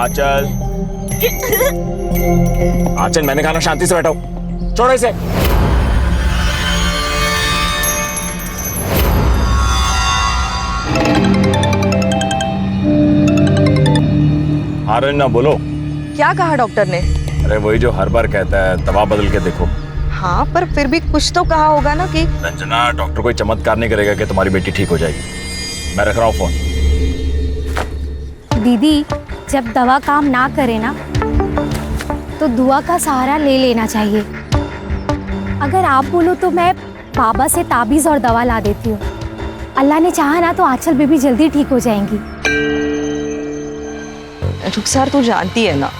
आंचल, आंचल मैंने कहा ना शांति से बैठो, छोड़ो इसे। हारन ना बोलो। क्या कहा डॉक्टर ने? अरे वही जो हर बार कहता है, दवा बदल के देखो। हाँ, पर फिर भी कुछ तो कहा होगा ना कि रंजना, डॉक्टर कोई चमत्कार नहीं करेगा कि तुम्हारी बेटी ठीक हो जाएगी। मैं रख रहा हूँ फोन। दीदी, जब दवा काम ना करे ना तो दुआ का सहारा ले लेना चाहिए। अगर आप बोलो तो मैं बाबा से ताबीज और दवा ला देती हूँ। अल्लाह ने चाहा ना तो आंचल बेबी जल्दी ठीक हो जाएंगी। रुखसार, तू जानती है ना,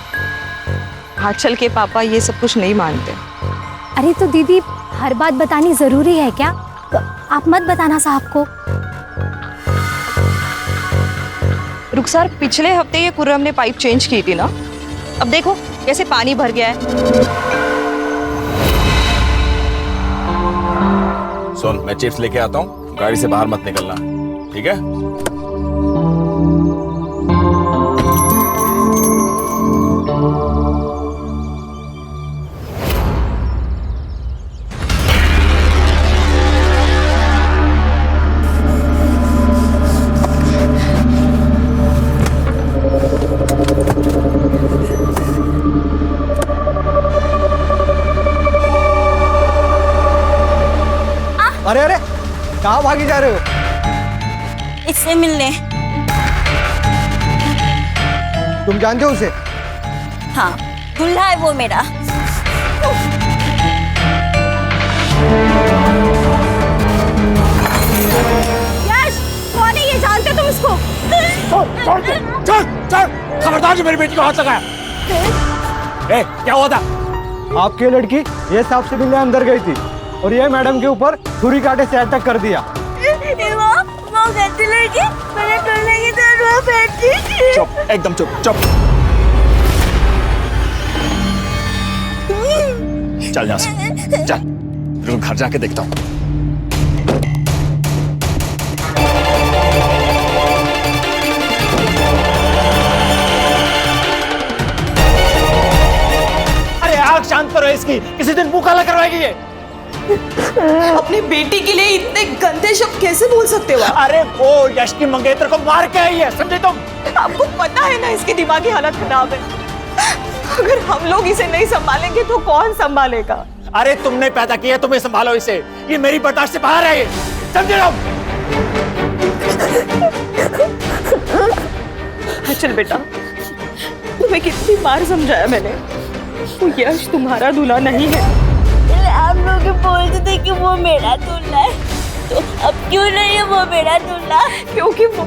आंचल के पापा ये सब कुछ नहीं मानते। अरे तो दीदी, हर बात बतानी जरूरी है क्या? तो आप मत बताना साहब को। रुखसार, पिछले हफ्ते ये कुर्रम ने पाइप चेंज की थी ना, अब देखो कैसे पानी भर गया है। सुन, मैं चिप्स लेके आता हूँ, गाड़ी से बाहर मत निकलना, ठीक है? अरे अरे, कहाँ भागी जा रहे हो? इससे मिलने। तुम जानते हो उसे? हाँ, दूल्हा है वो मेरा। यश, कौन है ये? जानते तुम इसको? चल चल, खबरदार जो मेरी बेटी को हाथ लगाया। ए, क्या हुआ था? आपकी लड़की ये सांप से मिलने अंदर गई थी और ये मैडम के ऊपर छुरी कांटे से अटैक कर दिया। वो गंदी लड़की मेरे टोले की तरफ बैठी थी। चुप, एकदम चुप, चुप। चल यहाँ से, चल, रुक, घर जाके देखता हूँ। अरे आग शांत करो इसकी, किसी दिन मुंह काला करवाएगी ये। अपनी बेटी के लिए इतने गंदे शब्द कैसे बोल सकते हो आप? अरे वो यश की मंगेतर को मार के आई है, समझे तुम? आपको पता है ना इसकी दिमागी हालत खराब है। अगर हम लोग इसे नहीं संभालेंगे तो कौन संभालेगा? अरे तुमने पैदा किया, तुम्हें संभालो इसे। ये मेरी बर्दाश्त से बाहर है, समझे तुम? चल बेटा, तुम्हें कितनी बार समझाया मैंने, वो यश तुम्हारा दूल्हा नहीं है। आप लोग बोलते थे कि वो मेरा दूल्हा है, तो अब क्यों नहीं है वो मेरा दूल्हा? क्योंकि वो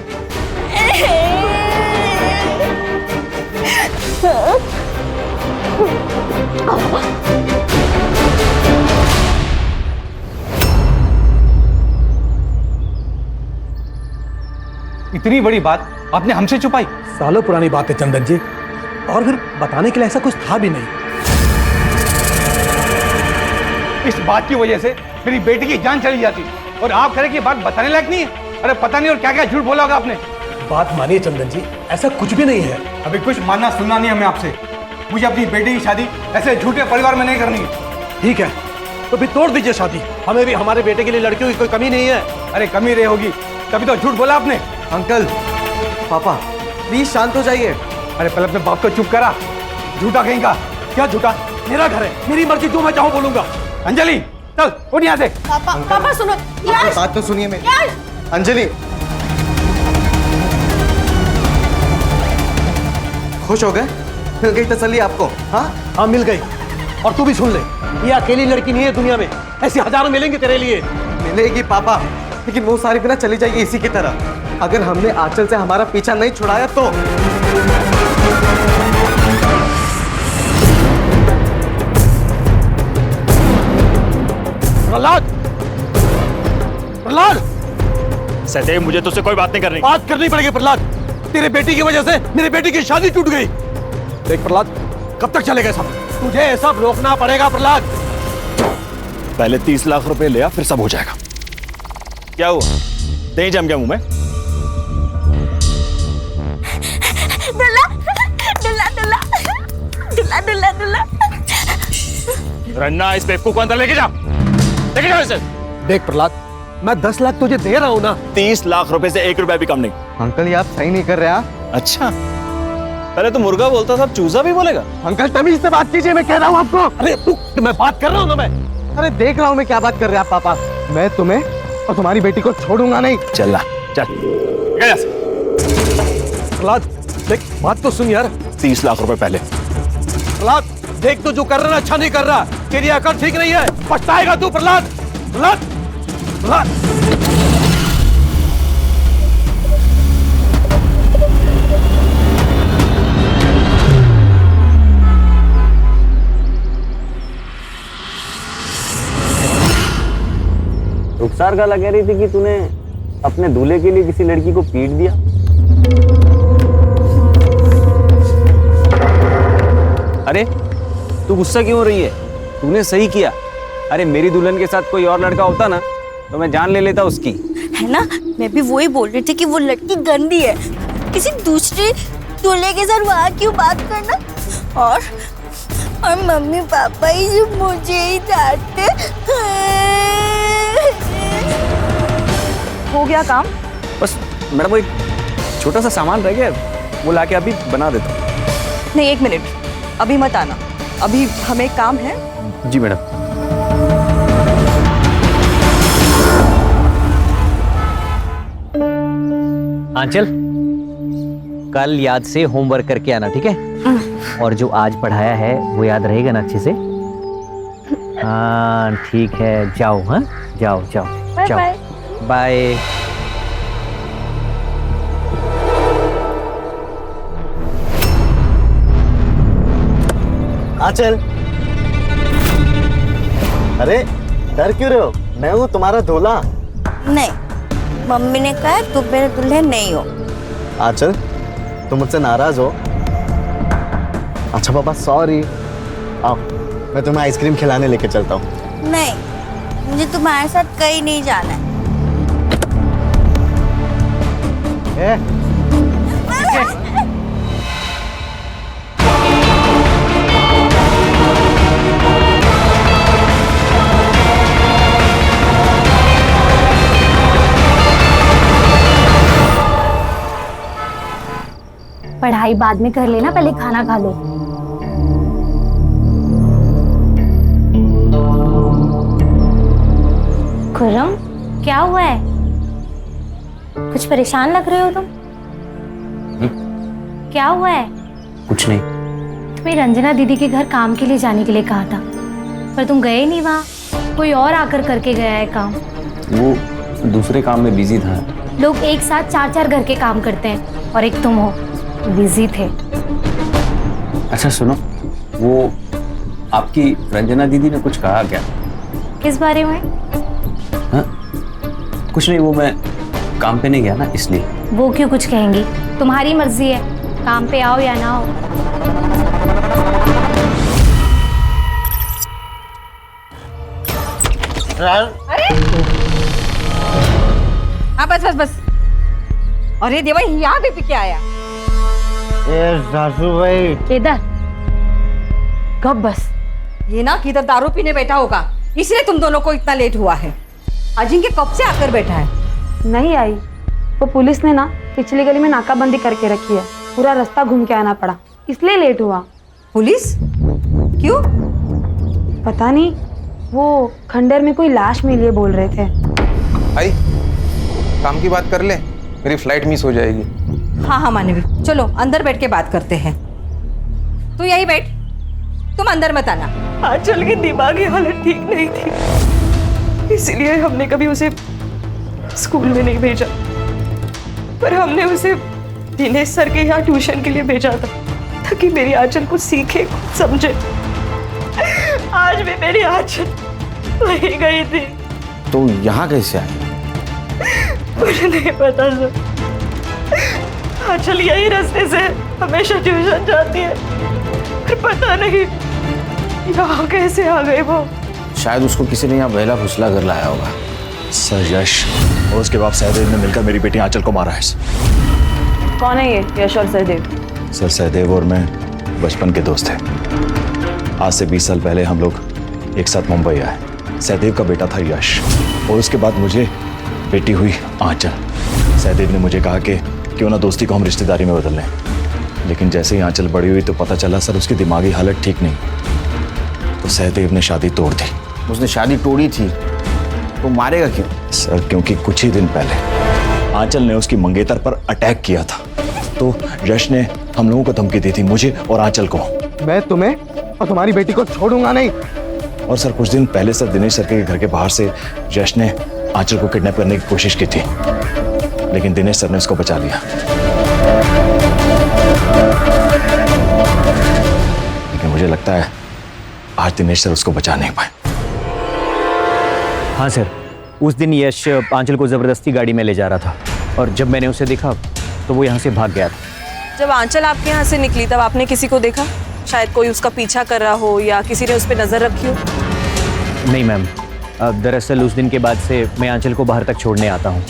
इतनी बड़ी बात आपने हमसे छुपाई? सालों पुरानी बात है चंदन जी, और फिर बताने के लिए ऐसा कुछ था भी नहीं। इस बात की वजह से मेरी बेटी की जान चली जाती और आप कह रहे कि ये बात बताने लायक नहीं है। अरे पता नहीं और क्या क्या झूठ बोला होगा आपने। बात मानिए चंदन जी, ऐसा कुछ भी नहीं है। अभी कुछ मानना सुनना नहीं हमें आपसे। मुझे अपनी बेटी की शादी ऐसे झूठे परिवार में नहीं करनी है। ठीक है, तो फिर तोड़ दीजिए शादी। हमें भी हमारे बेटे के लिए लड़कियों की कोई कमी नहीं है। अरे कमी रही होगी, तभी तो झूठ बोला आपने। अंकल, पापा, प्लीज शांत हो जाइए। अरे पहले अपने बाप को चुप करा, झूठा कहीं का। क्या झूठा? मेरा घर है, मेरी मर्जी, जो मैं चाहूँ बोलूंगा। अंजलि चल उठ यहाँ से। पापा सुनो। यश, बात तो सुनिए मेरी। यश, अंजलि, खुश हो गए? मिल गई तसल्ली आपको? हाँ हाँ, मिल गई। और तू भी सुन ले, ये अकेली लड़की नहीं है दुनिया में, ऐसी हजारों मिलेंगे तेरे लिए। मिलेगी पापा, लेकिन वो सारी बिना चली जाएगी इसी की तरह। अगर हमने आंचल से हमारा पीछा नहीं छुड़ाया तो। प्रहलाद, प्रहलाद, सदैव मुझे तुझसे कोई बात नहीं करनी। बात करनी पड़ेगी प्रहलाद। तेरे बेटी की वजह से मेरी बेटी की शादी टूट गई। देख प्रहलाद, कब तक चलेगा सब? तुझे ये सब रोकना पड़ेगा प्रहलाद। पहले 30 लाख रुपए लिया, फिर सब हो जाएगा। क्या हुआ? दही जम गया मुंह में? दूल्हा, रन्ना, इस बेवकूफ को अंदर लेके जाओ इसे। देख प्रहलाद, मैं 10 लाख तुझे दे रहा हूँ ना। 30 लाख रुपए से 1 रुपया भी कम नहीं। अंकल ये आप सही नहीं कर रहे आप। अच्छा, पहले तो मुर्गा बोलता था, अब चूजा भी बोलेगा? अंकल तमीज से बात कीजिए, मैं कह रहा हूँ आपको। अरे तू, मैं बात कर रहा हूँ ना मैं। अरे देख रहा हूँ मैं क्या बात कर रहे हैं आप पापा। मैं तुम्हें और तुम्हारी बेटी को छोड़ूंगा नहीं। चल ला, चल गया। प्रहलाद देख, बात तो सुन यार। 30 लाख रुपए पहले। प्रहलाद देख, तो जो कर रहा है अच्छा नहीं कर रहा। तेरी अकल ठीक नहीं है, पछताएगा तू प्रहलाद। प्रहलाद, प्रहलाद। रुखसार गाला कह रही थी कि तूने अपने दूल्हे के लिए किसी लड़की को पीट दिया। अरे तू गुस्सा क्यों हो रही है? तूने सही किया। अरे मेरी दुल्हन के साथ कोई और लड़का होता ना तो मैं जान ले लेता उसकी। है ना, मैं भी वही बोल रही थी कि वो लड़की गंदी है। किसी दूसरे दूल्हे के साथ वहाँ क्यों बात करना। और मम्मी पापा ही जो मुझे ही डांटते। हो गया काम? बस मैडम, वो एक छोटा सा सामान रह गया, वो लाके अभी बना देता हूँ। नहीं, 1 मिनट, अभी मत आना, अभी हमें काम है। जी मैडम। आंचल, कल याद से होमवर्क करके आना, ठीक है? और जो आज पढ़ाया है वो याद रहेगा ना अच्छे से? हाँ ठीक है, जाओ। हाँ जाओ जाओ जाओ, बाय। आंचल, अरे डर क्यों रहे हो? मैं हूँ तुम्हारा दूल्हा। नहीं, मम्मी ने कहा तुम मेरे दुल्हन नहीं हो। आंचल, तुम मुझसे नाराज हो? अच्छा पापा सॉरी। आओ मैं तुम्हें आइसक्रीम खिलाने लेके चलता हूँ। नहीं, मुझे तुम्हारे साथ कहीं नहीं जाना है। पढ़ाई बाद में कर लेना, पहले खाना खा लो। खुर्रम, क्या हुआ है? कुछ परेशान लग रहे हो तुम। क्या हुआ है? कुछ नहीं। तुम्हें रंजना दीदी के घर काम के लिए जाने के लिए कहा था, पर तुम गए नहीं वहाँ। कोई और आकर करके गया है काम। वो दूसरे काम में बिजी था। लोग एक साथ 4-4 घर के काम करते हैं और एक तुम हो, बिजी थे। अच्छा सुनो, वो आपकी रंजना दीदी ने कुछ कहा क्या? किस बारे में? हाँ? कुछ नहीं, वो मैं काम पे नहीं गया ना इसलिए। वो क्यों कुछ कहेंगी? तुम्हारी मर्जी है, काम पे आओ या ना आओ। हाँ बस बस बस। अरे देवा, यहाँ पे क्या आया? सासू भाई, केदार, कब बस। ये ना किधर दारू पीने बैठा होगा, इसलिए तुम दोनों को इतना लेट हुआ है। अजिंक्य कब से आकर बैठा है? नहीं आई, वो पुलिस ने ना पिछली गली में नाकाबंदी करके रखी है, पूरा रास्ता घूम के आना पड़ा, इसलिए लेट हुआ। पुलिस? क्यों? पता नहीं, वो खंडर में कोई लाश मिली है बोल रहे थे। आई, काम की बात कर ले, मेरी फ्लाइट मिस हो जाएगी। हाँ हाँ मानवी, चलो अंदर बैठ के बात करते हैं। तू यही बैठ, तुम अंदर मत आना। आंचल की दिमागी हालत ठीक नहीं थी, इसलिए हमने कभी उसे स्कूल में नहीं भेजा, पर हमने उसे दिनेश सर के यहाँ ट्यूशन के लिए भेजा था, ताकि मेरी आंचल कुछ सीखे, कुछ समझे। आज भी मेरी आंचल वहीं गई थी। तो यहाँ कैसे आई? मुझे नहीं पता सर, आंचल यही रास्ते से हमेशा ट्यूशन जाती है, पर पता नहीं यहाँ कैसे आ गई वो। शायद उसको किसी ने यहाँ बहला फुसला कर लाया होगा। सर यश और उसके बाप सहदेव ने मिलकर मेरी बेटी आंचल को मारा है। कौन है ये यश और सहदेव? सर सहदेव और मैं बचपन के दोस्त हैं। आज से 20 साल पहले हम लोग एक साथ मुंबई आए। सहदेव का बेटा था यश, और उसके बाद मुझे बेटी हुई आंचल। सहदेव ने मुझे कहा कि क्यों ना दोस्ती को हम रिश्तेदारी में बदल लें, लेकिन जैसे ही आंचल बड़ी हुई तो पता चला सर उसकी दिमागी हालत ठीक नहीं, तो सहदेव ने शादी तोड़ दी। उसने शादी तोड़ी थी तो मारेगा क्यों? सर क्योंकि कुछ ही दिन पहले आंचल ने उसकी मंगेतर पर अटैक किया था, तो यश ने हम लोगों को धमकी दी थी, मुझे और आंचल को। मैं तुम्हें और तुम्हारी बेटी को छोड़ूंगा नहीं। और सर कुछ दिन पहले सर दिनेश सर के घर के बाहर से यश ने आंचल को किडनैप करने की कोशिश की थी, लेकिन दिनेश सर ने उसको बचा लिया। लेकिन मुझे लगता है आज दिनेश सर उसको बचा नहीं पाए। हाँ सर, उस दिन यश आंचल को जबरदस्ती गाड़ी में ले जा रहा था, और जब मैंने उसे देखा तो वो यहाँ से भाग गया था। जब आंचल आपके यहाँ से निकली तब आपने किसी को देखा? शायद कोई उसका पीछा कर रहा हो या किसी ने उस पर नजर रखी हो? नहीं मैम, दरअसल उस दिन के बाद से मैं आंचल को बाहर तक छोड़ने आता हूँ।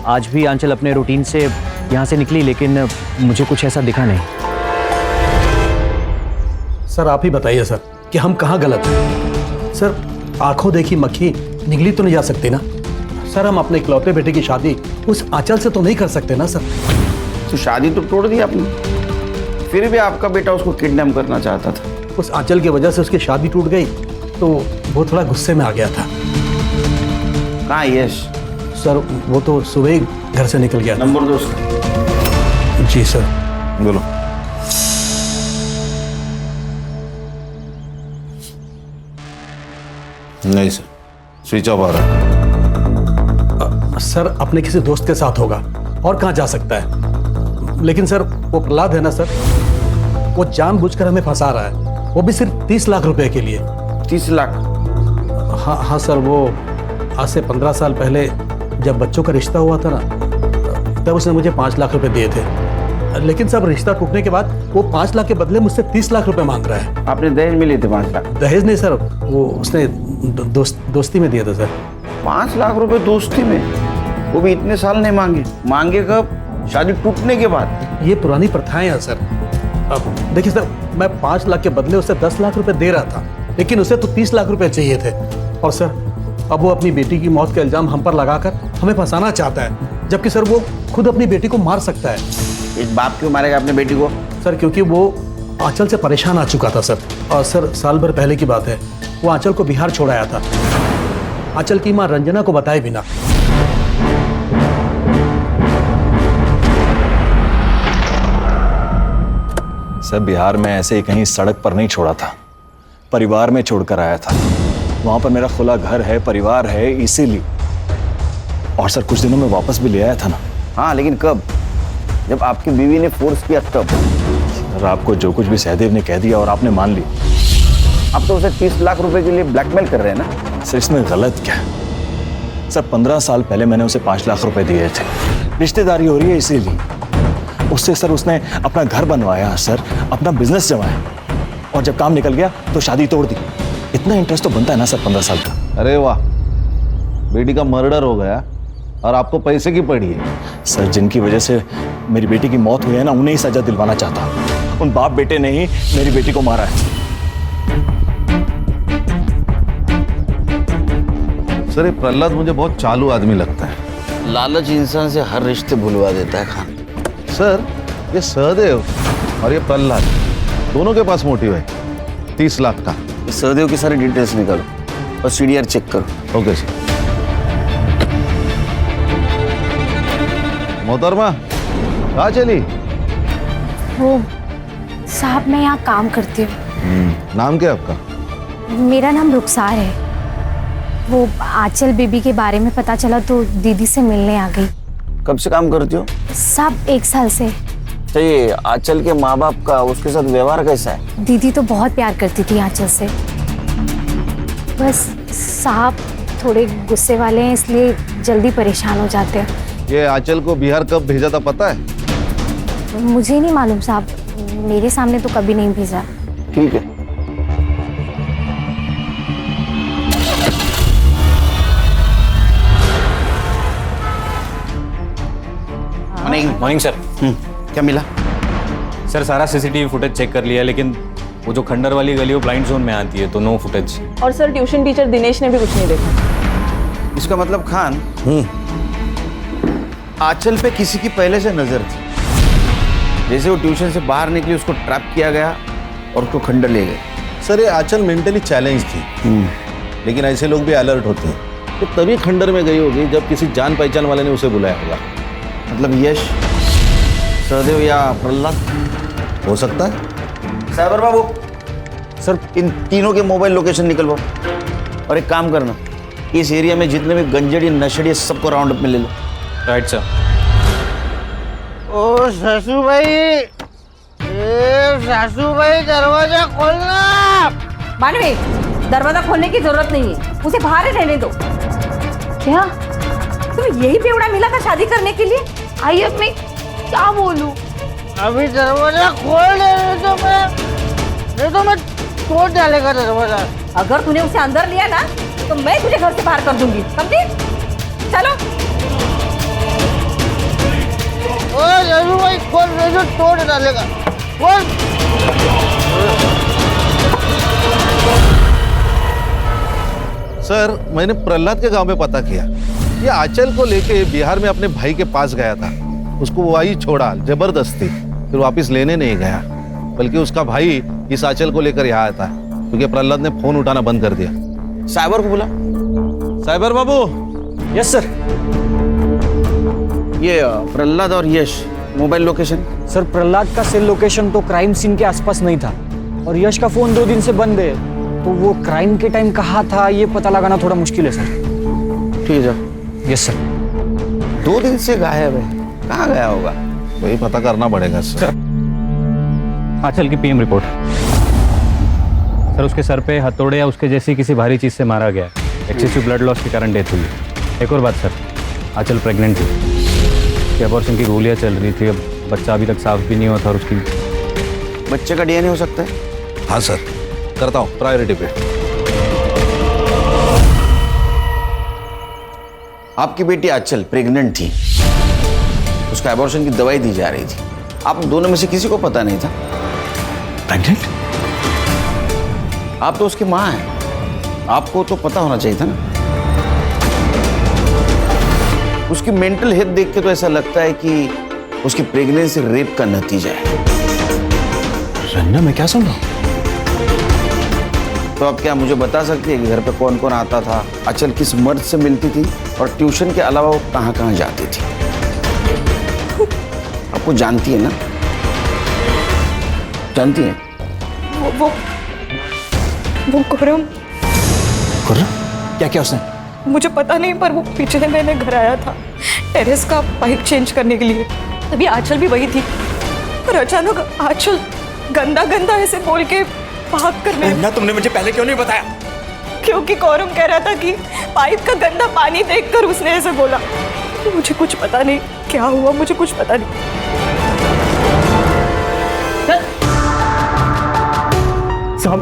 आज भी आंचल अपने रूटीन से यहाँ से निकली, लेकिन मुझे कुछ ऐसा दिखा नहीं। सर आप ही बताइए सर कि हम कहाँ गलत हैं। सर आंखों देखी मक्खी निगली तो नहीं जा सकती ना सर। हम अपने इकलौते बेटे की शादी उस आंचल से तो नहीं कर सकते ना सर। तो शादी तो तोड़ दी आपने, फिर भी आपका बेटा उसको किडनैप करना चाहता था। उस आंचल की वजह से उसकी शादी टूट गई तो वो थोड़ा गुस्से में आ गया था। कहाँ यश? सर वो तो सुबह ही घर से निकल गया। नंबर दो उसका। जी सर। बोलो। नहीं सर, स्विच ऑफ आ रहा है। सर अपने किसी दोस्त के साथ होगा, और कहाँ जा सकता है। लेकिन सर वो प्रहलाद है ना सर, वो जानबूझकर हमें फंसा रहा है, वो भी सिर्फ 30 लाख रुपए के लिए। 30 लाख? हाँ हाँ सर, वो आज से 15 साल पहले जब बच्चों का रिश्ता हुआ था ना, तब उसने मुझे 5 लाख रुपए दिए थे। लेकिन सब रिश्ता टूटने के बाद वो 5 लाख के बदले मुझसे 30 लाख रुपए मांग रहा है। आपने दहेज में लिए थे 5 लाख? दहेज नहीं सर, वो उसने दोस्ती में दिया था सर। 5 लाख रुपए दोस्ती में? वो भी इतने साल नहीं मांगे? मांगे कब? शादी टूटने के बाद। ये पुरानी प्रथाएं हैं सर। अब देखिए सर, मैं 5 लाख के बदले उसे 10 लाख रुपए दे रहा था, लेकिन उसे तो 30 लाख रुपए चाहिए थे। और सर अब वो अपनी बेटी की मौत का इल्जाम हम पर लगाकर हमें फंसाना चाहता है, जबकि सर वो खुद अपनी बेटी को मार सकता है। एक बाप क्यों मारेगा अपने बेटी को? सर क्योंकि वो आंचल से परेशान आ चुका था सर। और सर साल भर पहले की बात है, वो आंचल को बिहार छोड़ आया था, आंचल की मां रंजना को बताए बिना। सर बिहार में ऐसे ही कहीं सड़क पर नहीं छोड़ा था, परिवार में छोड़कर आया था। वहां पर मेरा खुला घर है, परिवार है, इसीलिए। और सर कुछ दिनों में वापस भी ले आया था ना। हाँ लेकिन कब? जब आपकी बीवी ने फोर्स किया तब। सर आपको जो कुछ भी सहदेव ने कह दिया और आपने मान ली। आप तो उसे 30 लाख रुपए के लिए ब्लैकमेल कर रहे हैं ना? सर इसमें गलत क्या है? सर 15 साल पहले मैंने उसे 5 लाख रुपए दिए थे, रिश्तेदारी हो रही है इसीलिए। उससे सर उसने अपना घर बनवाया सर, अपना बिजनेस जमाया, और जब काम निकल गया तो शादी तोड़ दी। इतना इंटरेस्ट तो बनता है ना सर 15 साल का। अरे वाह, बेटी का मर्डर हो गया और आपको पैसे की पड़ी है। सर जिनकी वजह से मेरी बेटी की मौत हुई है ना, उन्हें ही सजा दिलवाना चाहता हूं। उन बाप बेटे ने ही मेरी बेटी को मारा है। सर ये प्रहलाद मुझे बहुत चालू आदमी लगता है। लालच इंसान से हर रिश्ते भुलवा देता है खान। सर ये सहदेव और ये प्रहलाद दोनों के पास मोटिव है 30 लाख का। सहदेव की सारी डिटेल्स निकालो और सीडीआर चेक करो। Okay sir. मोहतरमा कहाँ चली? वो साहब मैं यहाँ काम करती हूँ। नाम क्या आपका? मेरा नाम रुखसार है। वो आंचल बेबी के बारे में पता चला तो दीदी से मिलने आ गई। कब से काम करती हो? साहब 1 साल से। तो ये आंचल के माँ बाप का उसके साथ व्यवहार कैसा है? दीदी तो बहुत प्यार करती थी आंचल से, बस साहब थोड़े गुस्से वाले हैं, इसलिए जल्दी परेशान हो जाते हैं। ये आंचल को बिहार कब भेजा था पता है? मुझे नहीं मालूम साहब, मेरे सामने तो कभी नहीं भेजा। ठीक है। Morning sir. क्या मिला? सर सारा सीसीटीवी फुटेज चेक कर लिया, लेकिन वो जो खंडर वाली गली वो ब्लाइंड जोन में आती है, तो नो फुटेज। और सर ट्यूशन टीचर दिनेश ने भी कुछ नहीं देखा। इसका मतलब खान आंचल पे किसी की पहले से नजर थी। जैसे वो ट्यूशन से बाहर निकली उसको ट्रैप किया गया और उसको खंडर ले गए। सर ये आंचल मेंटली चैलेंज थी, लेकिन ऐसे लोग भी अलर्ट होते हैं। तो तभी खंडर में गई होगी जब किसी जान पहचान वाले ने उसे बुलाया होगा। मतलब यश, सहदेव या प्रहलाद हो सकता है। साइबर बाबू सर, इन तीनों के मोबाइल लोकेशन निकलवाओ और एक काम करना, इस एरिया में जितने भी गंजड़ी नशड़ी सबको राउंड अप में ले लो। Right sir. ओ सासू भाई, सासू भाई दरवाजा खोलना। मानवी, दरवाजा खोलने की जरूरत नहीं है, उसे बाहर ही रहने दो। क्या तुम्हें यही बेवड़ा मिला था शादी करने के लिए? आई अब मैं क्या बोलूं? अभी दरवाजा खोल दे, नहीं तो मैं तोड़ डालेगा दरवाजा। अगर तूने उसे अंदर लिया ना तो मैं तुझे घर से बाहर कर दूंगी, समझी? चलो। ओ सासू भाई खोल, नहीं तो तोड़ डालेगा। खोल। सर मैंने प्रहलाद के गांव में पता किया, ये आंचल को लेके बिहार में अपने भाई के पास गया था। उसको वो आई छोड़ा जबरदस्ती, फिर वापस लेने नहीं गया, बल्कि उसका भाई इस आंचल को लेकर यहाँ आया था, क्योंकि प्रहलाद ने फोन उठाना बंद कर दिया। साइबर को बुला। साइबर बाबू। Yes sir. ये प्रहलाद और Yash mobile location. Sir Prahlad का सेल लोकेशन तो क्राइम सीन के आसपास नहीं था, और यश का फोन 2 दिन से बंद है, तो वो क्राइम के टाइम कहाँ था ये पता लगाना थोड़ा मुश्किल है सर। ठीक है जाओ। Yes sir. 2 दिन से गायब है, कहाँ गया होगा? वही पता करना पड़ेगा सर। आंचल की पीएम रिपोर्ट। सर उसके सर पे हथौड़े या उसके जैसी किसी भारी चीज से मारा गया। एक्सेसिव ब्लड लॉस के कारण डेथ हुई। एक और बात सर, आंचल प्रेग्नेंट थी, अबॉर्शन की गोलियां चल रही थी, अब बच्चा अभी तक साफ भी नहीं हुआ था, और उसकी बच्चे का डीएनए हो सकता है? हाँ सर, करता हूँ प्रायोरिटी पे। आपकी बेटी आंचल प्रेग्नेंट थी, उसका एबॉर्शन की दवाई दी जा रही थी, आप दोनों में से किसी को पता नहीं था। प्रेग्नेंट? आप तो उसकी माँ हैं, आपको तो पता होना चाहिए था ना। उसकी मेंटल हेल्थ देख के तो ऐसा लगता है कि उसकी प्रेगनेंसी रेप का नतीजा है। रन्ना, मैं क्या सुन रहा हूँ? तो आप क्या मुझे बता सकती है कि घर पे कौन कौन आता था, आंचल किस मर्द से मिलती थी, और ट्यूशन के अलावा वो कहाँ कहाँ जाती थी? आपको जानती है ना? जानती है? वो खुर्रम। खुर्रम? क्या क्या उसने? मुझे पता नहीं, पर वो पिछले महीने घर आया था टेरेस का पाइप चेंज करने के लिए, तभी आंचल भी वही थी, पर अचानक आंचल गंदा गंदा ऐसे बोल के भाग करने। ना तुमने मुझे पहले क्यों नहीं बताया? क्योंकि कौरम कह रहा था कि पाइप का गंदा पानी देखकर उसने ऐसे बोला। मुझे कुछ पता नहीं क्या हुआ, मुझे कुछ पता नहीं। साहब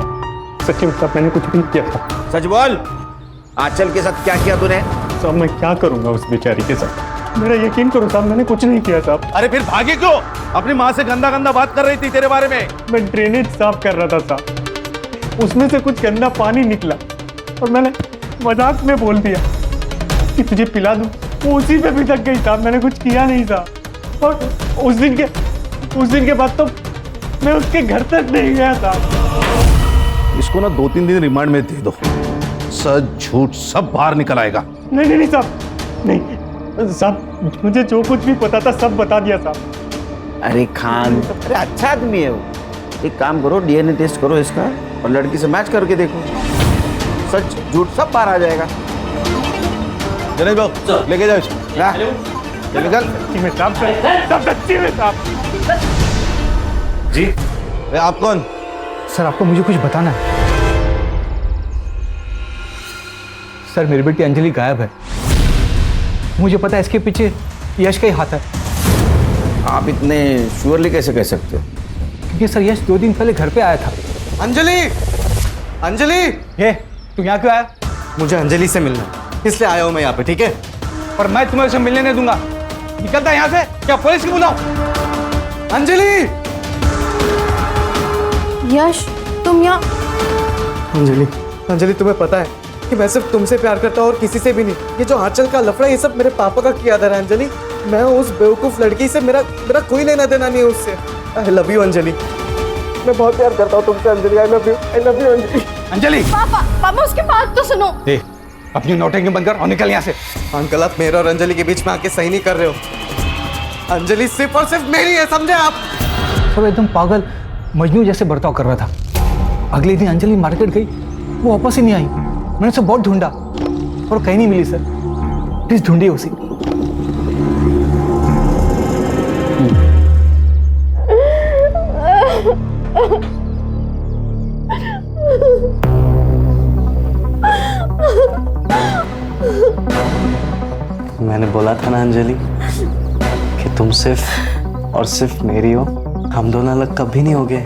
सच्ची में साहब, मैंने कुछ भी नहीं किया था। सच बोल, आंचल के साथ क्या किया तूने? साहब मैं क्या करूंगा उस बेचारी के साथ, मेरा यकीन करो साहब, मैंने कुछ नहीं किया साहब। अरे फिर भागे क्यों? अपनी माँ से गंदा गंदा बात कर रही थी तेरे बारे में। मैं ड्रेनेज साफ कर रहा था साहब, उसमें से कुछ गंदा पानी निकला और मैंने मजाक में बोल दिया कि तुझे पिला दूं, वो उसी पे भिटक गई साहब, मैंने कुछ किया नहीं साहब। और उस दिन के बाद तो मैं उसके घर तक नहीं गया साहब। इसको ना 2-3 दिन रिमांड में दे दो, सच झूठ सब बाहर निकल आएगा। नहीं साहब, नहीं साहब, मुझे जो कुछ भी पता था सब बता दिया साहब। अरे खान, अरे अच्छा आदमी है वो। एक काम करो, डीएनए टेस्ट करो इसका और लड़की से मैच करके देखो, सच झूठ सब बाहर आ जाएगा। जनेश बाबू लेके जाओ इसको। चल चल। सब सच्ची में साहब। जी आप कौन? सर आपको मुझे कुछ बताना है। सर मेरी बेटी अंजलि गायब है, मुझे पता है इसके पीछे यश का ही हाथ है। आप इतने श्योरली कैसे कह सकते हो? क्योंकि सर यश 2 दिन पहले घर पे आया था। अंजलि, अंजलि, ये तू यहाँ क्यों आया? मुझे अंजलि से मिलना है, इसलिए आया हूँ मैं यहाँ पे, ठीक है? पर मैं तुम्हें उसे मिलने नहीं दूंगा, निकलता यहाँ से, क्या पुलिस की बुलाऊं? अंजलि! यश, तुम यहाँ? अंजलि, अंजलि तुम्हें पता है कि मैं सिर्फ तुमसे प्यार करता हूँ और किसी से भी नहीं। ये जो आंचल का लफड़ा, ये सब मेरे पापा का किया था अंजलि। मैं उस बेवकूफ लड़की से मेरा कोई लेना देना नहीं है उससे। आई लव यू अंजलि, मैं बहुत प्यार करता हूँ तुमसे Anjali. I love you Anjali. Anjali, पापा उसकी बात तो सुनो। ए, अपनी नौटंकी बंद कर और निकल यहाँ से। अंकल, आप मेरे और अंजलि के बीच में आके सही नहीं कर रहे हो। अंजलि सिर्फ और सिर्फ मेरी है, समझे आप? सब एकदम पागल मजनू जैसे बर्ताव कर रहा था। अगले दिन अंजलि मार्केट गई, वो वापस ही नहीं आई। मैंने उसे बहुत ढूंढा और कहीं नहीं मिली सर। प्लीज ढूंढिए उसे। मैंने बोला था ना अंजलि कि तुम सिर्फ और सिर्फ मेरी हो। हम दोनों अलग कभी नहीं होंगे,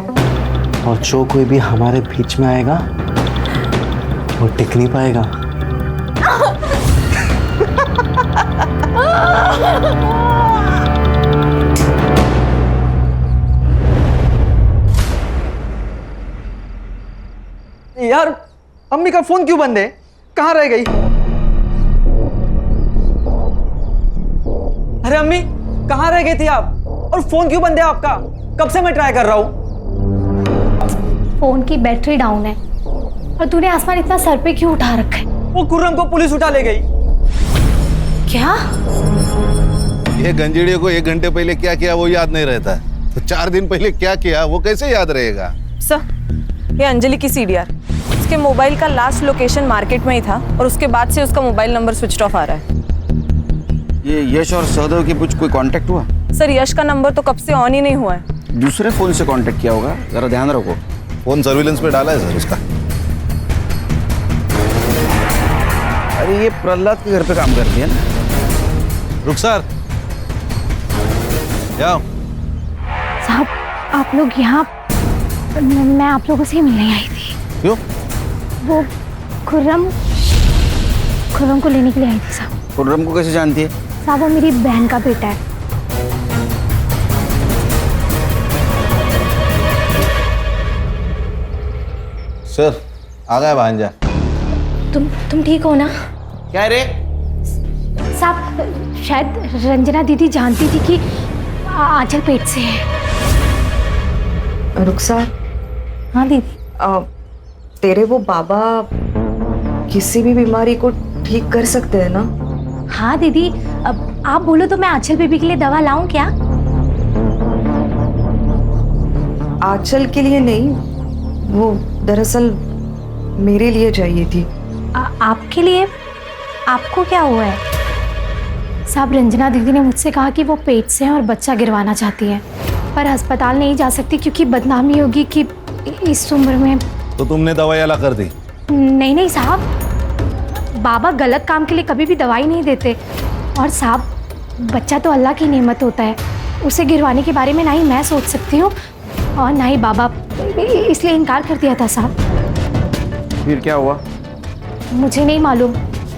और जो कोई भी हमारे बीच में आएगा वो टिक नहीं पाएगा। यार, अम्मी का फोन क्यों बंद है? कहाँ रह गई? अरे अम्मी, कहाँ रह गई थी आप? और फोन क्यों बंद है आपका? कब से मैं ट्राई कर रहा हूँ। फोन की बैटरी डाउन है। और तूने आसमान इतना सर पे क्यों उठा रखा है? वो खुर्रम को पुलिस उठा ले गई। क्या? ये गंजेड़ियों को 1 घंटे पहले क्या किया वो याद नहीं रहता, तो 4 दिन पहले क्या किया वो कैसे याद रहेगा? सर, ये अंजलि की सीडीआर। उसके मोबाइल का लास्ट लोकेशन मार्केट में ही था और उसके बाद से उसका मोबाइल नंबर स्विच ऑफ आ रहा है। ये यश और सहदेव के बीच कोई कांटेक्ट हुआ? सर, यश का नंबर तो कब से ऑन ही नहीं हुआ है। दूसरे फोन से कांटेक्ट किया होगा, जरा ध्यान रखो। फोन सर्विलेंस पे डाला है सर उसका। अरे ये प्रहलाद के घर पे काम करती है ना। रुखसार, क्या? साहब, आप लोग यहाँ? मैं आप लोगों से मिलने आई थी। क्यों? वो खुर्रम को लेने के लिए आई थी साहब। खुर्रम को कैसे जानती है? साहब, वो मेरी बहन का बेटा है। सर, आ गया भांजा। तुम ठीक हो ना? क्या रे? साहब, शायद रंजना दीदी जानती थी कि आंचल पेट से है। रुखसार। हाँ दीदी। तेरे वो बाबा किसी भी बीमारी को ठीक कर सकते हैं ना? हाँ दीदी, अब आप बोलो तो मैं आंचल बेबी के लिए दवा लाऊं क्या? आंचल के लिए नहीं, वो दरअसल मेरे लिए चाहिए थी। आपके लिए? आपको क्या हुआ है? साहब, रंजना दीदी ने मुझसे कहा कि वो पेट से हैं और बच्चा गिरवाना चाहती है, पर अस्पताल नहीं जा सकती क्योंकि बदनामी होगी कि इस उम्र में। तो तुमने दवाई अला कर दी? नहीं साहब, बाबा गलत काम के लिए कभी भी दवाई नहीं देते। और साहब, बच्चा तो अल्लाह की नेमत होता है, उसे गिरवाने के बारे में ना ही मैं सोच सकती हूँ और ना ही बाबा, इसलिए इनकार कर दिया था साहब। फिर क्या हुआ? मुझे नहीं मालूम।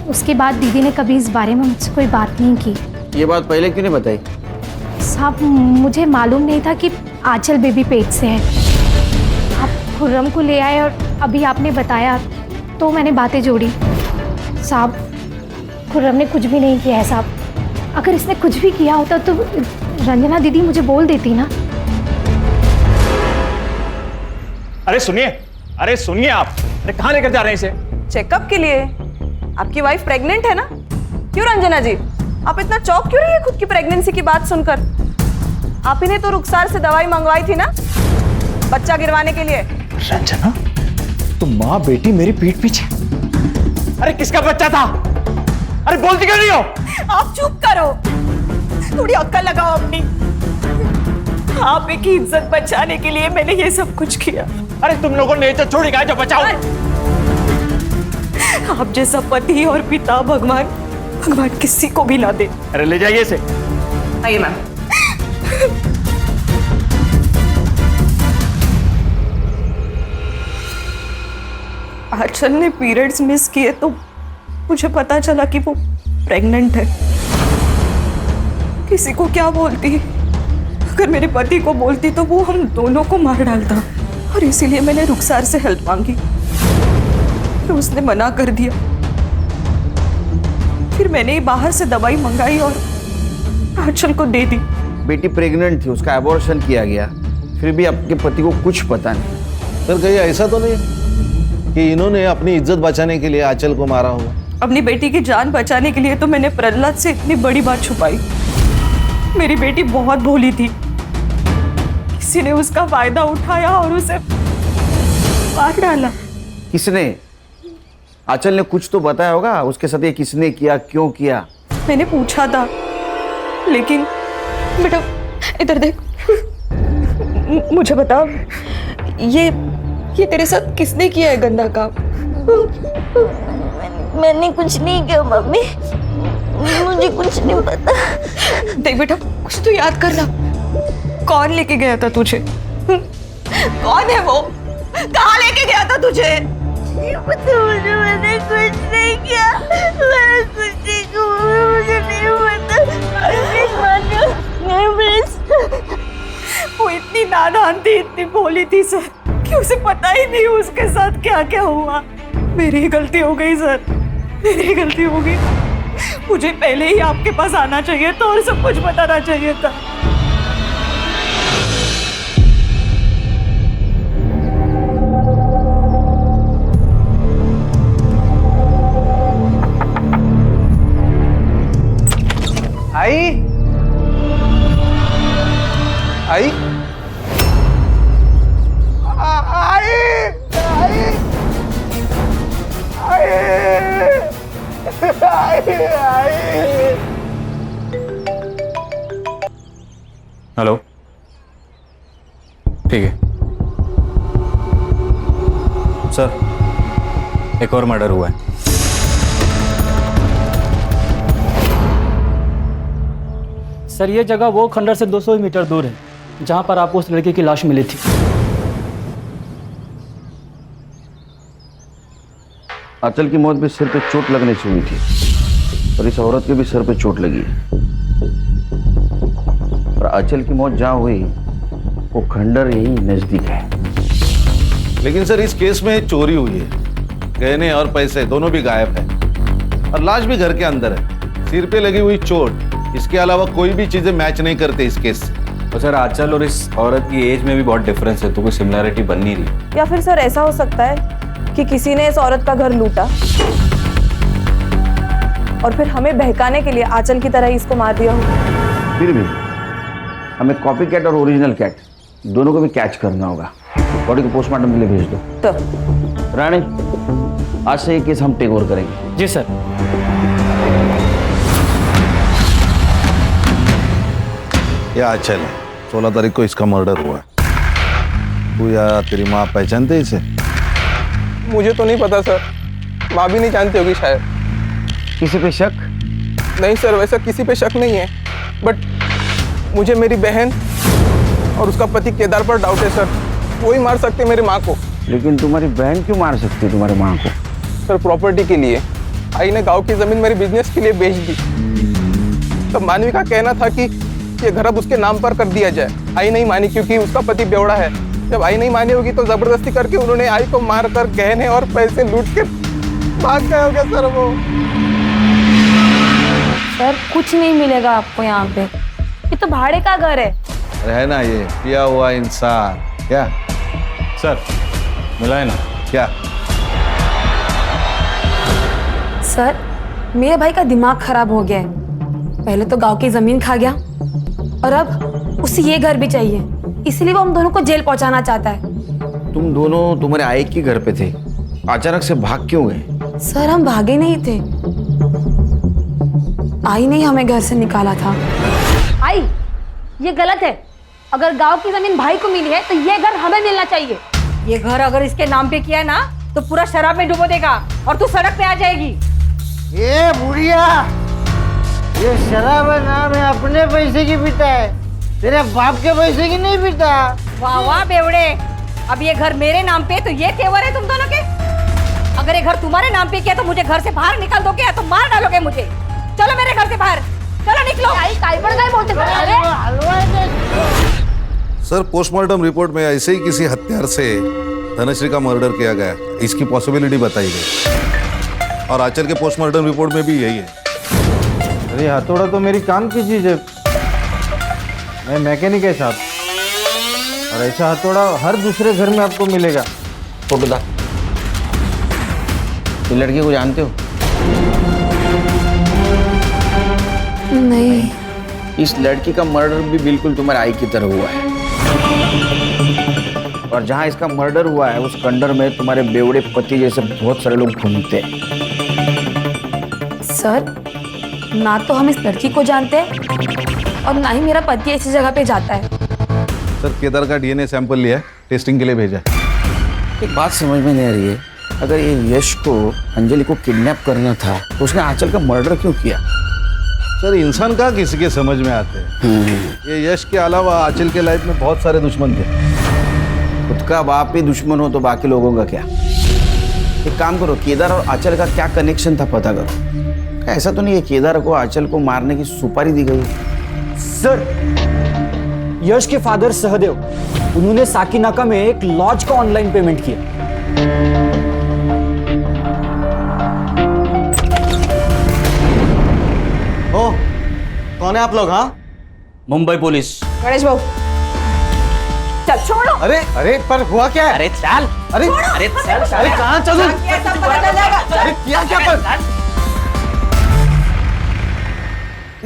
उसके बाद दीदी ने कभी इस बारे में मुझसे कोई बात नहीं की। ये बात पहले क्यों नहीं बताई? साहब, मुझे मालूम नहीं था कि आंचल बेबी पेट से है। आप खुर्रम को ले आए और अभी आपने बताया तो मैंने बातें जोड़ी। साहब, खुर्रम ने कुछ भी नहीं किया है साहब। अगर इसने कुछ भी किया होता तो रंजना दीदी मुझे बोल देती ना। अरे सुनिए आप। अरे कहाँ लेकर जा रहे हैं इसे? चेकअप के लिए। आपकी वाइफ प्रेग्नेंट है ना? क्यों रंजना जी, आप इतना चौंक क्यों रही है खुद की प्रेगनेंसी की बात सुनकर? आप ही ने तो रुखसार से दवाई मंगवाई थी ना बच्चा गिरवाने के लिए। रंजना, तो माँ बेटी मेरी पीठ पीछे। अरे किसका बच्चा था? अरे बोलती क्यों नहीं हो? आप चुप करो, थोड़ी अक्ल लगाओ अपनी। आप की इज्जत बचाने के लिए मैंने ये सब कुछ किया। अरे तुम लोगों ने इज्जत छोड़ी, जो बचाओ। आप जैसा पति और पिता भगवान किसी को भी ना दे। अरे ले जाइए इसे। आइए मैम। आंचल ने पीरियड्स मिस किए तो मुझे पता चला कि वो प्रेग्नेंट है। किसी को क्या बोलती? अगर मेरे पति को बोलती तो वो हम दोनों को मार डालता। और इसीलिए मैंने रुखसार से हेल्प मांगी, तो उसने मना कर दिया। फिर मैंने ही बाहर से दवाई मंगाई और आंचल को दे दी। बेटी प्रेग्नेंट थी, उसका एबॉर्शन किया गया, फिर भी आपके पति को कुछ पता नहीं। सर कहीं ऐसा तो नहीं कि इन्होंने अपनी इज्जत बचाने के लिए आंचल को मारा होगा? अपनी बेटी की जान बचाने के लिए तो मैंने प्रहलाद से इतनी बड़ी बात छुपाई। मेरी बेटी बहुत भोली थी, किसी ने उसका फायदा उठाया और उसे मार डाला। किसने? आंचल ने कुछ तो बताया होगा उसके साथ ये किसने किया, क्यों किया? मैंने पूछा था, लेकिन बेटा इधर देख, मुझे बता, ये तेरे साथ किसने किया है गंदा काम? मैंने कुछ नहीं किया मम्मी, मुझे कुछ नहीं पता। देख बेटा, कुछ तो याद करना, कौन लेके गया था तुझे? कौन है वो? कहाँ लेके गया था तुझे? मैंने कुछ नहीं किया, मैंने कुछ नहीं किया, मुझे नहीं पता। वो इतनी नादान थी, इतनी भोली थी सर, कि उसे पता ही नहीं उसके साथ क्या क्या हुआ। मेरी ही गलती हो गई सर, मेरी ही गलती हो गई। मुझे पहले ही आपके पास आना चाहिए था और सब कुछ बताना चाहिए था। आई आई हेलो, ठीक है सर, एक और मर्डर हुआ है। सर ये जगह वो खंडर से 200 मीटर दूर है जहां पर आपको उस लड़के की लाश मिली थी। आंचल की मौत भी सिर पे चोट लगने से हुई थी और इस औरत के भी सिर पे चोट लगी है। और आंचल की मौत जहां हुई वो खंडर यही नजदीक है। लेकिन सर इस केस में चोरी हुई है, गहने और पैसे दोनों भी गायब है और लाश भी घर के अंदर है। सिर पे लगी हुई चोट, इसके अलावा कोई भी चीजें मैच नहीं करते इस केस से। तो सर आंचल और इस औरत की एज में भी बहुत डिफरेंस है, तो कोई सिमिलरिटी बन नहीं रही। या फिर सर ऐसा हो सकता है कि किसी ने इस औरत का घर लूटा और फिर हमें बहकाने के लिए आंचल की तरह ही इसको मार दिया हो। फिर भी हमें कॉपी कैट और ओरिजिनल कैट दोनों को भी कैच करना होगा। बॉडी को पोस्टमार्टम के लिए भेज दो। तो रानी, आज से ये केस हम टेक ओवर करेंगे। जी सर। ये आंचल है, 16 तारीख को इसका मर्डर हुआ। तू या तेरी माँ पहचानते इसे? मुझे तो नहीं पता सर, माँ भी नहीं जानती होगी शायद। किसी पे शक? नहीं सर, वैसा किसी पे शक नहीं है, बट मुझे मेरी बहन और उसका पति केदार पर डाउट है सर। वो ही मार सकते मेरी माँ को। लेकिन तुम्हारी बहन क्यों मार सकती है तुम्हारी माँ को? सर प्रॉपर्टी के लिए। आई ने गांव की जमीन मेरी बिजनेस के लिए बेच दी। तब मानवी का कहना था कि ये घर अब उसके नाम पर कर दिया जाए। आई नहीं मानी क्योंकि उसका पति बेवड़ा है। जब आई नहीं मानी होगी तो जबरदस्ती करके उन्होंने आई को मार कर गहने और पैसे लूट के भाग गए होंगे सर वो। सर कुछ नहीं मिलेगा आपको यहाँ पे, ये तो भाड़े का घर है। है ना ये पिया हुआ इंसान। क्या सर मिला है ना? क्या सर मेरे भाई का दिमाग खराब हो गया है। पहले तो गांव की जमीन खा गया और अब उसे ये घर भी चाहिए, इसलिए वो हम दोनों को जेल पहुंचाना चाहता है। तुम दोनों तुम्हारे आई के घर पे थे, अचानक से भाग क्यों गए? सर हम भागे नहीं थे, आई ने हमें घर से निकाला था। आई ये गलत है। अगर गांव की जमीन भाई को मिली है तो ये घर हमें मिलना चाहिए। ये घर अगर इसके नाम पे किया ना तो पूरा शराब में डुबो देगा और तू सड़क पे आ जाएगी। ये बुढ़िया, ये शराब नाम है अपने पैसे की पीता है, तेरे बाप के पैसे की नहीं पीता। वाह वाह बेवड़े, अब ये घर मेरे नाम पे तो ये तेवर है तुम दोनों के। अगर ये घर तुम्हारे नाम पे किया तो मुझे घर से बाहर निकाल दोगे या तो मार डालोगे मुझे। चलो मेरे घर से बाहर, चलो निकलो। आई काय पण काय बोलते? सर पोस्टमार्टम रिपोर्ट में ऐसे ही किसी हत्यार से धनश्री का मर्डर किया गया, इसकी पॉसिबिलिटी बताई गई। और आंचल के पोस्टमार्टम रिपोर्ट में भी यही है। अरे हथौड़ा तो मेरी काम की चीज है, मैं मैकेनिक है साहब, और ऐसा हथौड़ा हर दूसरे घर में आपको मिलेगा। फोटो दा। ये लड़की को जानते हो? नहीं। इस लड़की का मर्डर भी बिल्कुल तुम्हारे आई की तरह हुआ है, और जहां इसका मर्डर हुआ है उस खंडर में तुम्हारे बेवड़े पति जैसे बहुत सारे लोग घूमते हैं। सर, ना तो हम इस लड़की को जानते हैं और ना ही मेरा पति ऐसी जगह पे जाता है। सर केदार का डीएनए सैंपल लिया है, टेस्टिंग के लिए भेजा है। एक बात समझ में नहीं आ रही है, अगर ये यश को अंजलि को किडनैप करना था तो उसने आंचल का मर्डर क्यों किया? सर इंसान का किसी के समझ में आते हैं। ये यश के अलावा आंचल के लाइफ में बहुत सारे दुश्मन थे। खुद का बाप ही दुश्मन हो तो बाकी लोगों का क्या? एक काम करो, केदार और आंचल का क्या कनेक्शन था पता करो। ऐसा तो नहीं है केदार को आंचल को मारने की सुपारी दी गई? सर, यश के फादर सहदेव, उन्होंने साकिनाका में एक लॉज का ऑनलाइन पेमेंट किया। ओ, कौन है आप लोग? हाँ, मुंबई पुलिस। गणेश भाऊ चल छोड़ो। अरे अरे पर हुआ क्या है? अरे चल, अरे अरे चल, अरे कहाँ चलूं? अरे किया क्या पर?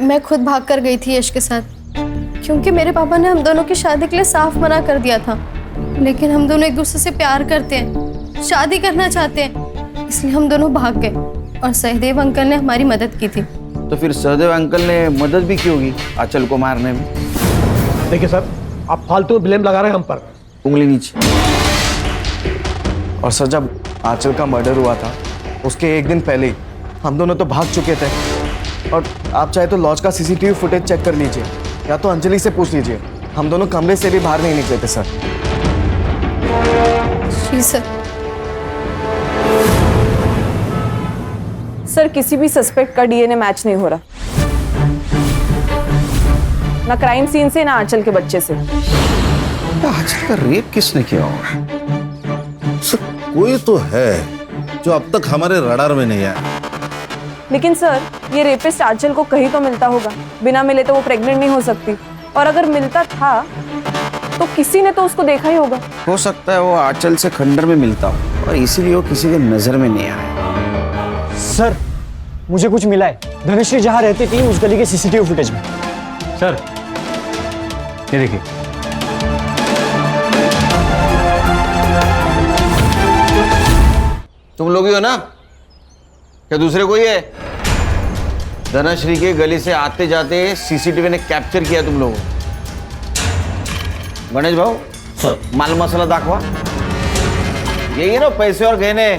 मैं खुद भाग कर गई थी यश के साथ, क्योंकि मेरे पापा ने हम दोनों की शादी के लिए साफ मना कर दिया था। लेकिन हम दोनों एक दूसरे से प्यार करते हैं, शादी करना चाहते हैं, इसलिए हम दोनों भाग गए और सहदेव अंकल ने हमारी मदद की थी। तो फिर सहदेव अंकल ने मदद भी की होगी आंचल को मारने में। देखिए सर, आप फालतू ब्लेम लगा रहे हैं हम पर। उंगली नीचे। और सर जब आंचल का मर्डर हुआ था उसके एक दिन पहले ही हम दोनों तो भाग चुके थे। और आप चाहे तो लॉज का सीसीटीवी फुटेज चेक कर लीजिए, या तो अंजलि से पूछ लीजिए, हम दोनों कमरे से भी बाहर नहीं निकले थे सर। जी सर। सर किसी भी सस्पेक्ट का डीएनए मैच नहीं हो रहा, ना क्राइम सीन से ना आंचल के बच्चे से। आंचल का रेप किसने किया होगा? कोई तो है जो अब तक हमारे रडार में नहीं आया। लेकिन सर ये रेपिस्ट आंचल को कहीं तो मिलता होगा, बिना मिले तो वो प्रेग्नेंट नहीं हो सकती, और अगर मिलता था तो किसी ने तो उसको देखा ही होगा। हो सकता है वो आंचल से खंडर में मिलता हो और इसीलिए वो किसी के नजर में नहीं आया। सर, मुझे कुछ मिला है, धनश्री जहां रहती थी उस गली के सीसीटीवी फुटेज में। सर ये देखिए, तुम लोग ही हो ना? क्या दूसरे कोई है? धनश्री के गली से आते जाते सीसीटीवी ने कैप्चर किया तुम लोगों। गणेश भाऊ सर, माल मसाला दाखवा। यही ना पैसे और गहने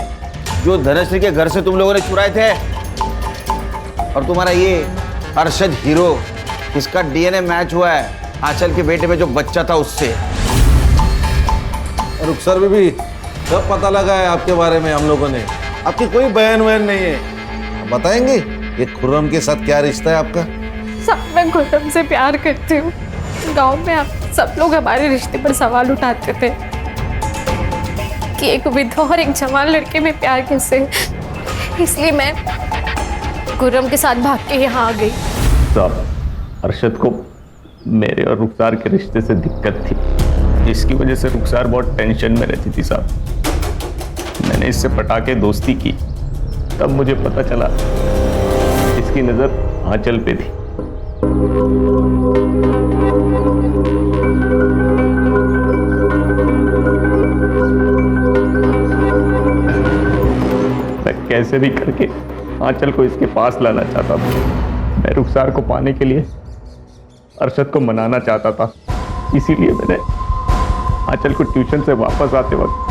जो धनश्री के घर से तुम लोगों ने चुराए थे। और तुम्हारा ये अरशद हीरो, इसका डीएनए मैच हुआ है आंचल के बेटे में जो बच्चा था उससे। रुखसर भी सब पता लगा है आपके बारे में हम लोगों ने। आपकी कोई बहन वहन नहीं है, बताएंगे ये खुर्रम के साथ क्या रिश्ता है आपका? सब मैं खुर्रम से प्यार करती हूँ। गांव में आप सब लोग हमारे रिश्ते पर सवाल उठाते थे कि एक विधवा और एक जवान लड़के में प्यार कैसे, इसलिए मैं खुर्रम के साथ भाग के यहाँ आ गई। साहब, अरशद को मेरे और रुखसार के रिश्ते से दिक्कत थी, इसकी वजह से रुखसार बहुत टेंशन में रहती थी साहब। मैंने इससे पटा के दोस्ती की, तब मुझे पता चला इसकी नजर आंचल पे थी। मैं कैसे भी करके आंचल को इसके पास लाना चाहता था। मैं रुखसार को पाने के लिए अरशद को मनाना चाहता था, इसीलिए मैंने आंचल को ट्यूशन से वापस आते वक्त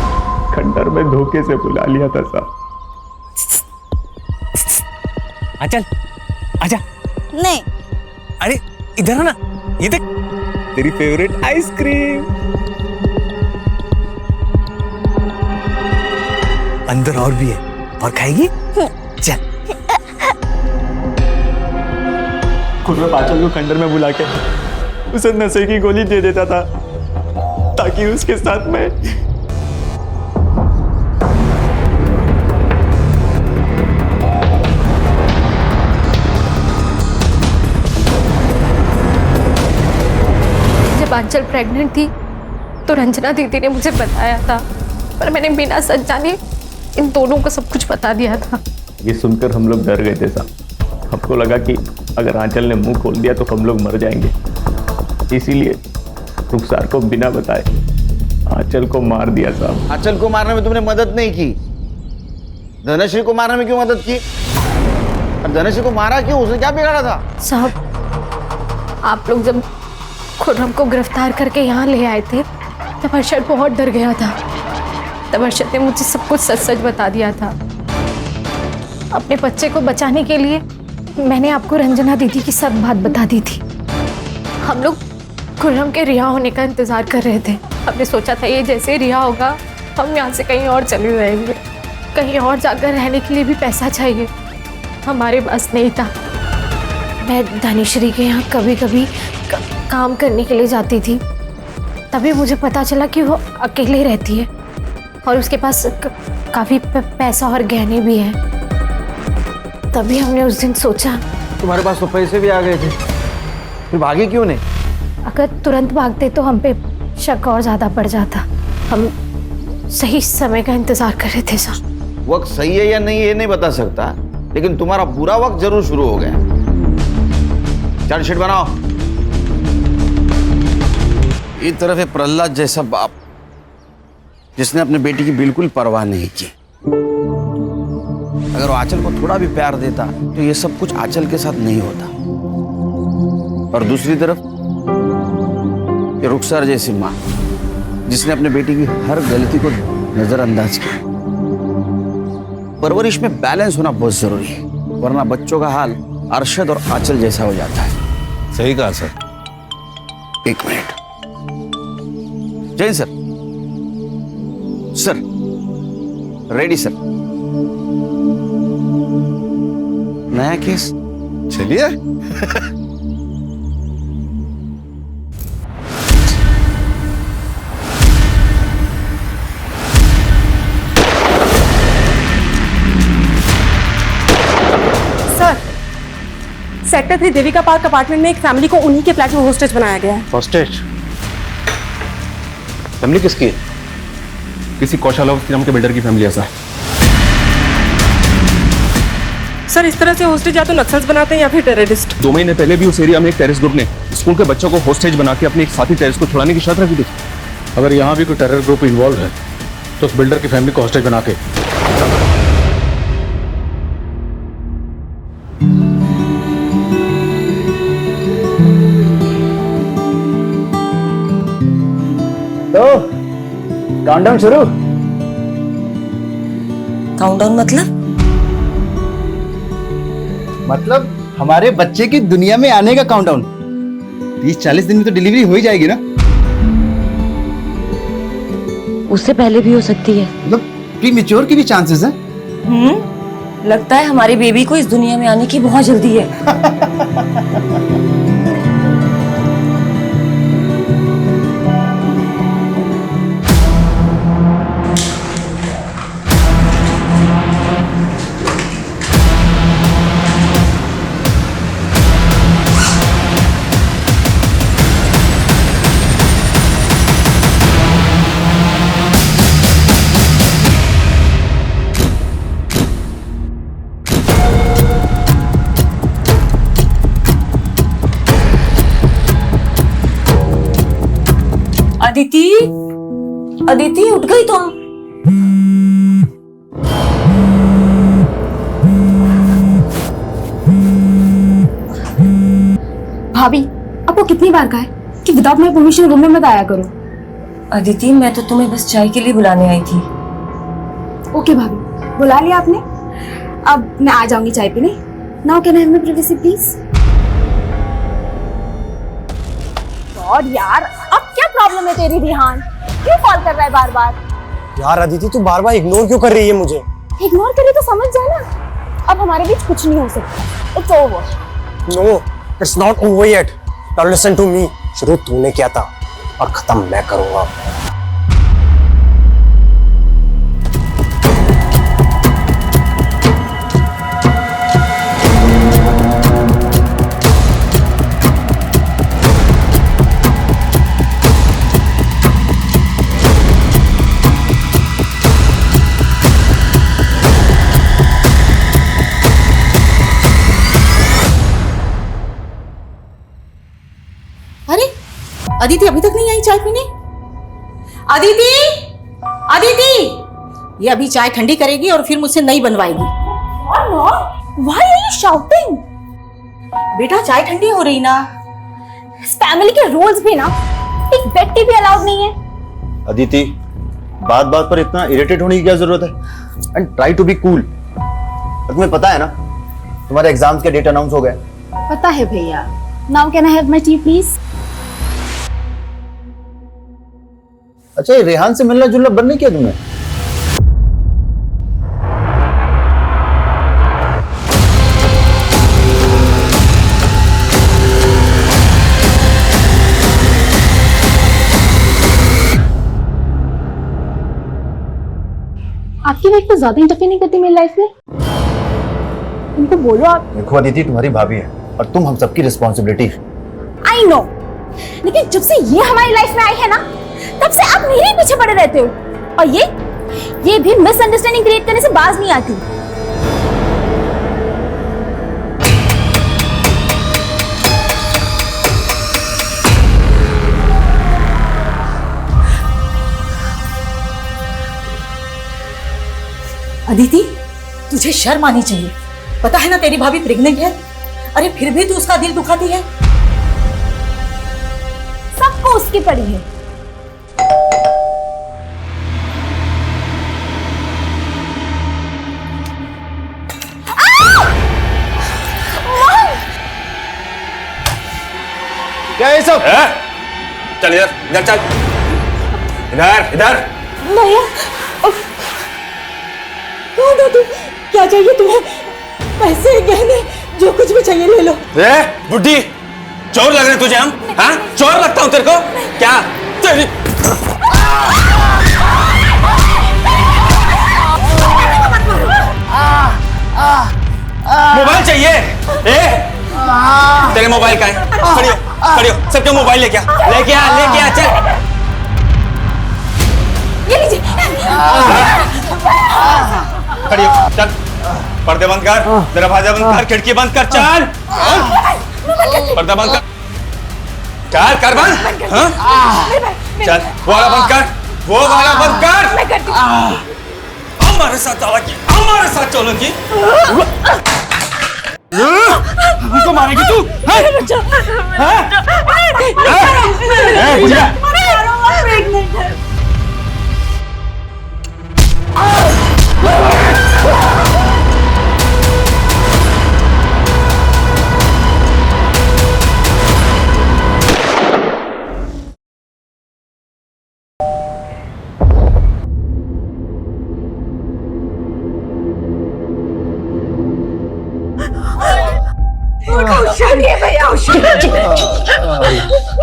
खंडर में धोखे से बुला लिया था साहब। आंचल आजा। नहीं। अरे इधर है ना, ये देख तेरी फेवरेट आइसक्रीम। अंदर और भी है, और खाएगी? चल। खुर्रम आंचल को खंडर में बुला के उसे नशे की गोली दे देता था की उसके साथ मैं। जब आंचल प्रेग्नेंट थी तो रंजना दीदी ने मुझे बताया था, पर मैंने बिना सच जाने इन दोनों को सब कुछ बता दिया था। ये सुनकर हम लोग डर गए थे साहब। हमको लगा कि अगर आंचल ने मुंह खोल दिया तो हम लोग मर जाएंगे, इसीलिए रुखसार को बिना बताए आंचल को मार दिया साहब। आंचल को मारने में तुमने मदद नहीं की, धनश्री को मारने में क्यों मदद की? और धनश्री को मारा क्यों? उसने क्या बिगाड़ा था? साहब, आप लोग जब खुर्रम को गिरफ्तार करके यहाँ ले आए थे तब अरशद बहुत डर गया था। तब अरशद ने मुझे सब कुछ सच सच बता दिया था। अपने बच्चे को बचाने के लिए मैंने आपको रंजना दीदी की सब बात बता दी थी। हम लोग खुर्रम के रिहा होने का इंतजार कर रहे थे। हमने सोचा था ये जैसे रिहा होगा हम यहाँ से कहीं और चले जाएंगे। कहीं और जाकर रहने के लिए भी पैसा चाहिए, हमारे पास नहीं था। मैं धनश्री के यहाँ कभी कभी काम करने के लिए जाती थी, तभी मुझे पता चला कि वो अकेले रहती है और उसके पास काफ़ी पैसा और गहने भी हैं। तभी हमने उस दिन सोचा, तुम्हारे पास तो पैसे भी आ गए थे, फिर भागे क्यों नहीं? अगर तुरंत भागते तो हम पे शक और ज़्यादा पड़ जाता। हम सही समय का इंतज़ार कर रहे थे सर। वक्त सही है या नहीं ये नहीं बता सकता, लेकिन तुम्हारा बुरा वक्त जरूर शुरू हो गया। चार्जशीट बनाओ। एक तरफ है प्रहलाद जैसा बाप जिसने अपने बेटी की बिल्कुल परवाह नहीं की। अगर वो आंचल को थोड़ा भी प्यार देता तो ये सब कुछ आंचल के साथ नहीं होता। और दूसरी तरफ ये रुखसार जैसी माँ जिसने अपने बेटी की हर गलती को नजरअंदाज किया। परवरिश में बैलेंस होना बहुत जरूरी है, वरना बच्चों का हाल अरशद और आंचल जैसा हो जाता है। सही कहा सर। एक मिनट। जय सर। Sir ready sir. नया केस। चलिए। Sir, sector 3 Devika park apartment में एक फैमिली को उन्हीं के फ्लैट में होस्टेज बनाया गया है। हॉस्टेज? फैमिली किसकी है? किसी कौशल अवस्थी नाम के बिल्डर की फैमिली ऐसा है। सर, इस तरह से होस्टेज या तो नक्सल्स बनाते हैं या फिर टेररिस्ट। 2 महीने पहले भी उस एरिया में एक टेररिस्ट ग्रुप ने स्कूल के बच्चों को होस्टेज बना के अपने एक साथी टेररिस्ट को छुड़ाने की शर्त रखी थी। अगर यहाँ भी कोई टेरर ग्रुप इन्वॉल्व है तो उस बिल्डर की फैमिली को हॉस्टेज बना के तो काउंटडाउन शुरू। काउंटडाउन मतलब हमारे बच्चे की दुनिया में आने का काउंटडाउन। 30-40 दिन में तो डिलीवरी हो ही जाएगी ना? उससे पहले भी हो सकती है। मतलब प्रीमेच्योर की भी चांसेस हैं? लगता है हमारी बेबी को इस दुनिया में आने की बहुत जल्दी है। अदिति, अदिति उठ गई तुम? भाभी, आपको कितनी बार कहा है कि विदाउट माय परमिशन रूम में मत आया करो। अदिति, मैं तो तुम्हें बस चाय के लिए बुलाने आई थी। ओके भाभी, बुला लिया आपने। अब मैं आ जाऊंगी चाय पीने। Now can I have my privacy please? और यार, अब क्या प्रॉब्लम है तेरी रिहान? क्यों कॉल कर रहा है बार बार? यार अदिति, तू बार बार इग्नोर क्यों कर रही है मुझे? इग्नोर करे तो समझ जा ना, अब हमारे बीच कुछ नहीं हो सकता। It's over. No, it's not over yet. Now listen to me. शुरू तूने किया था, और खत्म मैं करूंगा। अरे अदिति अभी तक नहीं आई चाय पीने? अदिति, अदिति, ये अभी चाय ठंडी करेगी और फिर मुझसे नई बनवाएगी। Why are you shouting? बेटा चाय ठंडी हो रही ना। इस फैमिली के रूल्स भी ना, एक बेड टी भी अलाउड नहीं है। अदिति, बात बात पर इतना इरिटेट होने की क्या जरूरत है? And try to be cool. तुम्हें पता है ना तुम्हारे एग्जाम्स के डेट अनाउंस हो गए? पता है भैया। Now can I have my tea please? अच्छा, ये रेहान से मिलना जुलना बंद नहीं किया तुमने? आपकी वाइफ तो ज्यादा इंटरफेयर नहीं करती मेरी लाइफ में। उनको बोलो आप। देखो अदिति, तुम्हारी भाभी है और तुम हम सबकी रिस्पॉन्सिबिलिटी। आई नो, लेकिन जब से ये हमारी लाइफ में आई है ना, तब से आप मेरे पीछे पड़े रहते हो। और ये भी मिसअंडरस्टैंडिंग क्रिएट करने से बाज नहीं आती। अदिति, तुझे शर्म आनी चाहिए। पता है ना तेरी भाभी प्रेग्नेंट है। अरे फिर भी तू उसका दिल दुखाती है। सबको उसकी पड़ी है। क्या है सब? चल इधर, इधर चल, इधर इधर। भैया, कौन हो तुम? क्या चाहिए तुम्हें? पैसे, गहने, जो कुछ भी चाहिए ले लो। बुड्ढी, चोर लग रहे तुझे हम? हाँ, चोर लगता हूँ तेरे को? क्या तेरी मोबाइल चाहिए? तेरे मोबाइल का है? खड़ी हो, खड़ी हो, सबके मोबाइल लेके आ, लेके आ, लेके आ, चल। ये लीजिए। खड़ी हो, चल। पर्दे बंद कर, दरवाजा बंद कर, खिड़की बंद कर, चल। पर्दा बंद कर, चल कर बंद। हाँ? चल, वो वाला बंद कर, वो वाला बंद कर। हमारे साथ चलेंगी, हमारे साथ चलेंगी। हमको मारेगी तू?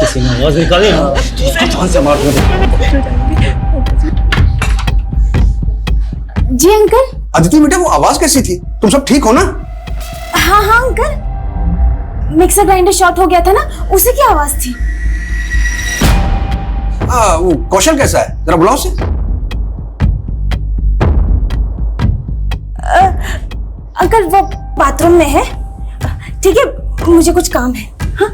किसी ने आवाज निकाली ना, उसको जान से मार दूंगा। जी अंकल। अदिति बेटा, वो आवाज कैसी थी? तुम सब ठीक हो ना? हाँ हाँ अंकल, मिक्सर ग्राइंडर शॉर्ट हो गया था ना, उसी की आवाज थी। वो कौशल कैसा है? जरा बुलाओ उसे। अंकल वो बाथरूम में है। ठीक है, मुझे कुछ काम है। हाँ?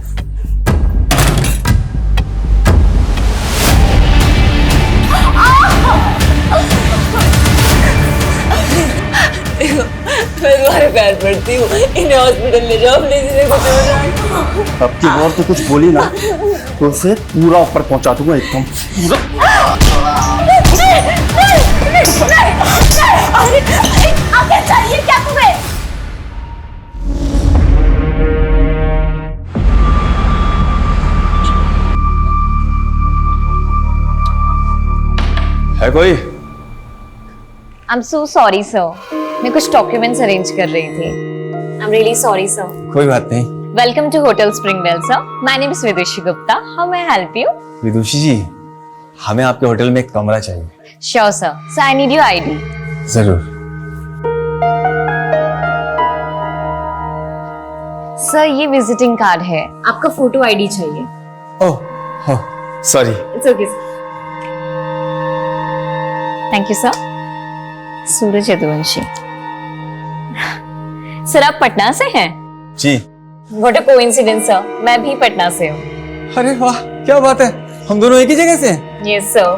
मैं तुम्हारे पैर पड़ती हूँ, इन्हें हॉस्पिटल ले जाओ प्लीज, इन्हें कुछ हो जाए। अब की बार तो कुछ बोली ना तो उसे पूरा ऊपर पहुंचा दूंगा एकदम पूरा। आगे चाहिए क्या तुम्हें? है कोई? I'm so sorry sir, मैं कुछ डॉक्यूमेंट्स अरेंज कर रही थी। I'm really sorry sir। कोई बात नहीं, Welcome to Hotel Springvale, sir. My name is Vidushi Gupta. How may I help you? विदुषी जी, हमें आपके होटल में एक कमरा चाहिए। Sure, sir. So I need your ID. जरूर। सर ये विजिटिंग कार्ड है, आपका फोटो आईडी चाहिए। Oh, sorry. It's okay sir. Thank you sir. Suraj Yaduvanshi. Sir आप पटना से हैं? जी। व्हाट अ कोइंसिडेंस सर, मैं भी पटना से हूँ। अरे वाह, क्या बात है, हम दोनों एक ही जगह से हैं। Yes sir.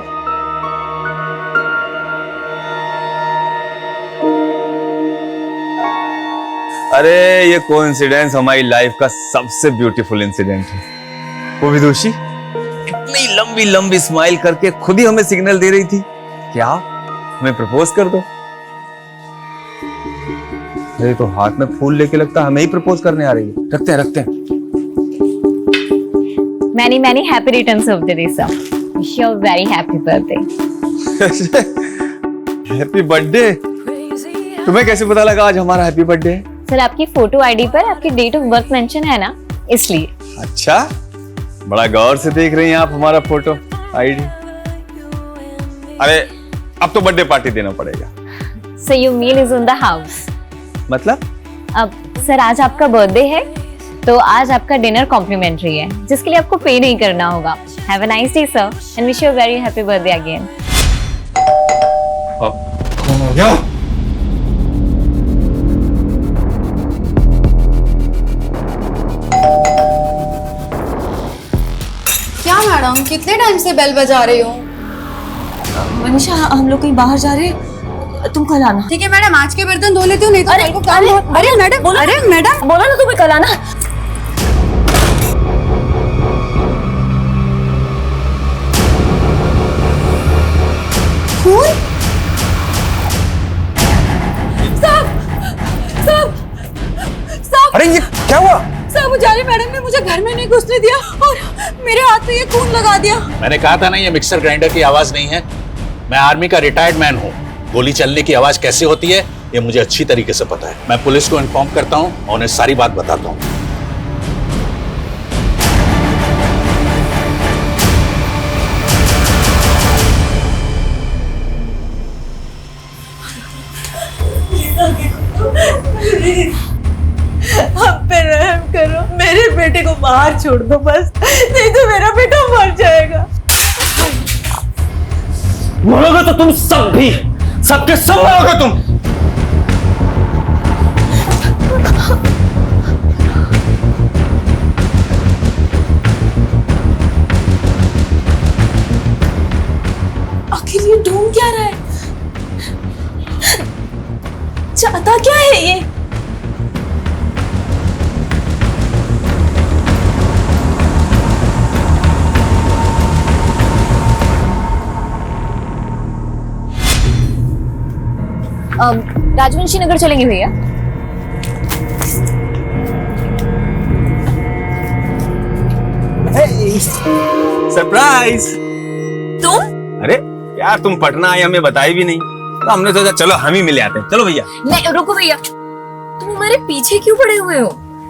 अरे ये कोइंसिडेंस हमारी लाइफ का सबसे ब्यूटीफुल इंसिडेंट है। वो विदुषी इतनी लंबी लंबी स्माइल करके खुद ही हमें सिग्नल दे रही थी कि आप हमें प्रपोज कर दो। अरे तो हाथ में फूल लेके लगता हमें ही प्रपोज करने आ रही है। रखते हैं रखते हैं। Many many happy returns of the day sir. Wish you a very happy birthday. Happy birthday. तुम्हें कैसे पता लगा आज हमारा हैप्पी बर्थडे है? सर आपकी फोटो आईडी पर आपकी डेट ऑफ बर्थ मेंशन है ना, इसलिए। अच्छा, बड़ा गौर से देख रही हैं आप हमारा फोटो आईडी। अरे अब तो बर्थडे पार्टी देना पड़ेगा। Sir your meal is on the house. मतलब? अब सर आज आपका बर्थडे है तो आज आपका डिनर कॉम्प्लीमेंट्री है, जिसके लिए आपको पे नहीं करना होगा। Have a nice day sir and wish you a very happy birthday again. क्या मैडम, कितने टाइम से बेल बजा रही हो? मनीषा हम लोग कहीं बाहर जा रहे हैं, तुम कल आना। ठीक है मैडम, आज के बर्तन धो लेती हूँ, नहीं तो कल को काम हो। अरे मैडम, अरे मैडम बोला ना तुम्हें कल आना। खून? साहब, अरे ये क्या हुआ? साहब उजाली मैडम ने मुझे घर में नहीं घुसने दिया और मेरे हाथ पे ये खून लगा दिया। मैंने कहा था ना ये मिक्सर ग्राइंडर की आवाज नहीं है। मैं आर्मी का रिटायर्ड मैन हूँ। गोली चलने की आवाज कैसे होती है ये मुझे अच्छी तरीके से पता है। मैं पुलिस को इन्फॉर्म करता हूँ और उन्हें सारी बात बताता हूँ। हम पे रहम करो, मेरे बेटे को बाहर छोड़ दो बस, नहीं तो मेरा बेटा मर जाएगा। मरोगे तो तुम सब भी, सबके सब मरोगे तुम। आखिर ये ढूंढ क्या रहा है? चाहता क्या है ये? राजवंशी नगर चलेंगे भैया। सरप्राइज। तुम? अरे यार तुम पटना आई हमें बताई भी नहीं, तो हमने सोचा चलो हम ही मिले आते हैं। चलो भैया। नहीं रुको भैया, तुम हमारे पीछे क्यों पड़े हुए हो?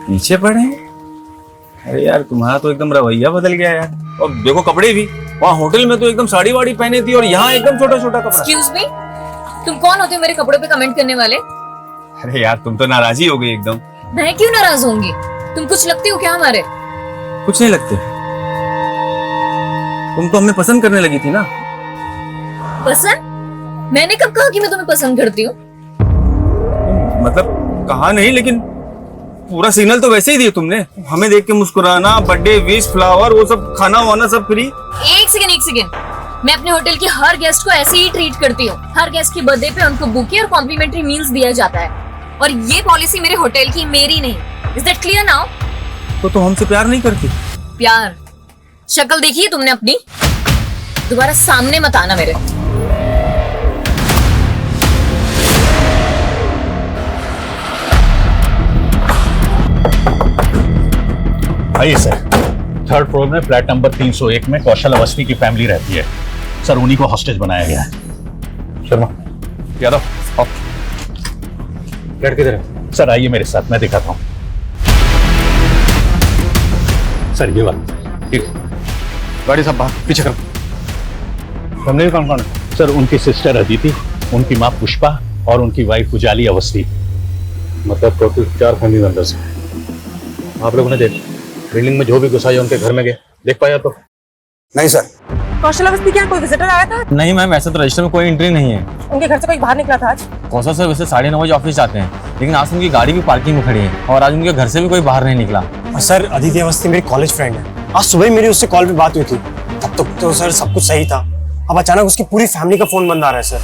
पीछे पड़े हैं? अरे यार तुम्हारा तो एकदम रवैया बदल गया यार। और देखो कपड़े भी, वहाँ होटल में तो एकदम साड़ी वाड़ी पहने थी और यहाँ एकदम छोटा छोटा कपड़ा। एक्सक्यूज मी, तुम कौन होते हो मेरे कपड़ों पे कमेंट करने वाले? अरे यार तुम तो नाराजी हो गई एकदम। मैं क्यों नाराज होंगी? तुम कुछ लगते हो क्या हमारे? कुछ नहीं लगते, तुम तो हमें पसंद करने लगी थी ना। पसंद? मैंने कब कहा कि मैं तुम्हें पसंद करती हूँ? मतलब कहा नहीं, लेकिन पूरा सिग्नल तो वैसे ही दिया तुमने। हमें देख के मुस्कुराना, बर्थडे विश, फ्लावर, वो सब खाना वाना सब फ्री। एक सेकंड, मैं अपने होटल के हर गेस्ट को ऐसे ही ट्रीट करती हूँ। हर गेस्ट की बर्थडे पे उनको बुके और कॉम्प्लीमेंट्री मील्स दिया जाता है, और ये पॉलिसी मेरे होटल की, मेरी नहीं। Is that clear now? तो हमसे प्यार नहीं करती? प्यार? शक्ल देखी है तुमने अपनी? दोबारा सामने मत आना मेरे। आइए सर। थर्ड फ्लोर में फ्लैट नंबर 301 में कौशल अवस्थी की फैमिली रहती है सर। उन्हीं को हॉस्टेज बनाया गया है। शर्मा यादव आओ। फ्लैट किधर है? सर आइए मेरे साथ, मैं दिखाता हूँ। सर ये बात ठीक। गाड़ी साहब बाहर पीछे करो। फैमिली में कौन कौन है? सर उनकी सिस्टर अदिति, उनकी माँ पुष्पा और उनकी वाइफ उजाली अवस्थी, मतलब टोटल 4 फैमिली मेंबर्स हैं। आप लोगों ने देख बिल्डिंग में जो भी घुसा है उनके घर में गए, देख पाया तो? नहीं सर। कौशल अवस्थी क्या कोई विजिटर आया था? नहीं मैम, ऐसे तो रजिस्टर में कोई एंट्री नहीं है। उनके घर से कोई बाहर निकला था आज? कौशल सर वैसे 9:30 बजे ऑफिस जाते हैं, लेकिन आज उनकी गाड़ी भी पार्किंग में खड़ी है और आज उनके घर से भी कोई बाहर नहीं निकला। सर अदिति अवस्थी मेरी कॉलेज फ्रेंड है। आज सुबह ही मेरी उससे कॉल पे बात हुई थी, तब तक तो सर सब कुछ सही था। अब अचानक उसकी पूरी फैमिली का फोन बंद आ रहा है सर।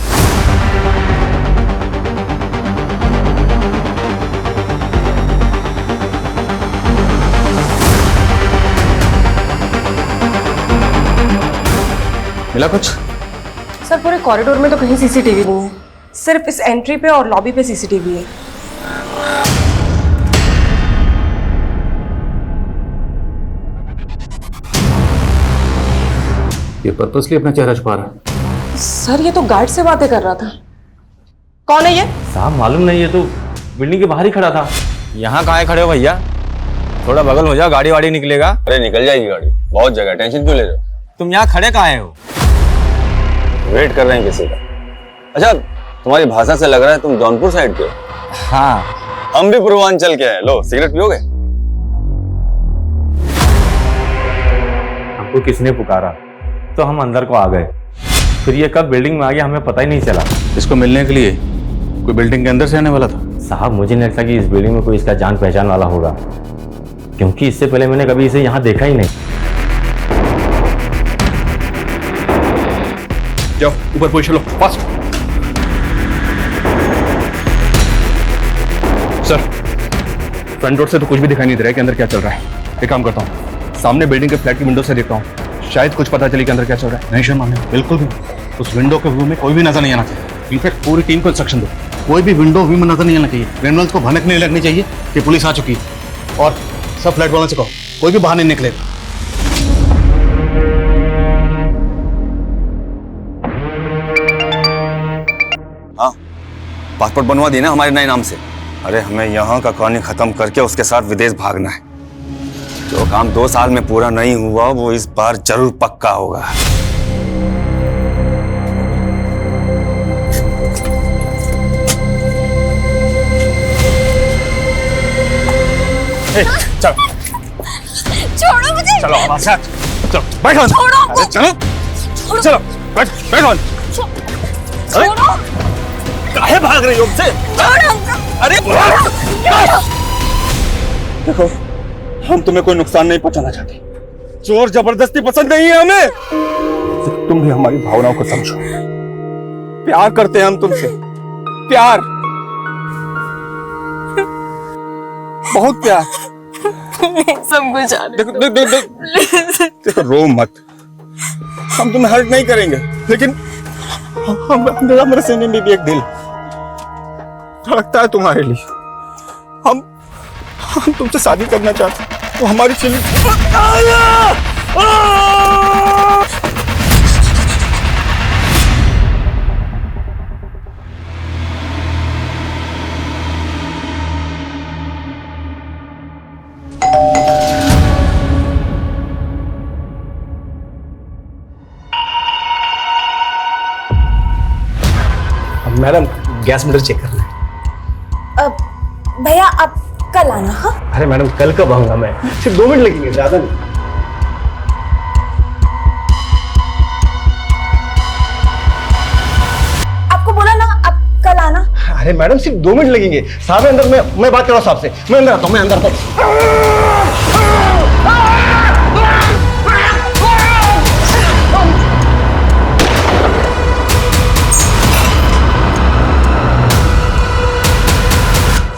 मिला कुछ? सर पूरे कॉरिडोर में तो कहीं सीसीटीवी नहीं है, सिर्फ इस एंट्री पे और लॉबी पे सीसीटीवी है। ये पर्पसली अपना चेहरा छुपा रहा है। सर ये तो गार्ड से बातें कर रहा था। कौन है ये? साहब मालूम नहीं, ये तो बिल्डिंग के बाहर ही खड़ा था। यहाँ कहाँ खड़े हो भैया? थोड़ा बगल हो जाओ, गाड़ी वाड़ी निकलेगा। अरे निकल जाएगी गाड़ी, बहुत जगह, टेंशन क्यों ले रहे हो? तुम यहाँ खड़े कहाँ हो? वेट कर रहे हैं किसी का। अच्छा तुम्हारी भाषा से लग रहा है तुम जौनपुर साइड के हो। हाँ हम भी पूर्वांचल के हैं। लो सिगरेट पियोगे? हमको किसने पुकारा तो हम अंदर को आ गए, फिर ये कब बिल्डिंग में आ गया हमें पता ही नहीं चला। इसको मिलने के लिए कोई बिल्डिंग के अंदर से आने वाला था? साहब मुझे नहीं लगता कि इस बिल्डिंग में कोई इसका जान पहचान वाला होगा, क्योंकि इससे पहले मैंने कभी इसे यहाँ देखा ही नहीं। जाओ ऊपर पूछ लो फास्ट। सर फ्रंट डोर से तो कुछ भी दिखाई नहीं दे रहा है कि अंदर क्या चल रहा है। एक काम करता हूँ, सामने बिल्डिंग के फ्लैट की विंडो से देखता हूँ, शायद कुछ पता चले कि अंदर क्या चल रहा है। नहीं शर्मा बिल्कुल भी उस विंडो के व्यू में कोई भी नजर नहीं आना चाहिए। इनफैक्ट पूरी टीम को इंस्ट्रक्शन दो, कोई भी विंडो व्यू में नजर नहीं आना चाहिए। क्रिमिनल्स को भनक नहीं लगनी चाहिए कि पुलिस आ चुकी है। और सब फ्लैट वालों से कहो कोई भी बाहर नहीं निकलेगा। हाँ पासपोर्ट बनवा देना हमारे नए नाम से। अरे हमें यहाँ का कहानी खत्म करके उसके साथ विदेश भागना है। जो काम 2 साल में पूरा नहीं हुआ वो इस बार जरूर पक्का होगा। चलो छोड़ो मुझे। चलो हमारे साथ चलो, बैठो। छोड़ो। अरे चलो चलो बैठो। छोड़ो। काहे भाग रही हो हमसे? अरे देखो हम तुम्हें कोई नुकसान नहीं पहुंचाना चाहते, जोर जबरदस्ती पसंद नहीं है हमें। तो तुम भी हमारी भावनाओं को समझो। प्यार करते हैं हम तुमसे, प्यार, बहुत प्यार। सब कुछ देखो रो मत, हम तुम्हें हर्ट नहीं करेंगे, लेकिन मेरे सीने में भी एक दिल धड़कता है तुम्हारे लिए। हम तुमसे शादी करना चाहते हैं, तो हमारी chilli madam gas meter check करना है। भैया आप कल आना। हाँ अरे मैडम कल कब आऊंगा मैं, सिर्फ 2 मिनट लगेंगे, ज्यादा नहीं। आपको बोला ना आप कल आना। अरे मैडम सिर्फ 2 मिनट लगेंगे, साहब अंदर, मैं बात कर रहा हूँ साहब से। मैं अंदर आता हूँ, मैं अंदर आता हूँ।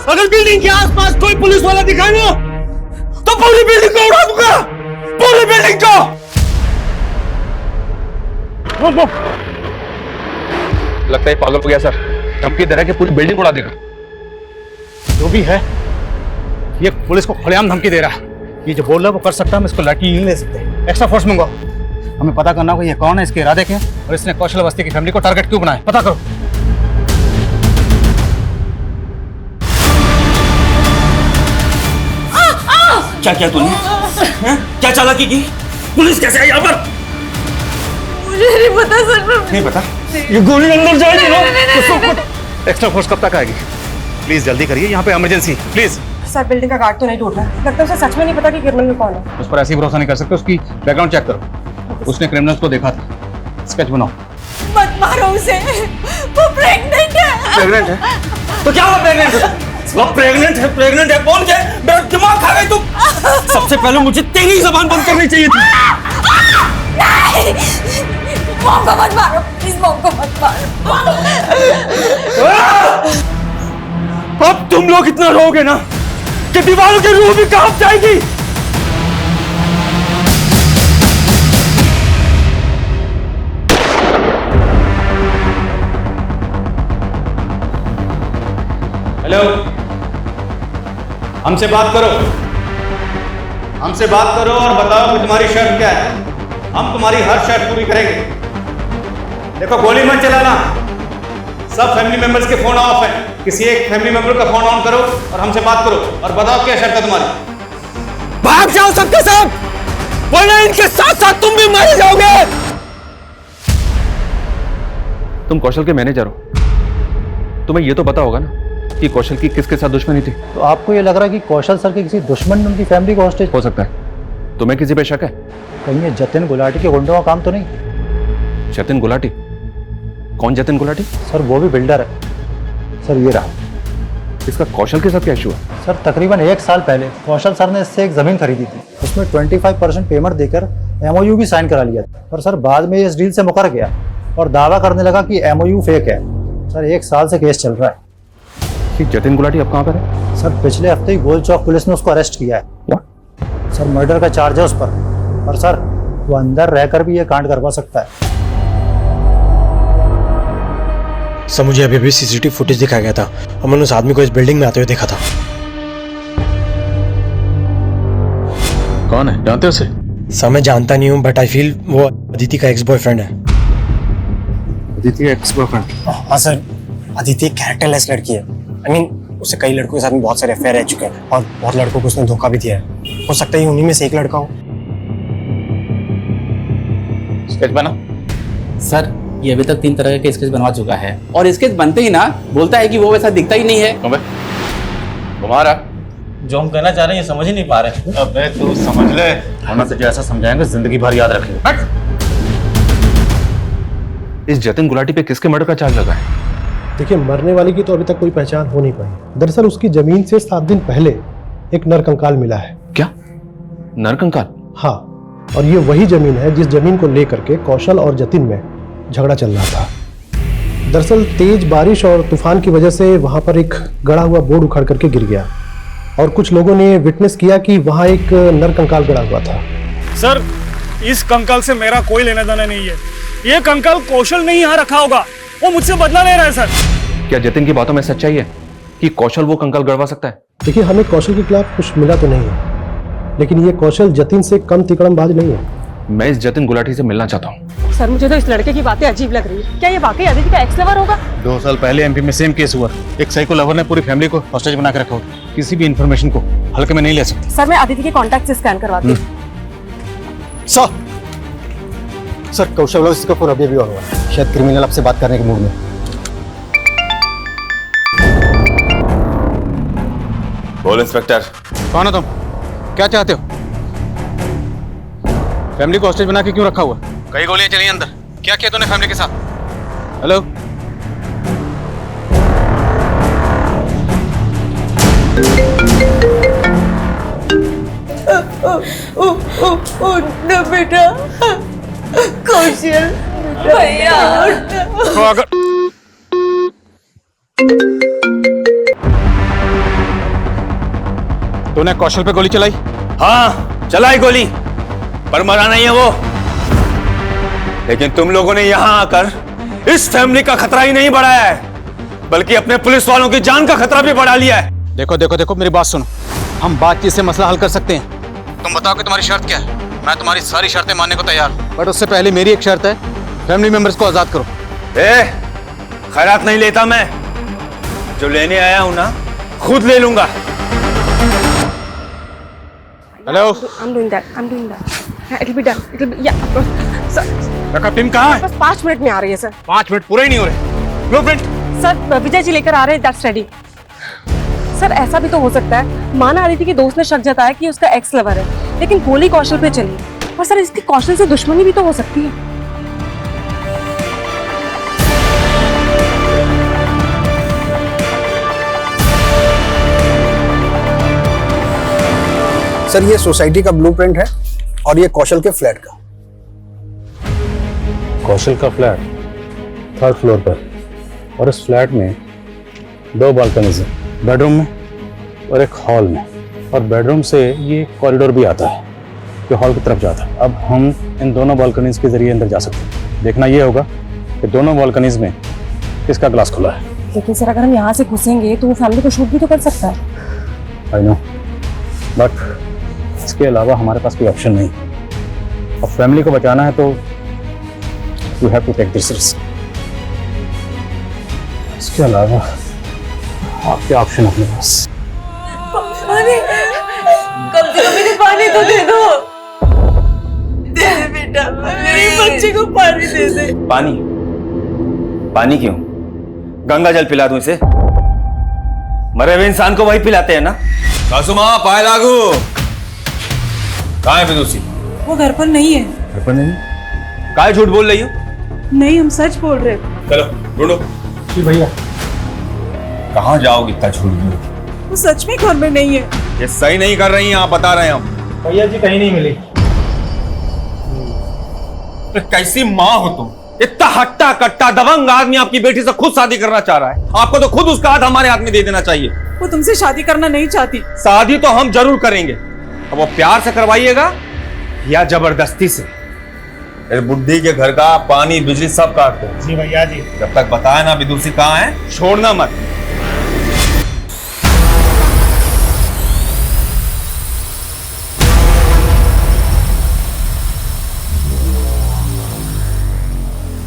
अगर बिल्डिंग के आसपास कोई पुलिस वाला दिखाए ना तो पूरी बिल्डिंग को उड़ा दूंगा, पूरी बिल्डिंग को। लगता है पागल हो गया सर, धमकी दे रहा है कि पूरी बिल्डिंग उड़ा देगा। जो भी है ये पुलिस को खुलेआम धमकी दे रहा है। ये जो बोल रहा है वो कर सकता है, हम इसको लाठी नहीं ले सकते। एक्स्ट्रा फोर्स मंगाओ, हमें पता करना होगा ये कौन है, इसके इरादे क्या हैं और इसने कौशल अवस्थी की फैमिली को टारगेट क्यों बनाया, पता करो। क्या किया तूने? हैं? क्या चालाकी की? पुलिस कैसे आई यहाँ पर? मुझे नहीं पता सर। नहीं पता? ये गोली अंदर जाएगी ना? एक्स्ट्रा फोर्स कब तक आएगी? प्लीज जल्दी करिए, यहाँ पे इमरजेंसी प्लीज। सर बिल्डिंग का गार्ड तो नहीं टूट रहा, लगता है उसे सच में नहीं पता कि क्रिमिनल कौन है। उस पर ऐसे ही भरोसा नहीं कर सकते, उसकी बैकग्राउंड चेक करो। उसने क्रिमिनल्स को देखा था। स्केच बनाओ। मत मारो उसे, वो प्रेग्नेंट है। प्रेग्नेंट है? तो क्या हुआ प्रेग्नेंट है? वो प्रेग्नेंट है, प्रेग्नेंट है, बोल के मेरा दिमाग खा गई तुम। सबसे पहले मुझे तेरी जबान बंद करनी चाहिए थी। नहीं, मॉम को मत मारो, प्लीज मॉम को मत मारो। अब तुम लोग इतना रोगे ना कि दीवारों की रूह भी कांप जाएगी। हेलो, हमसे बात करो, हमसे बात करो और बताओ कि तुम्हारी शर्त क्या है। हम तुम्हारी हर शर्त पूरी करेंगे। देखो गोली मत चलाना, सब फैमिली मेंबर्स के फोन ऑफ है। किसी एक फैमिली मेंबर का फोन ऑन करो और हमसे बात करो और बताओ क्या शर्त है तुम्हारी। भाग जाओ सबके सब, वरना इनके साथ साथ तुम भी मारे जाओगे। तुम कौशल के मैनेजर हो, तुम्हें ये तो पता होगा ना कि कौशल की किसके साथ दुश्मनी थी। तो आपको ये लग रहा है कि कौशल सर के किसी दुश्मन ने उनकी फैमिली को हॉस्टेज? हो सकता है। तुम्हें किसी पे शक है? कहीं ये जतिन गुलाटी के गुंडों का काम तो नहीं? जतिन गुलाटी? कौन जतिन गुलाटी? सर वो भी बिल्डर है। सर ये रहा। इसका कौशल के साथ क्या इशू है? सर तकरीबन 1 साल पहले कौशल सर ने इससे एक जमीन खरीदी थी, उसमें 25% पेमेंट देकर MOU भी साइन करा लिया था। पर सर बाद में इस डील से मुकर गया और दावा करने लगा कि MOU फेक है। सर 1 साल से केस चल रहा है। कि जतिन गुलाटी अब कहाँ पर है? सर पिछले हफ्ते ही गोल चौक पुलिस ने उसको अरेस्ट किया है। सर मर्डर का चार्ज है उस पर, और सर वो अंदर रहकर भी ये कांड करवा सकता है। सर मुझे अभी भी CCTV फुटेज दिखाया गया था और मैंने उस आदमी को इस बिल्डिंग में आते हुए देखा था। कौन है, जानते हो उसे? सर मैं जानता नहीं हूँ, बट आई फील वो अदिति का एक्स बॉयफ्रेंड है। अदिति का एक्स बॉयफ्रेंड? हाँ सर, अदिति कैरेक्टरलेस लड़की है। आई मीन उससे कई लड़कों के साथ में बहुत सारे अफेयर रह चुके हैं और बहुत लड़कों को उसने धोखा भी दिया है। हो सकता है उन्हीं में से एक लड़का हो। स्केच बना। सर ये अभी तक 3 तरह के स्केच बनवा चुका है और स्केच बनते ही ना बोलता है कि वो वैसा दिखता ही नहीं है। तुम्हारा जो हम कहना चाह रहे हैं ये समझ ही नहीं पा रहे। अबे तू समझ ले, वरना तुझे ऐसा समझाएंगे जिंदगी भर याद रखेंगे। इस जतिन गुलाटी पे किसके मर्डर का चार्ज लगा है? देखिए मरने वाले की तो अभी तक कोई पहचान हो नहीं पाई। दरअसल उसकी जमीन से 7 दिन पहले एक नरकंकाल मिला है। क्या नरकंकाल? हाँ, और ये वही जमीन है जिस जमीन को लेकर के कौशल और जतिन में झगड़ा चल रहा था। दरअसल तेज बारिश और तूफान की वजह से वहां पर एक गड़ा हुआ बोर्ड उखड़ करके गिर गया और कुछ लोगों ने विटनेस किया कि वहां एक नरकंकाल गड़ा हुआ था। सर इस कंकाल से मेरा कोई लेना देना नहीं है। ये कंकाल कौशल ने यहाँ रखा होगा, वो मुझसे बदला ले रहा है सर। क्या जतिन की बातों में सच्चाई है कि कौशल वो कंकाल गड़वा सकता है? देखिए हमें कौशल के खिलाफ कुछ मिला तो नहीं है, लेकिन ये कौशल जतिन से कम तिकड़मबाज नहीं है। मैं इस जतिन गुलाटी से मिलना चाहता हूँ। सर मुझे तो इस लड़के की बातें अजीब लग रही है। क्या ये वाकई अदिति का एक्स लवर होगा? 2 साल पहले MP में सेम केस हुआ। एक साइको लवर ने पूरी फैमिली को हॉस्टेज बना के रखा होता। किसी भी इंफॉर्मेशन को हल्के में नहीं ले सकते। सर मैं अदिति के कॉन्टैक्ट से स्कैन करवाती हूँ। सर कौशल वाला इसका फोन अभी ऑन हुआ, शायद क्रिमिनल आपसे बात करने के मूड में। बोल इंस्पेक्टर। कौन हो तुम? क्या चाहते हो? फैमिली को हॉस्टेज बना के क्यों रखा हुआ? कई गोलियां चली अंदर। क्या किया तूने फैमिली के साथ? हेलो, उठना बेटा, कौशल भैया तूने कौशल पे गोली चलाई? हाँ चलाई गोली, पर मरा नहीं है वो। लेकिन तुम लोगों ने यहां आकर इस फैमिली का खतरा ही नहीं बढ़ाया है, बल्कि अपने पुलिस वालों की जान का खतरा भी बढ़ा लिया है। देखो देखो देखो, मेरी बात सुनो। हम बातचीत से मसला हल कर सकते हैं। तुम बताओ कि तुम्हारी शर्त क्या है? मैं तुम्हारी सारी शर्तें मानने को तैयार हूं, बट उससे पहले मेरी एक शर्त है, फैमिली मेंबर्स को आजाद करो। खैरात नहीं लेता मैं, जो लेने आया हूं ना खुद ले लूंगा। Hello I'm doing that. I'm doing that. It'll be done. It'll be yeah. Sir, backup team कहाँ है? बस 5 मिनट में आ रही है सर. 5 मिनट पूरे ही नहीं हो रहे. ब्लूप्रिंट. सर विजय जी लेकर आ रहे हैं. That's ready. सर ऐसा भी तो हो सकता है माना आदित्य के दोस्त ने शक जताया कि उसका एक्स लवर है, लेकिन गोली कौशल पे चली. और सर इसकी कौशल से दुश्मनी भी तो हो सकती है. सर ये सोसाइटी का ब्लूप्रिंट है और ये कौशल के फ्लैट का। कौशल का फ्लैट 3rd फ्लोर पर, और इस फ्लैट में 2 बालकनीज हैं, बेडरूम में और एक हॉल में, और बेडरूम से ये कॉरिडोर भी आता है जो हॉल की तरफ जाता है। अब हम इन दोनों बालकनीज के जरिए अंदर जा सकते हैं। देखना ये होगा कि दोनों बालकनीज में किसका ग्लास खुला है। लेकिन सर अगर हम यहाँ से घुसेंगे तो वो फैमिली को शूट भी तो कर सकता है। आई नो, बट इसके अलावा हमारे पास कोई ऑप्शन नहीं। अब फैमिली को बचाना है तो you have to take this risk. इसके अलावा आपके ऑप्शन अपने पास। पानी, कम से कम इन्हें पानी तो दे दो। दे दे बेटा, मेरे बच्चे को पानी दे दे। पानी? पानी क्यों? गंगा जल पिला दूं इसे? मरे हुए इंसान को वही पिलाते हैं ना। सासू माँ पाए लागू। कहाँ है विदुषी? वो घर पर नहीं है। घर पर नहीं? काहे झूठ बोल रही हो? नहीं, हम सच बोल रहे हैं। चलो ढूंढो। जी भैया। कहाँ जाओगे इतना झूठ बोल? वो सच में घर में नहीं है। ये सही नहीं कर रही हैं आप, बता रहे हैं हम। भैया जी कहीं नहीं मिली। कैसी माँ हो तुम? इतना हट्टा कट्टा दबंग आदमी आपकी बेटी से खुद शादी करना चाह रहा है। आपको तो खुद उसका हाथ हमारे हाथ में दे देना चाहिए। वो तुमसे शादी करना नहीं चाहती। शादी तो हम जरूर करेंगे। अब वो प्यार से करवाइएगा या जबरदस्ती से? इस बुद्धि के घर का पानी बिजली सब काट दो। जी भैया जी। जब तक बताए ना विदुषी कहाँ है, छोड़ना मत।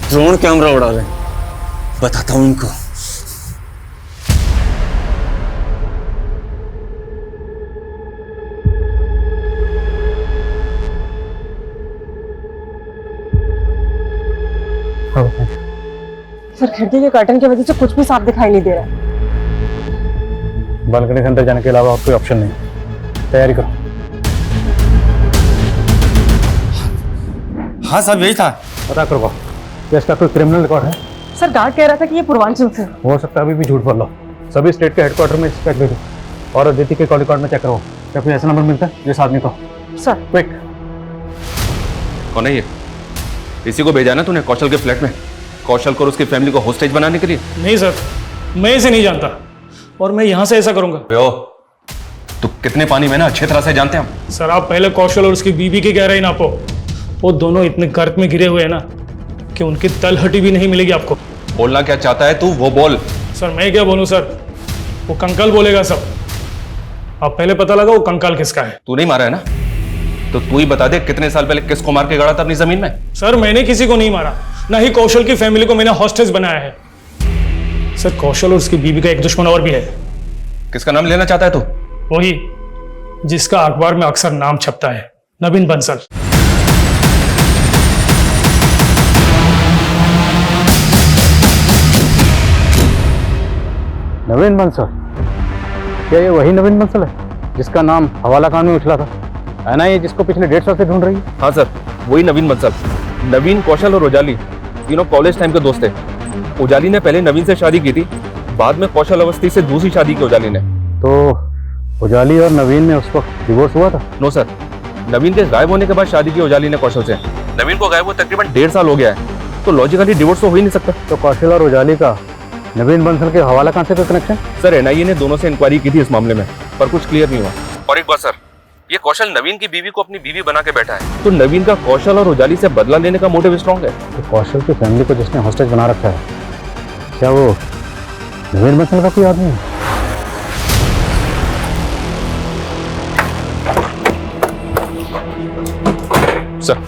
ड्रोन कैमरा उड़ा रहे हैं, बताता हूं इनको। सर खिड़की के कर्टन की वजह से कुछ भी साफ दिखाई नहीं दे रहा है। बालकनी के अंदर जाने के अलावा और कोई ऑप्शन नहीं। तैयारी करो। हाँ साहब यही था। पता करो क्या इसका कोई क्रिमिनल रिकॉर्ड है? सर गार्ड कह रहा था कि ये पूर्वांचल से। हो सकता है अभी भी झूठ बोल लो। सभी स्टेट के हेडक्वार्टर में चेक भेजो और अदिति के कॉल रिकॉर्ड में चेक करो क्या कोई ऐसा नंबर मिलता है जिस आदमी को। Sir quick. कौन है ये? इसी को भेजा ना तूने कौशल के फ्लैट में, कौशल को और उसकी फैमिली को होस्टेज बनाने के लिए? नहीं सर, मैं इसे नहीं जानता और मैं यहाँ से ऐसा करूंगा। तो कितने पानी में ना अच्छी तरह से जानते हैं हम। सर आप पहले कौशल और उसकी बीवी की गहराई नापो। वो दोनों इतने गर्त में गिरे हुए हैं ना कि उनकी तलहटी भी नहीं मिलेगी आपको। बोलना क्या चाहता है तू, वो बोल। सर मैं क्या बोलूं सर, वो कंकाल बोलेगा सब। अब पहले पता लगा वो कंकाल किसका है। तू नहीं मारा है ना, तो तू ही बता दे कितने साल पहले किसको मार के गड़ा था अपनी जमीन में। सर मैंने किसी को नहीं मारा, ना ही कौशल की फैमिली को मैंने हॉस्टेज बनाया है। सर कौशल और उसकी बीवी का एक दुश्मन और भी है। किसका नाम लेना चाहता है तू? वही जिसका अखबार में अक्सर नाम छपता है, नवीन बंसल। नवीन बंसल? क्या ये वही नवीन बंसल है जिसका नाम हवाला कांड में उछला था? है ना ये जिसको पिछले 1.5 साल से ढूंढ रही है? हाँ सर, वही नवीन बंसल। नवीन, कौशल और उजाली तीनों कॉलेज टाइम के दोस्त थे। उजाली ने पहले नवीन से शादी की थी, बाद में कौशल अवस्थी से दूसरी शादी की उजाली ने। तो उजाली और नवीन में उस वक्त डिवोर्स हुआ था? नो सर, नवीन के गायब होने के बाद शादी की उजाली ने कौशल से। नवीन को गायब हुए तकरीबन 1.5 साल हो गया है, तो लॉजिकली डिवोर्स तो हो ही नहीं सकता। तो कौशल और उजाली का नवीन बंसल के हवाला कहां से कोई कनेक्शन? सर एनआईए ने दोनों से इंक्वायरी की थी इस मामले में, पर कुछ क्लियर नहीं हुआ। और एक बात सर, ये कौशल नवीन की बीवी को अपनी बीवी बना के बैठा है, तो नवीन का कौशल और उजाली से बदला लेने का मोटिव स्ट्रॉन्ग है। तो कौशल की फैमिली को जिसने हॉस्टेज बना रखा है, क्या वो नवीन बंसल का कोई आदमी है? सर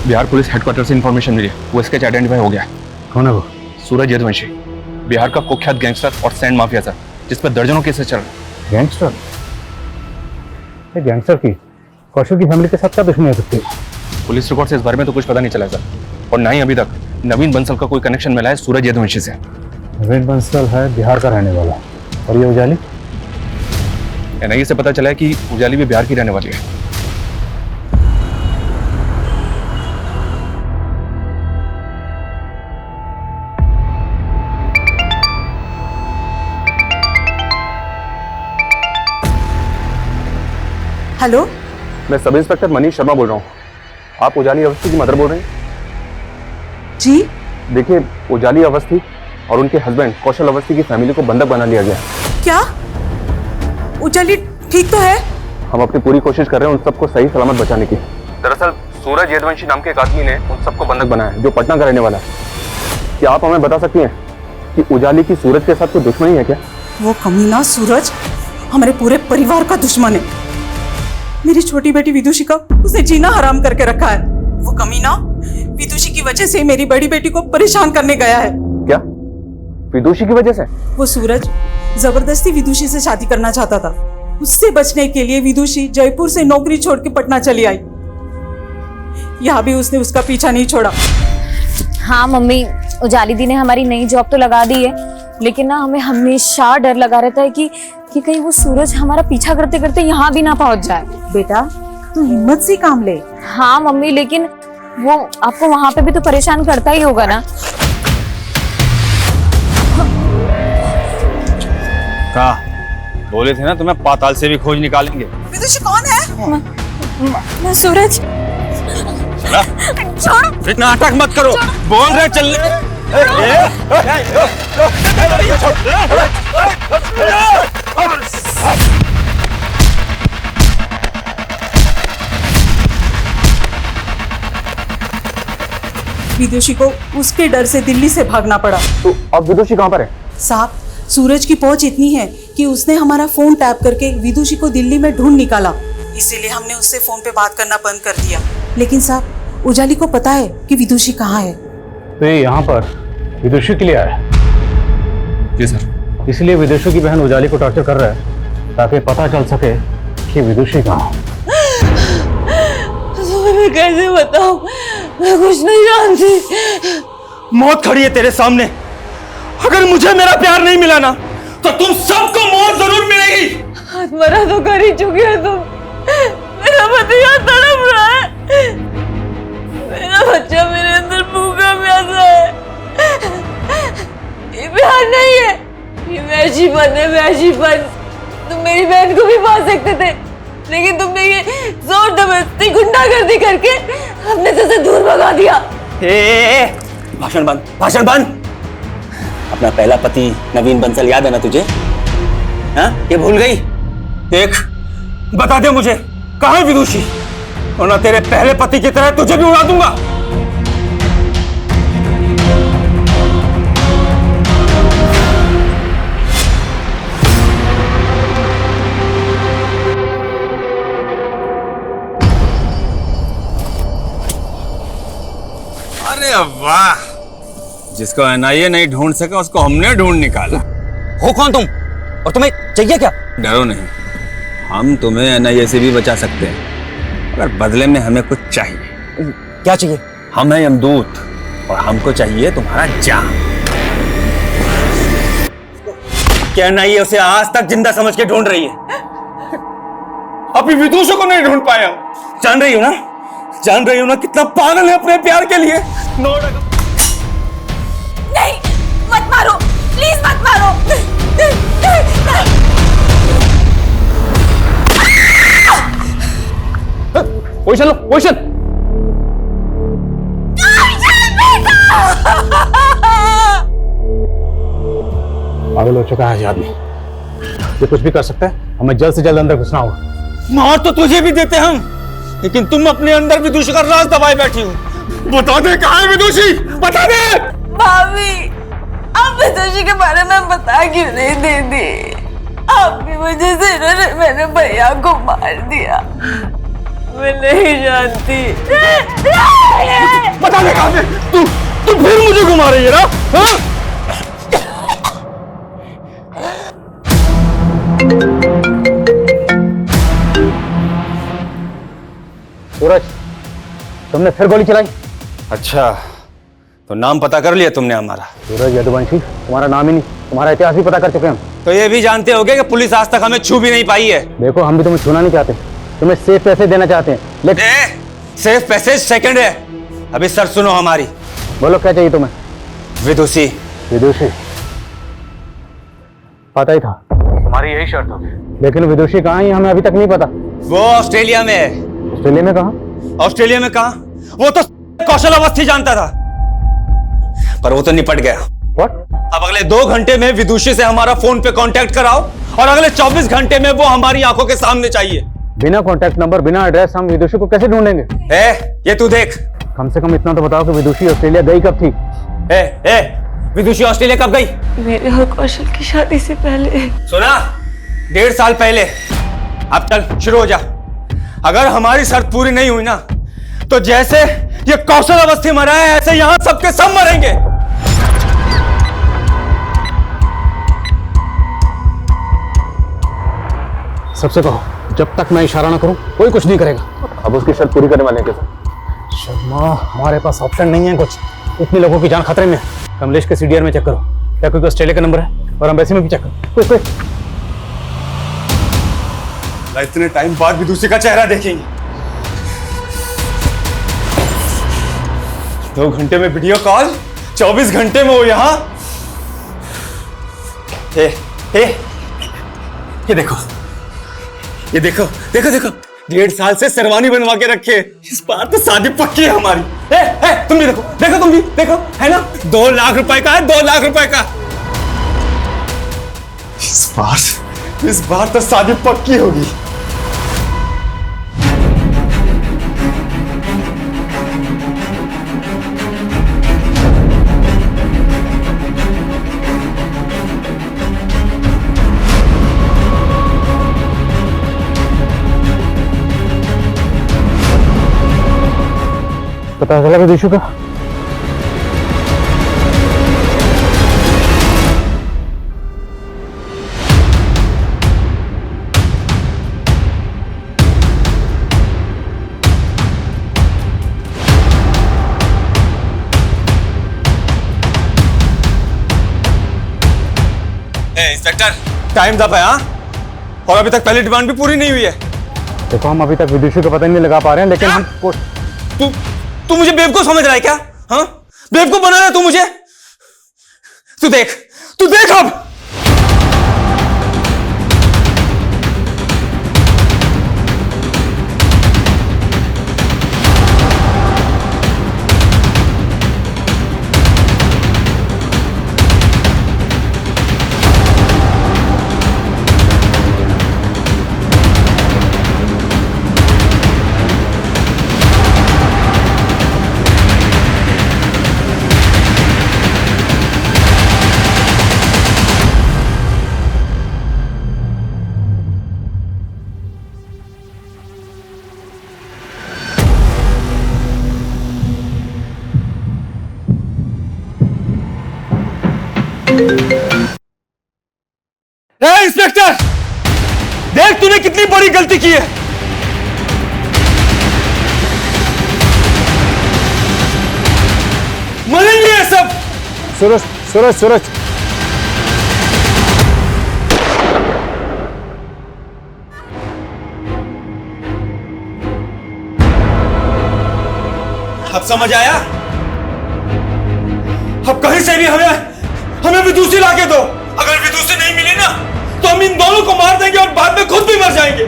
बिहार पुलिस हेडक्वार्टर से इंफॉर्मेशन मिली, वो स्केच आइडेंटिफाई हो गया है। कौन है वो? सूरज यदुवंशी, बिहार का कुख्यात गैंगस्टर और सैंड माफिया सर, जिस पर दर्जनों केसेस चल रहे हैं। गैंगस्टर? ये गैंगस्टर की कौशल की फैमिली के साथ क्या दुश्मनी हो सकती है? पुलिस रिकॉर्ड से इस बारे में तो कुछ पता नहीं चला सर, और ना ही अभी तक नवीन बंसल का कोई कनेक्शन मिला है सूरज यदुवंशी से। नवीन बंसल है बिहार का रहने वाला, और ये उजाली? एनआईए से पता चला है कि उजाली भी बिहार की रहने वाली है। हेलो, मैं सब इंस्पेक्टर मनीष शर्मा बोल रहा हूँ। आप उजाली अवस्थी की मदर बोल रहे हैं? जी। देखिए, उजाली अवस्थी और उनके हस्बैंड कौशल अवस्थी की फैमिली को बंधक बना लिया गया है। क्या? उजाली ठीक तो है? हम अपनी पूरी कोशिश कर रहे हैं उन सबको सही सलामत बचाने की। दरअसल सूरज यदुवंशी नाम के एक आदमी ने उन सबको बंधक बनाया है, जो पटना का रहने वाला है। क्या आप हमें बता सकती हैं कि उजाली की सूरज के साथ कोई दुश्मनी है क्या? वो कमीना सूरज हमारे पूरे परिवार का दुश्मन है। मेरी छोटी बेटी विदुषी का उसने जीना हराम करके रखा है। वो कमीना विदुषी की वजह से मेरी बड़ी बेटी को परेशान करने गया है। क्या? विदुषी की वजह से? वो सूरज जबरदस्ती विदुषी से शादी करना चाहता था। उससे बचने के लिए विदुषी जयपुर से नौकरी छोड़ के पटना चली आई। यहाँ भी उसने उसका पीछा नहीं छोड़ा। हाँ मम्मी, उजाली दी ने हमारी नई जॉब तो लगा दी है, लेकिन ना हमें हमेशा डर लगा रहता है कि कहीं वो सूरज हमारा पीछा करते करते यहाँ भी ना पहुँच जाए। बेटा तू हिम्मत से काम ले। हाँ मम्मी, लेकिन वो आपको वहाँ पे भी तो परेशान करता ही होगा ना। कहा बोले थे ना तुम्हें पाताल से भी खोज निकालेंगे। विदुषी कौन है? मैं सूरज। छोड़ो, इतना नाटक मत करो। बोल रहे चल विदुषी को उसके डर से दिल्ली से भागना पड़ा। तो अब विदुषी कहाँ पर है? साहब, सूरज की पहुंच इतनी है कि उसने हमारा फोन टैप करके विदुषी को दिल्ली में ढूंढ निकाला। इसीलिए हमने उससे फोन पे बात करना बंद कर दिया। लेकिन साहब, उजाली को पता है कि विदुषी कहाँ है। तो ये यहाँ पर विदुषी के लिए आया है? जी सर। इसलिए विदुषी की बहन उजाली को टॉर्चर कर रहा है ताकि पता चल सके कि विदुषी कहाँ है। मैं कैसे बताऊं? मैं कुछ नहीं जानती। मौत खड़ी है तेरे सामने। अगर मुझे मेरा प्यार नहीं मिला ना, तो तुम सबको मौत जरूर मिलेगी। मरा तो कर ही चुकी है तुम। मेरा पति यहाँ तड़प रहा है। मेरा बच्चा मेरे अंदर भूखा प्यासा है। ये प्यार नहीं है, ये वैशीपन है, वैशीपन। तुम मेरी बहन को भी मार सकते थे, लेकिन तुमने ये जोर जबरदस्ती गुंडागर्दी करके अपने से दूर भगा दिया। भाषण बंद, भाषण बंद। अपना पहला पति नवीन बंसल याद है ना तुझे? हाँ, ये भूल गई? देख, बता दे मुझे कहाँ है विदुषी, वरना तेरे पहले पति की तरह तुझे भी उड़ा दूंगा। अरे वाह, जिसको एनआईए नहीं ढूंढ सका उसको हमने ढूंढ निकाला। हो कौन तुम, और तुम्हें चाहिए क्या? डरो नहीं, हम तुम्हें एनआईए से भी बचा सकते हैं, मगर बदले में हमें कुछ चाहिए। क्या चाहिए? हम हैं यमदूत और हमको चाहिए तुम्हारा जान। क्या एनआईए उसे आज तक जिंदा समझ के ढूंढ रही है? अभी विदुषी को नहीं ढूंढ पाया। जान रही हो ना, जान रही हो ना कितना पागल है अपने प्यार के लिए। नहीं, मत मारो, प्लीज मत मारो। पोजीशन लो, पोजीशन। पागल हो चुका है ये आदमी, ये कुछ भी कर सकता है। हमें जल्द से जल्द अंदर घुसना होगा। मार तो तुझे भी देते हम, लेकिन तुम अपने अंदर विदुषी का राज दबाए बैठी हो। बता दे कहाँ है विदुषी, बता दे। भाभी, आप विदुषी के बारे में बता क्यों नहीं देती? आपकी वजह से इन्होंने मेरे भैया को मार दिया। मैं नहीं जानती। बता दे कहाँ है तू फिर मुझे घुमा रही है ना? हाँ? सूरज, तुमने फिर गोली चलाई? अच्छा, तो नाम पता कर लिया तुमने हमारा? सूरज यदुवंशी, तुम्हारा नाम ही नहीं, तुम्हारा इतिहास भी पता कर चुके हम। तो ये भी जानते होगे कि पुलिस आज तक हमें छू भी नहीं पाई है। देखो, हम भी तुम्हें छूना नहीं चाहते, तुम्हें सेफ पैसे देना चाहते हैं, लेकिन सेफ पैसे सेकंड है। अभी सर सुनो हमारी। बोलो क्या चाहिए तुम्हें? विदुषी। विदुषी? पता ही था तुम्हारी यही शर्त होगी। लेकिन विदुषी कहाँ है हमें अभी तक नहीं पता। वो ऑस्ट्रेलिया में है। ऑस्ट्रेलिया में कहाँ? ऑस्ट्रेलिया में कहाँ? वो तो कौशल अवस्थी जानता था, पर वो तो निपट गया। What? अब अगले 2 घंटे में विदुषी से हमारा फोन पे कांटेक्ट कराओ और अगले 24 घंटे में वो हमारी आंखों के सामने चाहिए। बिना कांटेक्ट नंबर, बिना एड्रेस हम विदुषी को कैसे ढूंढेंगे? ये तू देख। कम से कम इतना तो बताओ कि विदुषी ऑस्ट्रेलिया गई कब थी? विदुषी ऑस्ट्रेलिया कब गई? मेरे और कौशल की शादी से पहले। सुना? 1.5 साल पहले। अब चल शुरू हो जा। अगर हमारी शर्त पूरी नहीं हुई ना, तो जैसे ये कौशल अवस्थी मरा है, ऐसे यहां सबके सब मरेंगे। सबसे कहो, जब तक मैं इशारा ना करूं कोई कुछ नहीं करेगा। अब उसकी शर्त पूरी करने वाले हैं सर? शर्मा, हमारे पास ऑप्शन नहीं है कुछ, इतने लोगों की जान खतरे में है। कमलेश के सीडीआर में चेक करो, क्या कोई ऑस्ट्रेलिया का नंबर है? और एम्बेसी में भी चेक करो। कोई इतने टाइम बाद विदुषी का चेहरा देखेंगे। 2 घंटे में वीडियो कॉल, 24 घंटे में वो यहां। ये देखो, ये देखो, देखो देखो, 1.5 साल से शेरवानी बनवा के रखे। इस बार तो शादी पक्की है हमारी। तुम भी देखो, देखो तुम भी देखो, है ना? 2 लाख रुपए का है, 2 लाख रुपए का। इस बार तो शादी पक्की होगी। पता चला विदुषी का? इंस्पेक्टर, टाइम दब है। और अभी तक पहली डिमांड भी पूरी नहीं हुई है। देखो, हम अभी तक विदुषी का पता नहीं लगा पा रहे हैं, लेकिन हम तू मुझे बेवकूफ समझ रहा है क्या? हाँ, बेवकूफ बना रहा है तू मुझे। तू देख अब। इंस्पेक्टर, देख तूने कितनी बड़ी गलती की है। मरेंगे ये सब। सूरज, सूरज, सूरज, अब समझ आया? अब कहीं से भी हमें विदुषी लाके दो। अगर विदुषी नहीं मिली ना, तो हम इन दोनों को मार देंगे और बाद में खुद भी मर जाएंगे।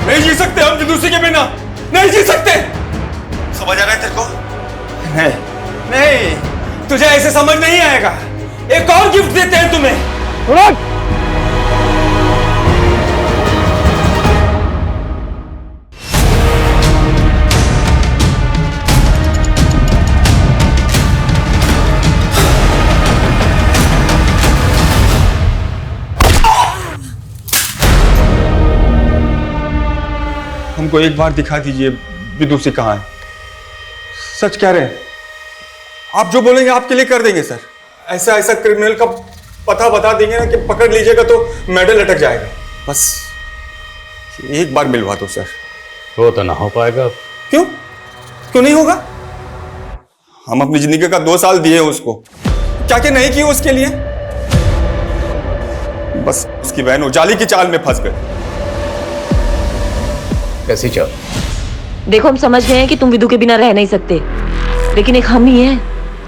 नहीं जी सकते हम विदुषी के बिना, नहीं जी सकते। समझ आ रहा है तेरे को? नहीं, तुझे ऐसे समझ नहीं आएगा। एक और गिफ्ट देते हैं तुम्हें। हमको एक बार दिखा दीजिए विदुषी कहाँ है। सच कह रहे हैं, आप जो बोलेंगे आपके लिए कर देंगे सर। ऐसा ऐसा क्रिमिनल का पता बता देंगे ना कि पकड़ लीजिएगा तो मेडल लटक जाएगा। बस एक बार मिलवा दो सर। वो तो ना हो पाएगा। क्यों? क्यों नहीं होगा? हम अपनी जिंदगी का 2 साल दिए उसको, क्या क्या नहीं किए उसके लिए। बस उसकी बहन उजाली की चाल में फंस गए। कैसी चाल? देखो, हम समझ गए हैं कि तुम विदु के बिना रह नहीं सकते, लेकिन एक हम ही है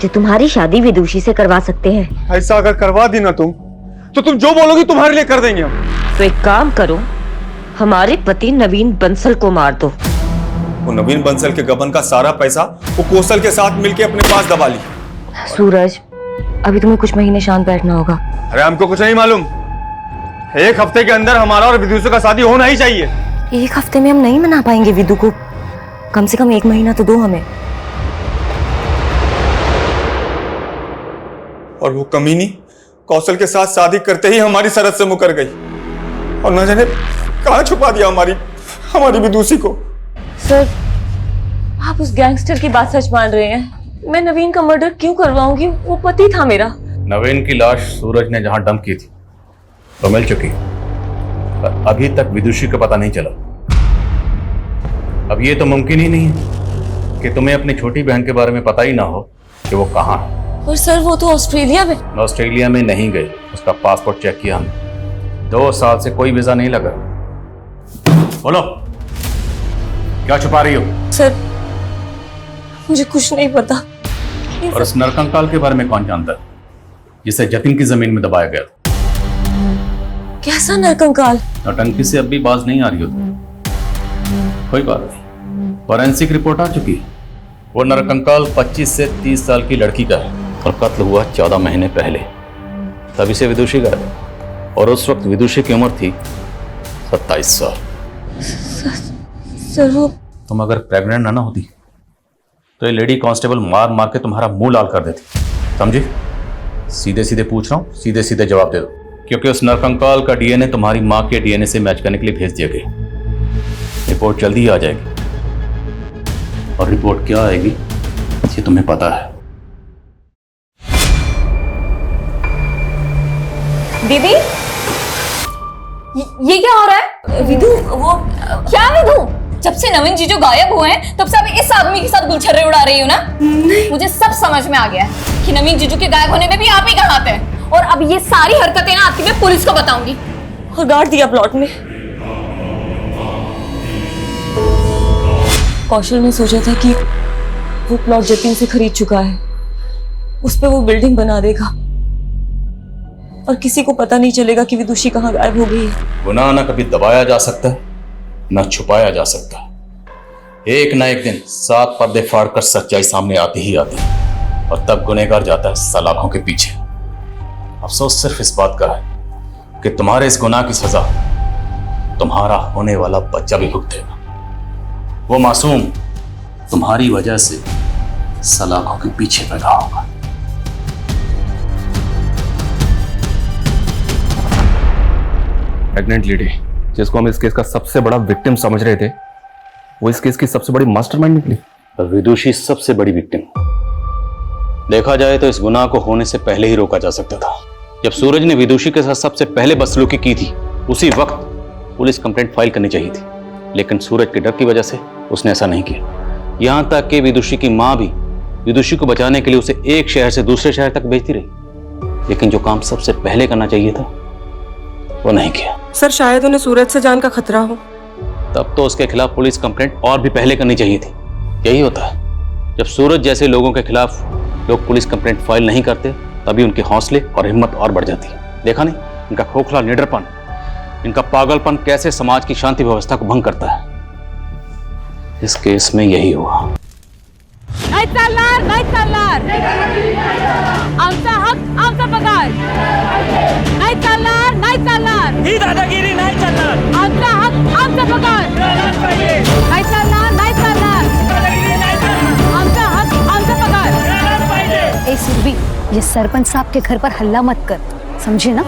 जो तुम्हारी शादी विदुषी से करवा सकते हैं। ऐसा अगर करवा दी ना तुम, तो तुम जो बोलोगी तुम्हारे लिए कर देंगे हम। तो एक काम करो, हमारे पति नवीन बंसल को मार दो। वो नवीन बंसल के गबन का सारा पैसा वो कौशल के साथ मिलके अपने पास दबा ली। सूरज, अभी तुम्हें कुछ महीने शांत बैठना होगा। अरे हमको कुछ नहीं मालूम। 1 हफ्ते के अंदर हमारा और विदुषी का शादी होना ही चाहिए। 1 हफ्ते में हम नहीं मना पाएंगे विदु को, कम से कम 1 महीना तो दो हमें। और वो कमीनी कौशल के साथ शादी करते ही हमारी सरहद से मुकर गई, और न जाने कहां छुपा दिया हमारी विदुषी को। सर, आप उस गैंगस्टर की बात सच मान रहे हैं? मैं नवीन का मर्डर क्यों करवाऊंगी? वो पति था मेरा। नवीन की लाश सूरज ने जहां डंप की थी तो मिल चुकी, पर अभी तक विदुषी का पता नहीं चला। अब ये तो मुमकिन ही नहीं है कि तुम्हें अपनी छोटी बहन के बारे में पता ही ना हो कि वो कहाँ है। और सर, वो तो ऑस्ट्रेलिया में। ऑस्ट्रेलिया में नहीं गई, उसका पासपोर्ट चेक किया हमने। 2 साल से कोई वीजा नहीं लगा। बोलो, क्या छुपा रही हो? सर, मुझे कुछ नहीं पता। और इस नरकंकाल के बारे में कौन जानता है, जिसे जतिन की जमीन में दबाया गया था? कैसा नरकंकाल? नौटंकी से अब भी बाज नहीं आ रही हो तुम। कोई बात नहीं, फॉरेंसिक रिपोर्ट आ चुकी है। वो नरकंकाल 25 से 30 साल की लड़की का है और कत्ल हुआ 14 महीने पहले। तभी से विदुषी का है, और उस वक्त विदुषी की उम्र थी 27 साल। सर, वो तुम अगर प्रेग्नेंट ना होती तो ये लेडी कांस्टेबल मार मार के तुम्हारा मुंह लाल कर देती। समझी? सीधे सीधे पूछ रहा हूँ, सीधे सीधे जवाब दे दो, क्योंकि उस नरकंकाल का डीएनए तुम्हारी माँ के डीएनए से मैच करने के लिए भेज दिया गया। रिपोर्ट जल्दी ही आ जाएगी, और रिपोर्ट क्या आएगी ये तुम्हें पता है। दीदी, ये क्या हो रहा है? विदु, वो क्या विदु? जब से नवीन जीजू गायब हुए हैं तब से आप इस आदमी के साथ गुलछर्रे उड़ा रही हो ना? मुझे सब समझ में आ गया है कि नवीन जीजू के गायब होने में भी आप ही का हाथ है, और अब ये सारी हरकतें ना आपकी मैं पुलिस को बताऊंगी। और गाड़ दिया प्लॉट में। कौशल ने सोचा था कि वो प्लॉट जतिन से खरीद चुका है, उस पे वो बिल्डिंग बना देगा और किसी को पता नहीं चलेगा कि विदुषी कहाँ गायब हो गई है। गुनाह ना कभी दबाया जा सकता है, ना छुपाया जा सकता। एक ना एक दिन 7 पर्दे फाड़ कर सच्चाई सामने आती ही आती है, और तब गुनहगार जाता है सलाखों के पीछे। अफसोस सिर्फ इस बात का है कि तुम्हारे इस गुनाह की सजा तुम्हारा होने वाला बच्चा भी भुगतेगा। वो मासूम तुम्हारी वजह से सलाखों के पीछे पैदा होगा। प्रेग्नेंट लेडी जिसको हम इस केस का सबसे बड़ा विक्टिम समझ रहे थे, वो इस केस की सबसे बड़ी मास्टरमाइंड निकली। विदुषी सबसे बड़ी विक्टिम। देखा जाए तो इस गुनाह को होने से पहले ही रोका जा सकता था। जब सूरज ने विदुषी के साथ सबसे पहले बदसलूकी की थी, उसी वक्त पुलिस कंप्लेंट फाइल करनी चाहिए थी, लेकिन सूरज के डर की वजह से उसने ऐसा नहीं किया। यहां तक कि विदुषी की मां भी विदुषी को बचाने के लिए उसे एक शहर से दूसरे शहर तक भेजती रही, लेकिन जो काम सबसे पहले करना चाहिए था वो नहीं किया। सर, शायद उन्हें सूरज से जान का खतरा हो। तब तो उसके खिलाफ पुलिस कंप्लेंट और भी पहले करनी चाहिए थी। यही होता है, जब सूरज जैसे लोगों के खिलाफ लोग पुलिस कंप्लेंट फाइल नहीं करते, तभी उनके हौसले और हिम्मत और बढ़ जाती है। देखा नहीं इनका खोखला निडरपन, इनका पागलपन कैसे समाज की शांति व्यवस्था को भंग करता है। इस केस में यही हुआ। नाही चालणार, नाही चालणार. आमचा हक, आमचा पगार. नाही चालणार, नाही चालणार. ही दादागिरी नाही चालणार. आमचा हक, आमचा पगार. नाही चालणार, नाही चालणार. आमचा हक, आमचा पगार. ए सुरभि, ये सरपंच साहब के घर पर हल्ला मत कर, समझे ना?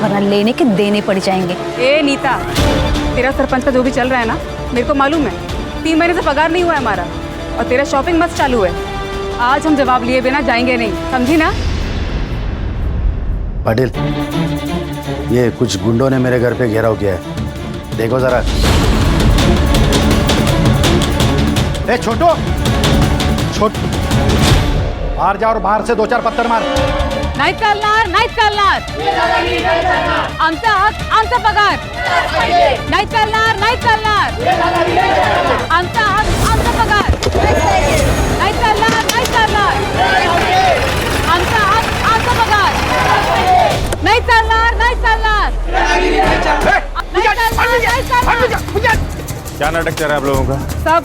वरना लेने के देने पड़ जाएंगे। ए नीता, तेरा सरपंच का जो भी चल रहा है ना, मेरे को मालूम है। 3 महीने से पगार नहीं हुआ है हमारा, और तेरा शॉपिंग मस्त चालू है। आज हम जवाब लिए बिना जाएंगे नहीं, समझी ना? पाटिल, ये कुछ गुंडों ने मेरे घर पे घेराव किया है, देखो जरा। ए छोटू, बाहर जा और बाहर से 2-4 पत्थर मार। नाही चालणार, नाही चालणार. आमचा हक, आमचा पगार. नाही चालणार, नाही चालणार. आमचा हक, आमचा पगार. नाही चालणार, नाही चालणार. आमचा हक, आमचा पगार. नाही चालणार, नाही चालणार. नाही चालणार, नाही चालणार. क्या नाटक चल रहा है आप लोगों का? साहब,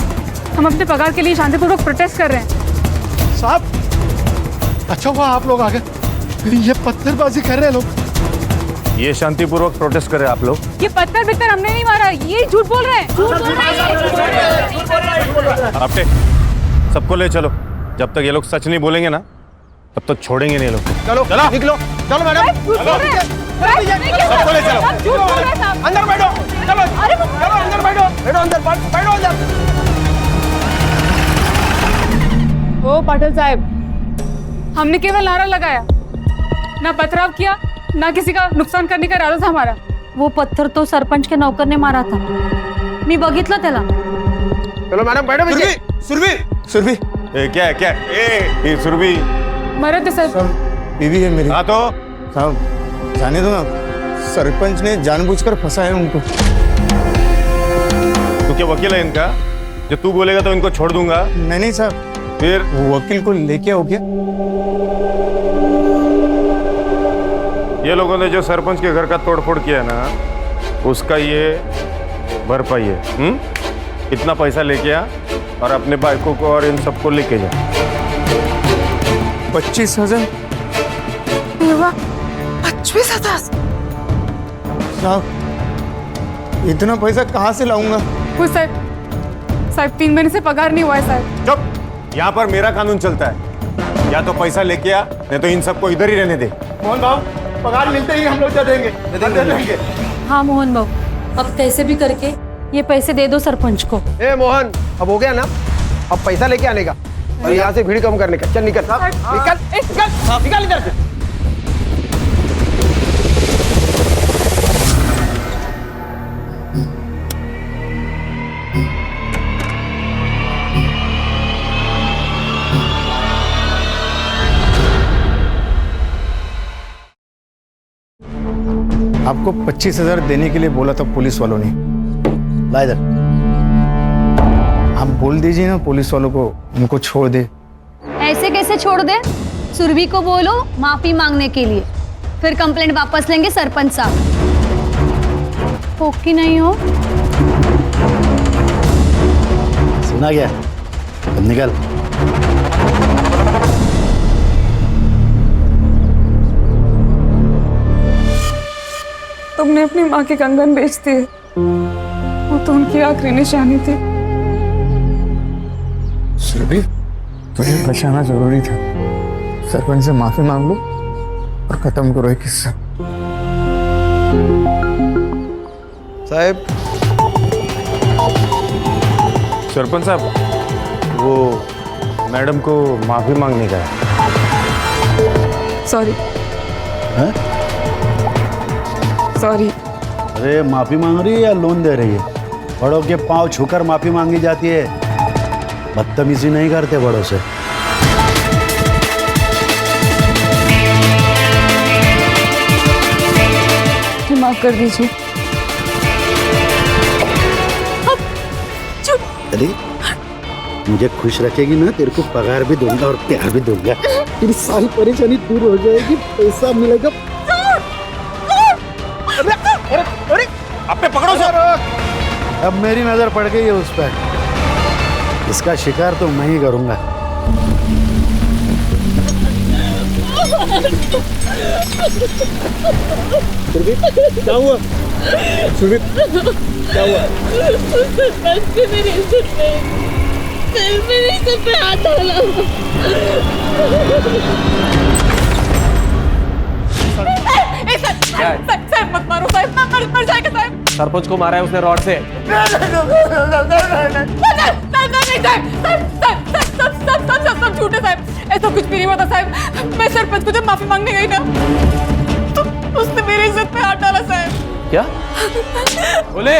हम अपने पगार के लिए शांतिपूर्वक प्रोटेस्ट कर रहे हैं. साहब, अच्छा हुआ आप लोग आ गए, ये पत्थरबाजी कर रहे हैं लोग। ये शांतिपूर्वक प्रोटेस्ट कर रहे हैं आप लोग? ये पत्थर बित्तर हमने नहीं मारा, ये झूठ बोल रहे हैं. झूठ बोल रहे हैं. आपटे, सबको ले चलो. जब तक ये लोग सच नहीं बोलेंगे ना, तब तक छोड़ेंगे नहीं ये लोग. चलो चलो निकलो, चलो मैडम. सबको ले चलो. झूठ बोल रहे हैं साहब. अंदर बैठो, चलो चलो अंदर बैठो, बैठो अंदर, बैठो अंदर. ओ पाटिल साहब, हमने केवल नारा लगाया, ना पथराव किया, ना किसी का नुकसान करने का इरादा था हमारा. वो पत्थर तो सरपंच के नौकर ने मारा था, मी बघितलं त्याला. चलो मैडम बैठो. सुरभि, क्या है क्या है? ये सुरभि मरद है सर. बीवी है मेरी. हाँ तो साहब जाने दो ना, सरपंच ने जानबूझकर फंसाया उनको. तू क्या वकील है इनका? जो तू बोलेगा तो इनको छोड़ दूंगा. नहीं साहब, फिर वकील को लेके आओ क्या? ये लोगों ने जो सरपंच के घर का तोड़फोड़ किया ना, उसका ये भरपाई है. इतना पैसा लेके आ और अपने बाइकों को और इन सबको लेके जा. 25,000. 25,000 साहब, इतना पैसा कहाँ से लाऊंगा? साहब 3 महीने से पगार नहीं हुआ है साहब. चुप. यहाँ पर मेरा कानून चलता है, या तो पैसा लेके आ, नहीं तो इन सबको इधर ही रहने दे. मोहन बाबू, पगार मिलते ही हम लोग दे देंगे, दे देंगे. हाँ मोहन बाबू, अब कैसे भी करके ये पैसे दे दो सरपंच को. ए मोहन, अब हो गया ना, अब पैसा लेके आने का और यहाँ से भीड़ कम करने का. चल निकल निकल निकल निकल इधर से. आपको 25,000 देने के लिए बोला था पुलिस वालों ने. ला इधर. आप बोल दीजिए ना पुलिस वालों को, उनको छोड़ दे. ऐसे कैसे छोड़ दे? सुरभि को बोलो माफी मांगने के लिए, फिर कंप्लेंट वापस लेंगे सरपंच साहब. हो कि नहीं हो? सुना गया, अब निकल. तुमने अपनी माँ के कंगन बेच दिए, वो तो उनकी आखिरी निशानी थी. सुरभि, तुम्हें बचाना जरूरी था. सरपंच से माफी मांग लो और खत्म करो ये किस्सा. साहब, सरपंच साहब, वो मैडम को माफी मांगने का है. सॉरी. सॉरी. अरे माफी मांग रही है या लोन दे रही है? बड़ों के पांव छूकर माफी मांगी जाती है, बदतमीजी नहीं करते बड़ों से. माफ कर दीजिए. अरे मुझे खुश रखेगी ना, तेरे को पगार भी दूंगा और प्यार भी दूंगा. तेरी सारी परेशानी दूर हो जाएगी, पैसा मिलेगा. अरे आप पे पकड़ो सर. अब मेरी नजर पड़ गई है उस पर, इसका शिकार तो मैं ही करूंगा. क्या हुआ? सुरभि, क्या हुआ? मेरी इज्जत मेरी इज्जत पे हाथ डाला. साहब मत मारो साहब, मर जाएगा साहब. सरपंच को मारा है उसने रॉड से. सब झूठे साहब, ऐसा कुछ भी नहीं हुआ था साहब. मैं सरपंच को जब माफी मांगने गई ना, उसने मेरी इज्जत पे हाथ डाला साहब। क्या बोले?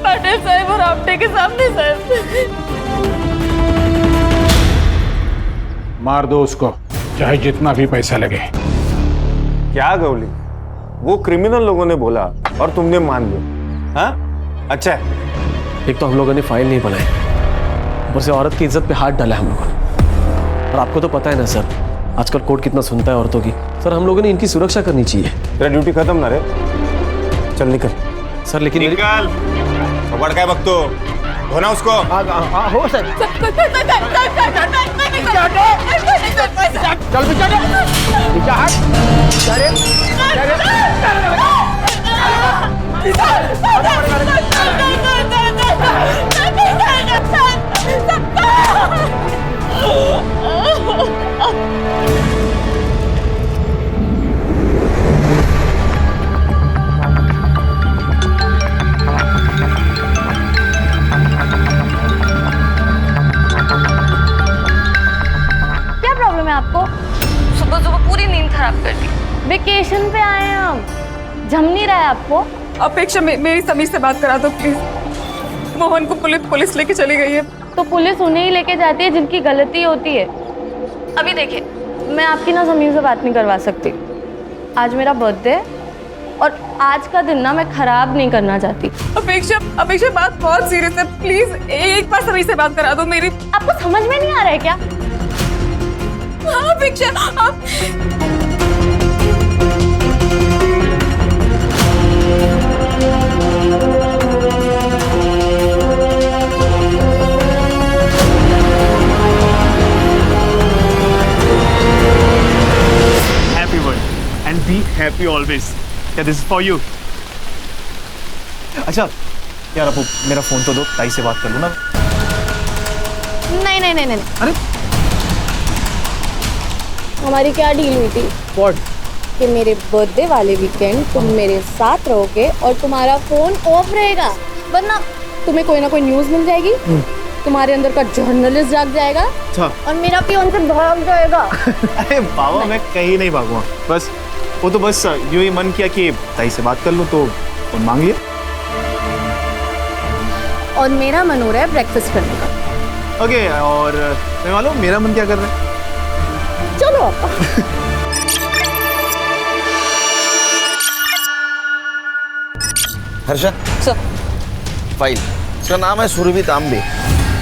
पाटिल साहब और आपटे के सामने साहब। मार दो उसको, चाहे जितना भी पैसा लगे। क्या गौली, वो क्रिमिनल लोगों ने बोला और तुमने मान लिया? हाँ अच्छा है। एक तो हम लोगों ने फाइल नहीं बनाई, ऊपर से औरत की इज्जत पे हाथ डाला हम लोगों ने। और आपको तो पता है ना सर, आजकल कोर्ट कितना सुनता है औरतों की। सर हम लोगों ने इनकी सुरक्षा करनी चाहिए। तेरा ड्यूटी खत्म ना रे, चल निकल। सर लेकिन निकल, पकड़ के बकतो, धोना उसको। हो सर। चल पीछे क्या प्रॉब्लम है आपको? सुबह सुबह पूरी नींद खराब कर दी। वेकेशन पे आए हैं हम, जम नहीं रहा है आपको? अपेक्षा मेरी समीर से बात करा दो प्लीज। मोहन को पुलिस लेके चली गई है। तो पुलिस उन्हें ही लेके जाती है जिनकी गलती होती है। अभी देखिए, मैं आपकी ना समीर से बात नहीं करवा सकती। आज मेरा बर्थडे है और आज का दिन ना मैं खराब नहीं करना चाहती। अपेक्षा बात बहुत सीरियस है, प्लीज एक बार समीर से बात करा दो मेरी। आपको समझ में नहीं आ रहा है क्या? अपेक्षा आप Happy birthday and be happy always. Yeah, this is for you. अच्छा यार, अब मेरा फोन तो दो, ताई से बात कर लूँ ना। नहीं। अरे हमारी क्या डील हुई थी? व्हाट? कि मेरे बर्थडे वाले वीकेंड तुम मेरे साथ रहोगे और तुम्हारा फोन ऑफ रहेगा, वरना तुम्हें कोई ना कोई न्यूज़ मिल जाएगी, तुम्हारे अंदर का जर्नलिस्ट जाग जाएगा अच्छा। और मेरा पियोन से भाग जाएगा। अरे बाबा, मैं कहीं नहीं भागूंगा। बस वो तो बस यूं ही मन किया कि ताई से बात कर लूं तो फोन मांग लिया। और मेरा मन हो रहा है ब्रेकफास्ट करने का। ओके, और मैं मालूम मेरा मन क्या कर रहा है। चलो हर्षा सर, फाइल। इसका नाम है सुरभि तांबे।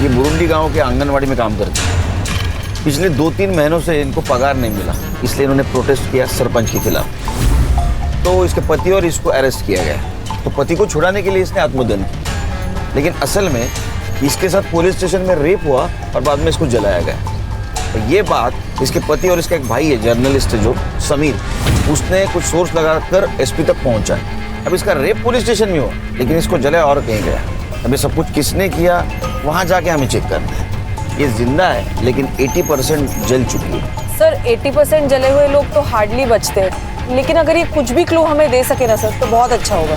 ये मुरुंडी गांव के आंगनवाड़ी में काम करती है। पिछले 2-3 महीनों से इनको पगार नहीं मिला, इसलिए इन्होंने प्रोटेस्ट किया सरपंच के खिलाफ। तो इसके पति और इसको अरेस्ट किया गया। तो पति को छुड़ाने के लिए इसने आत्मदहन किया, लेकिन असल में इसके साथ पुलिस स्टेशन में रेप हुआ और बाद में इसको जलाया गया। तो ये बात इसके पति और इसका एक भाई है, जर्नलिस्ट है जो समीर, उसने कुछ सोर्स लगाकर एसपी तक पहुंचा। अब इसका रेप पुलिस स्टेशन में हुआ, लेकिन इसको जलाया और कहीं गया। अब ये सब कुछ किसने किया, वहां जाके हमें चेक करना है। ये जिंदा है, लेकिन 80% जल चुकी है। सर 80% जले हुए लोग तो हार्डली बचते हैं, लेकिन अगर ये कुछ भी क्लू हमें दे सके ना सर, तो बहुत अच्छा होगा।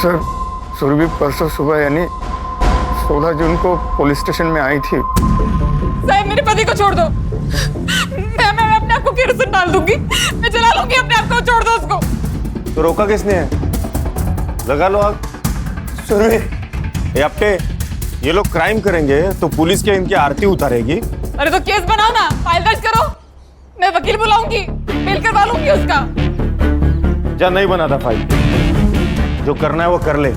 सर, सुरभि परसों सुबह यानी 16 जून को पुलिस स्टेशन में आई थी। साहब मेरे पति को छोड़ दो। मैं अपने आप को केरोसिन डाल दूंगी, मैं जला लूंगी अपने आप को, छोड़ दो उसको। तो रोका किसने है? लगा लो आग। सुरभि, ये अपने ये लोग क्राइम करेंगे तो पुलिस के इनकी आरती उतारेगी। अरे तो केस बनाओ ना, फाइल दर्ज करो, मैं वकील बुलाऊंगी, मेल करवा लूंगी उसका। जा, नहीं बना था फाइल, जो करना है वो कर ले।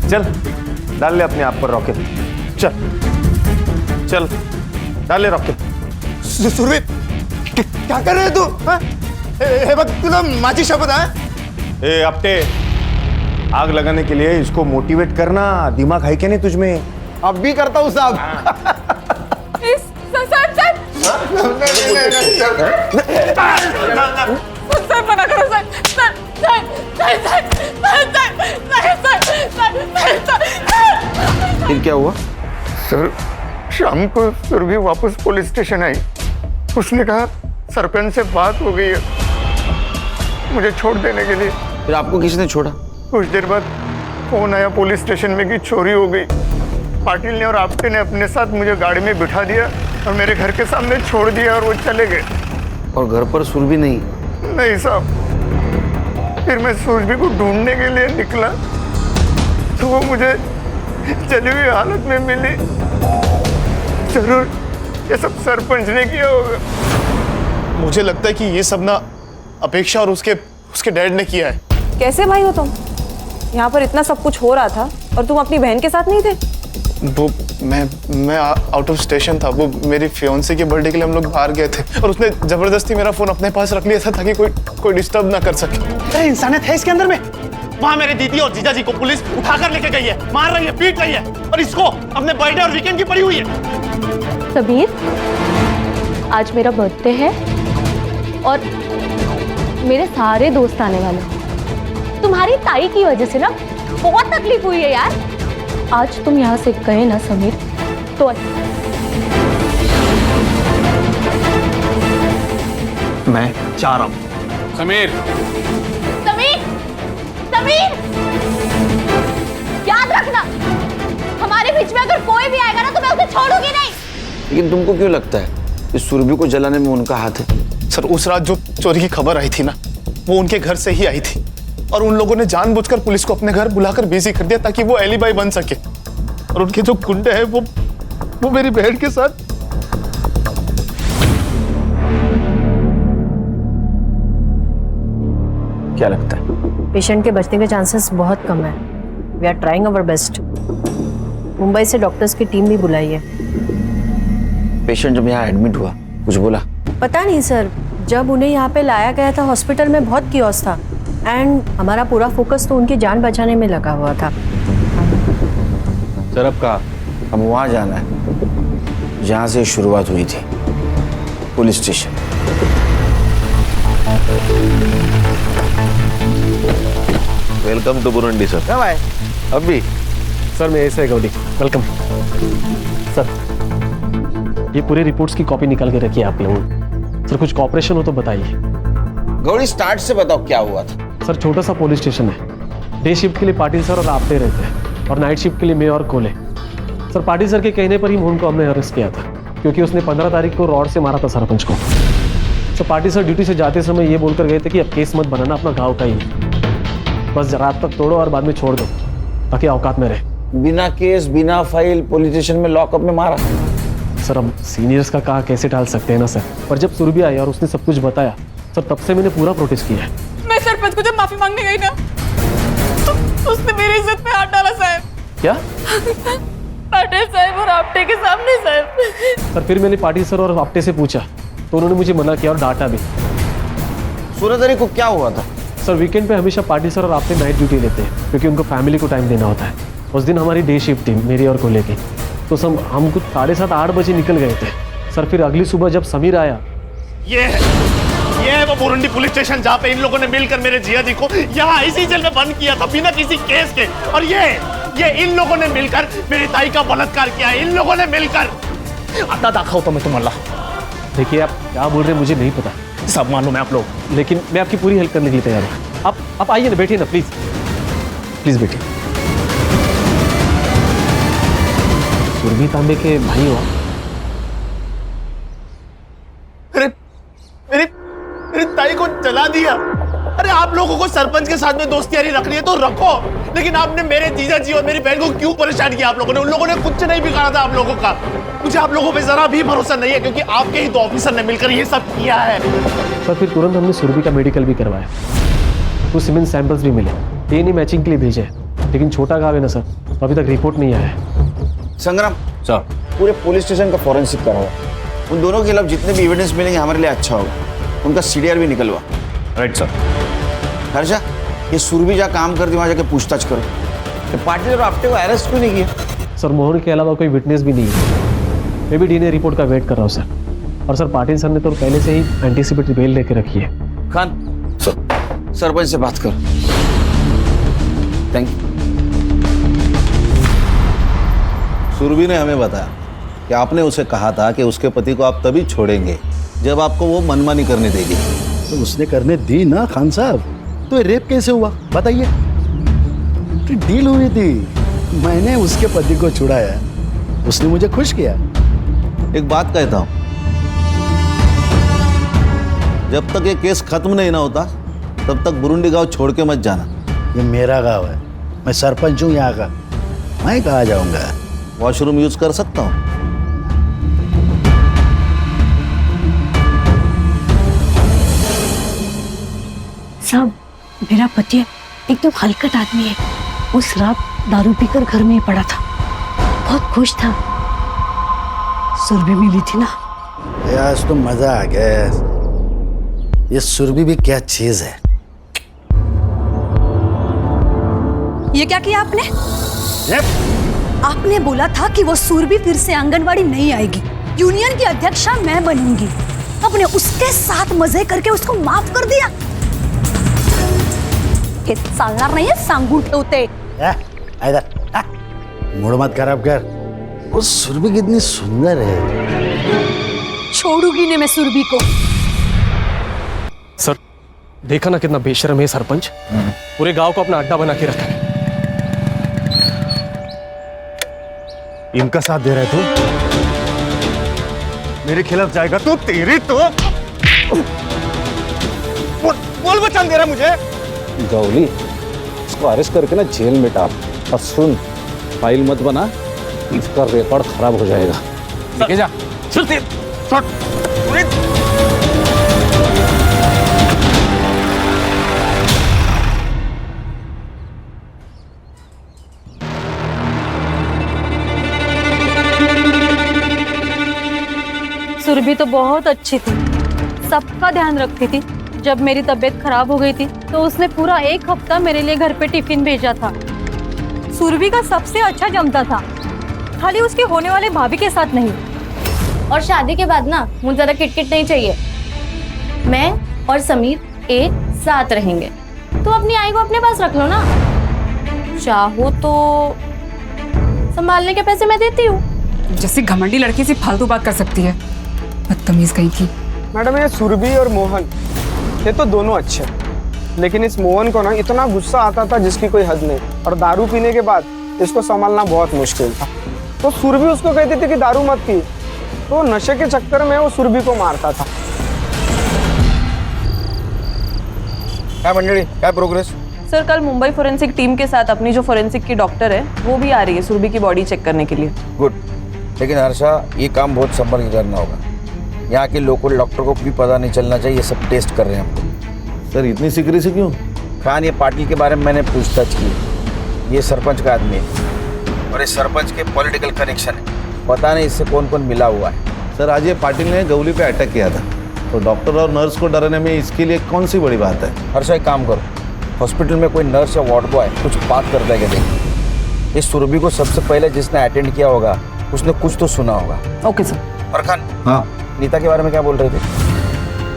चल डाल ले अपने आप पर रॉकेट। चल डाल ले रॉकेट। सुरभि, क्या कर रहे तू? हे बघ, तुला माझी शपथ है। ए अपटे, आग लगाने के लिए इसको मोटिवेट करना, दिमाग है क्या नहीं तुझमें? अब भी करता हूँ साहब। सर मना करो सर, फिर क्या हुआ? सर शाम को सुरभि वापस पुलिस स्टेशन आई। उसने कहा सरपंच से बात हो गई है मुझे छोड़ देने के लिए। फिर आपको किसने छोड़ा? कुछ देर बाद फोन आया पुलिस स्टेशन में कि चोरी हो गई। पाटिल ने और आपटे ने अपने साथ मुझे गाड़ी में बिठा दिया और मेरे घर के सामने छोड़ दिया और वो चले गए। और घर पर सुरभि नहीं? नहीं साहब। फिर मैं सुरभि को ढूंढने के लिए निकला तो वो मुझे जली हुई हालत में मिली। जरूर ये सब सरपंच ने किया होगा। मुझे लगता है कि ये सब ना अपेक्षा और उसके डैड ने किया है। कैसे भाई हो तुम? यहाँ पर इतना सब कुछ हो रहा था और तुम अपनी बहन के साथ नहीं थे? वो मैं आउट ऑफ स्टेशन था। वो मेरी फियोन्से के बर्थडे के लिए हम लोग बाहर गए थे और उसने जबरदस्ती मेरा फोन अपने पास रख लिया था ताकि कोई डिस्टर्ब ना कर सके। अरे इंसानियत है इसके अंदर में। वहाँ मेरे दीदी और जीजा जी को पुलिस उठाकर लेके गई है, मार रही है, पीट रही है और इसको अपने बर्थडे और वीकेंड की पड़ी हुई है। समीर, आज मेरा बर्थडे है और मेरे सारे दोस्त आने वाले हैं। तुम्हारी ताई की वजह से ना बहुत तकलीफ हुई है यार। आज तुम यहाँ से गए ना समीर तो मैं चाह रहा हूँ। समीर, समीर, याद रखना हमारे बीच में अगर कोई भी आएगा ना तो मैं उसे छोड़ूंगी नहीं। लेकिन तुमको क्यों लगता है कि सुरभि को जलाने में उनका हाथ है? सर, उस रात जो चोरी की खबर आई थी ना, वो उनके घर से ही आई थी और उन लोगों ने जानबूझकर पुलिस को अपने घर बुलाकर बिजी कर दिया ताकि वो एलिबाई बन सके। और उनके जो गुंडे हैं वो मेरी बहन के साथ। क्या लगता है? पेशेंट के बचने के चांसेस बहुत कम है। We are trying our best. Mumbai से डॉक्टर्स की टीम भी बुलाई है। पेशेंट जब यहाँ एडमिट हुआ कुछ बोला? पता नहीं सर, जब उन्हें यहाँ पे लाया गया था हॉस्पिटल में बहुत कियोस था एंड हमारा पूरा फोकस तो उनकी जान बचाने में लगा हुआ था। सर अब कहाँ? अब वहाँ जाना है जहाँ से शुरुआत हुई थी, police station. Welcome to Burundi sir. कब आए? अभी सर मैं ऐसे गौड़ी, वेलकम सर। ये पूरी रिपोर्ट्स की कॉपी निकाल के रखिए आप लोगों। सर कुछ कॉपरेशन हो तो बताइए। गौड़ी स्टार्ट से बताओ क्या हुआ था। सर छोटा सा पुलिस स्टेशन है। डे शिफ्ट के लिए पाटिल सर और आपटे रहते हैं और नाइट शिफ्ट के लिए मैं और कोले। सर पाटिल सर के कहने पर ही मोहन को हमने अरेस्ट किया था क्योंकि उसने 15 तारीख को रॉड से मारा था सरपंच को। सर पाटिल सर ड्यूटी से जाते समय ये बोलकर गए थे कि अब केस मत बनाना, अपना गाँव का ही, बस रात तक तोड़ो और बाद में छोड़ दो ताकि औकात में रहे। बिना केस बिना फाइल पुलिस स्टेशन में लॉकअप में मारा। सर अब सीनियर्स का कहा कैसे टाल सकते हैं ना सर। पर जब सुरभि आई और उसने सब कुछ बताया सर, तब से मैंने पूरा प्रोटेस्ट किया है। मैं सरपंच को जब माफी मांगने गई ना तो उसने मेरी इज्जत पे हाथ डाला साहब। क्या? पाटिल साहब और आपटे के सामने साहब। सर फिर मैंने पाटिल सर और आपटे से पूछा तो उन्होंने मुझे मना किया और डांटा भी। 16 तारीख को क्या हुआ था? सर वीकेंड पे हमेशा पाटिल सर और आपटे नाइट ड्यूटी लेते हैं क्योंकि उनको फैमिली को टाइम देना होता है। उस दिन हमारी डे शिफ्ट थी, मेरी और कोले की, तो सब हम कुछ 7:30-8 बजे निकल गए थे। सर फिर अगली सुबह जब समीर आया, ये है वो बुरुंडी पुलिस स्टेशन जहाँ पे इन लोगों ने मिलकर मेरे जिया जी को यहाँ इसी जेल में बंद किया था बिना किसी केस के। और ये इन लोगों ने मिलकर मेरी ताई का बलात्कार किया। इन लोगों ने मिलकर। आता दाखा होता मैं तुम्हारा। देखिए आप क्या बोल रहे हैं मुझे नहीं पता, सब मालूम है आप लोग, लेकिन मैं आपकी पूरी हेल्प करने के लिए तैयार हूँ। आप आइए ना, बैठिए ना प्लीज, प्लीज बैठिए। सुरभि तांबे के भाई हो? मेरी ताई को जला दिया। अरे आप लोगों को सरपंच के साथ में दोस्ती यारी रखनी है तो रखो, लेकिन आपने मेरे जीजा जी और मेरी बहन को क्यों परेशान किया? आप लोगों ने, उन लोगों ने कुछ नहीं बिगाड़ा था आप लोगों का। मुझे आप लोगों पे जरा भी भरोसा नहीं है क्योंकि आपके ही 2 ऑफिसर ने मिलकर ये सब किया है। सर फिर तुरंत हमने सुरभि का मेडिकल भी करवाया, कुछ सीमेंट सैंपल्स भी मिले, डीएनए मैचिंग के लिए भेजे, लेकिन छोटा गाँव है ना सर, तो अभी तक रिपोर्ट नहीं आया है। संग्राम सर, पूरे पुलिस स्टेशन का फॉरेंसिक कराओ। उन दोनों के खिलाफ जितने भी एविडेंस मिलेंगे हमारे लिए अच्छा होगा। उनका सीडीआर भी निकलवा। Right sir. हर्षा, ये सुरभि जहाँ काम करती वहाँ जाके पूछताछ करो। ये पाटिल और आपटे को अरेस्ट क्यों नहीं किया? सर मोहन के अलावा कोई विटनेस भी नहीं है। मैं भी डीएनए रिपोर्ट का वेट कर रहा हूँ सर। और सर पाटिल सर ने तो पहले से ही एंटीसिपेटरी बेल लेके रखी है। खान सर, सरपंच से बात करो। Thank you. सुरभि ने हमें बताया कि आपने उसे कहा था कि उसके पति को आप तभी छोड़ेंगे जब आपको वो मनमानी करने देगी। तो उसने करने दी ना खान साहब, तो ये रेप कैसे हुआ बताइए? डील हुई थी, मैंने उसके पति को छुड़ाया, उसने मुझे खुश किया। एक बात कहता हूं, जब तक ये केस खत्म नहीं ना होता तब तक बुरुंडी गांव छोड़ के मत जाना। ये मेरा गांव है, मैं सरपंच हूँ यहाँ का, मैं कहाँ जाऊंगा। वॉशरूम यूज कर सकता हूँ? साहब, मेरा पति एकदम हलकट आदमी है। उस रात दारू पीकर घर में ही पड़ा था, बहुत खुश था। सुरभि मिली थी ना। आज तो मजा आ गया। ये सुरभि भी क्या चीज है। ये क्या किया आपने? आपने बोला था कि वो सुरभि फिर से आंगनवाड़ी नहीं आएगी, यूनियन की अध्यक्षा मैं बनूंगी। आपने उसके साथ मजे करके उसको माफ कर दिया। हे चालणार नाही, सांगून ठेवते। इधर मूड मत खराब कर। वो सुरभि कितनी सुंदर है। छोड़ूंगी नहीं मैं सुरभि को। सर, देखा ना कितना बेशर्म है सरपंच, पूरे गांव को अपना अड्डा बना के रखा है। इनका साथ दे रहे तू, मेरे खिलाफ जाएगा तो तेरी तो बोल बचान दे रहा मुझे। गौली, इसको अरेस्ट करके ना जेल में डाल। और सुन, फाइल मत बना, इसका रिकॉर्ड खराब हो जाएगा। लेके जा। चल ते सुरभि तो बहुत अच्छी थी, सबका ध्यान रखती थी। जब मेरी तबीयत खराब हो गई थी तो उसने पूरा 1 हफ्ता मेरे लिए घर पे टिफिन भेजा था। सुरभि का सबसे अच्छा जमता था, खाली उसके होने वाले भाभी के साथ नहीं। और शादी के बाद ना मुझे ज्यादा किटकिट नहीं चाहिए। मैं और समीर एक साथ रहेंगे। तो अपनी आई को अपने पास रख लो ना, चाहो तो संभालने के पैसे मैं देती हूँ। जैसे घमंडी लड़की से फालतू बात कर सकती है, बदतमीज कहीं की। मैडम, ये सुरभि और मोहन ये तो दोनों अच्छे, लेकिन इस मोहन को ना इतना गुस्सा आता था जिसकी कोई हद नहीं, और दारू पीने के बाद इसको संभालना बहुत मुश्किल था। तो सुरभि उसको कहती थी कि दारू मत पी, तो नशे के चक्कर में वो सुरभि को मारता था। क्या मंडली, क्या प्रोग्रेस? सर, कल मुंबई फोरेंसिक टीम के साथ अपनी जो फोरेंसिक की डॉक्टर है वो भी आ रही है सुरभि की बॉडी चेक करने के लिए। गुड, लेकिन हर्षा ये काम बहुत संभल के करना होगा। यहाँ के लोकल डॉक्टर को भी पता नहीं चलना चाहिए ये सब टेस्ट कर रहे हैं हम। सर, इतनी सीक्रेसी क्यों? खान, ये पाटिल के बारे में मैंने पूछताछ की। ये सरपंच का आदमी है और ये सरपंच के पॉलिटिकल कनेक्शन है। पता नहीं इससे कौन कौन मिला हुआ है। सर, आज ये पाटिल ने गौली पे अटैक किया था, तो डॉक्टर और नर्स को डराने में इसके लिए कौन सी बड़ी बात है? हर्षा, एक काम करो, हॉस्पिटल में कोई नर्स या वार्ड बॉय कुछ बात करता है क्या देखिए। इस सुरभि को सबसे पहले जिसने अटेंड किया होगा उसने कुछ तो सुना होगा। Okay sir. फरखान, हाँ, नीता के बारे में क्या बोल रहे थे?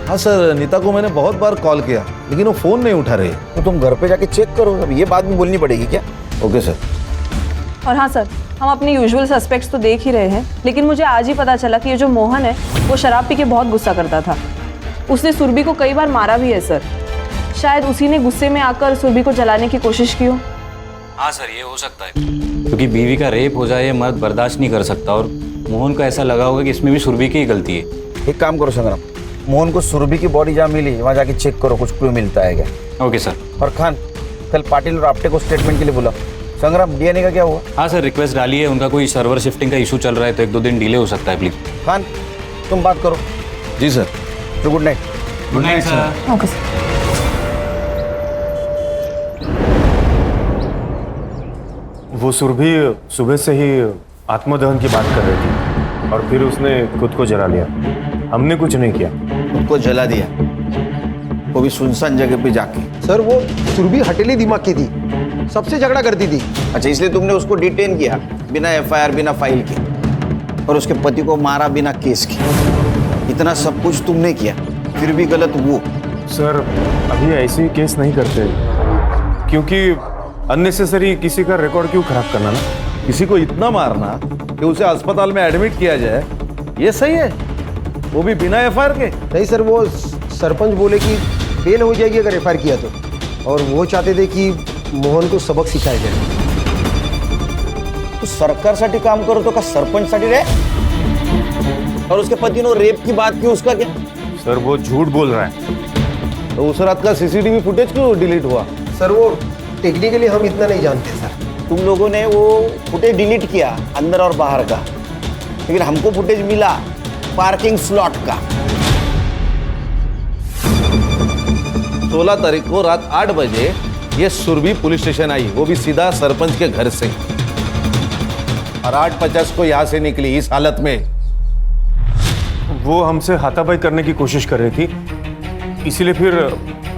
हाँ सर, नीता को मैंने बहुत बार कॉल किया लेकिन वो फोन नहीं उठा रही। तो तुम घर पे जाके चेक करो, अब ये बात भी बोलनी पड़ेगी क्या? Okay sir. और हाँ सर, हम अपने यूजुअल सस्पेक्ट्स तो देख ही रहे हैं, लेकिन मुझे आज ही पता चला कि ये जो मोहन है वो शराब पी के बहुत गुस्सा करता था। उसने सुरभि को कई बार मारा भी है सर। शायद उसी ने गुस्से में आकर सुरभि को जलाने की कोशिश की हो। हाँ सर, ये हो सकता है, क्योंकि बीवी का रेप हो जाए ये मर्द बर्दाश्त नहीं कर सकता, और मोहन को ऐसा लगा होगा कि इसमें भी सुरभि की ही गलती है। एक काम करो संग्राम, मोहन को सुरभि की बॉडी जहाँ मिली वहाँ जाके चेक करो, कुछ क्लू मिलता है क्या? Okay sir. और खान, कल पाटिल और आपटे को स्टेटमेंट के लिए बुलाओ। संग्राम, डीएनए का क्या हुआ? हाँ सर, रिक्वेस्ट डाली है, उनका कोई सर्वर शिफ्टिंग का इशू चल रहा है, तो 1-2 दिन डिले हो सकता है, प्लीज। खान, तुम बात करो। जी सर। तो good night. Good night sir. Okay sir. वो सुरभि सुबह से ही आत्मदहन की बात कर रही थी और फिर उसने खुद को जला लिया। हमने कुछ नहीं किया। खुद को जला दिया, वो भी सुनसान जगह पे जाके। सर, वो सुरभि हटेली दिमाग की थी, सबसे झगड़ा करती थी। अच्छा, इसलिए तुमने उसको डिटेन किया बिना एफआईआर, बिना फाइल के, और उसके पति को मारा बिना केस के। इतना सब कुछ तुमने किया, फिर भी गलत वो। सर, अभी ऐसे केस नहीं करते, क्योंकि अननेसेसरी किसी का रिकॉर्ड क्यों खराब करना ना। किसी को इतना मारना कि उसे अस्पताल में एडमिट किया जाए, ये सही है? वो भी बिना एफआईआर के? नहीं सर, वो सरपंच बोले कि बेल हो जाएगी अगर एफआईआर किया तो, और वो चाहते थे कि मोहन को सबक सिखाया जाए। तू सरकारसाठी काम करतो का सरपंचसाठी रे? और उसके पति ने रेप की बात की, उसका क्या? सर वो झूठ बोल रहा है। तो उस रात का सीसीटीवी फुटेज क्यों डिलीट हुआ? सर वो टेक्निकली हम इतना नहीं जानते सर। तुम लोगों ने वो फुटेज डिलीट किया अंदर और बाहर का, लेकिन हमको फुटेज मिला पार्किंग स्लॉट का। 16 तारीख को रात 8 बजे ये सुरभि पुलिस स्टेशन आई, वो भी सीधा सरपंच के घर से, और 8:50 को यहां से निकली इस हालत में। वो हमसे हाथापाई करने की कोशिश कर रही थी, इसीलिए फिर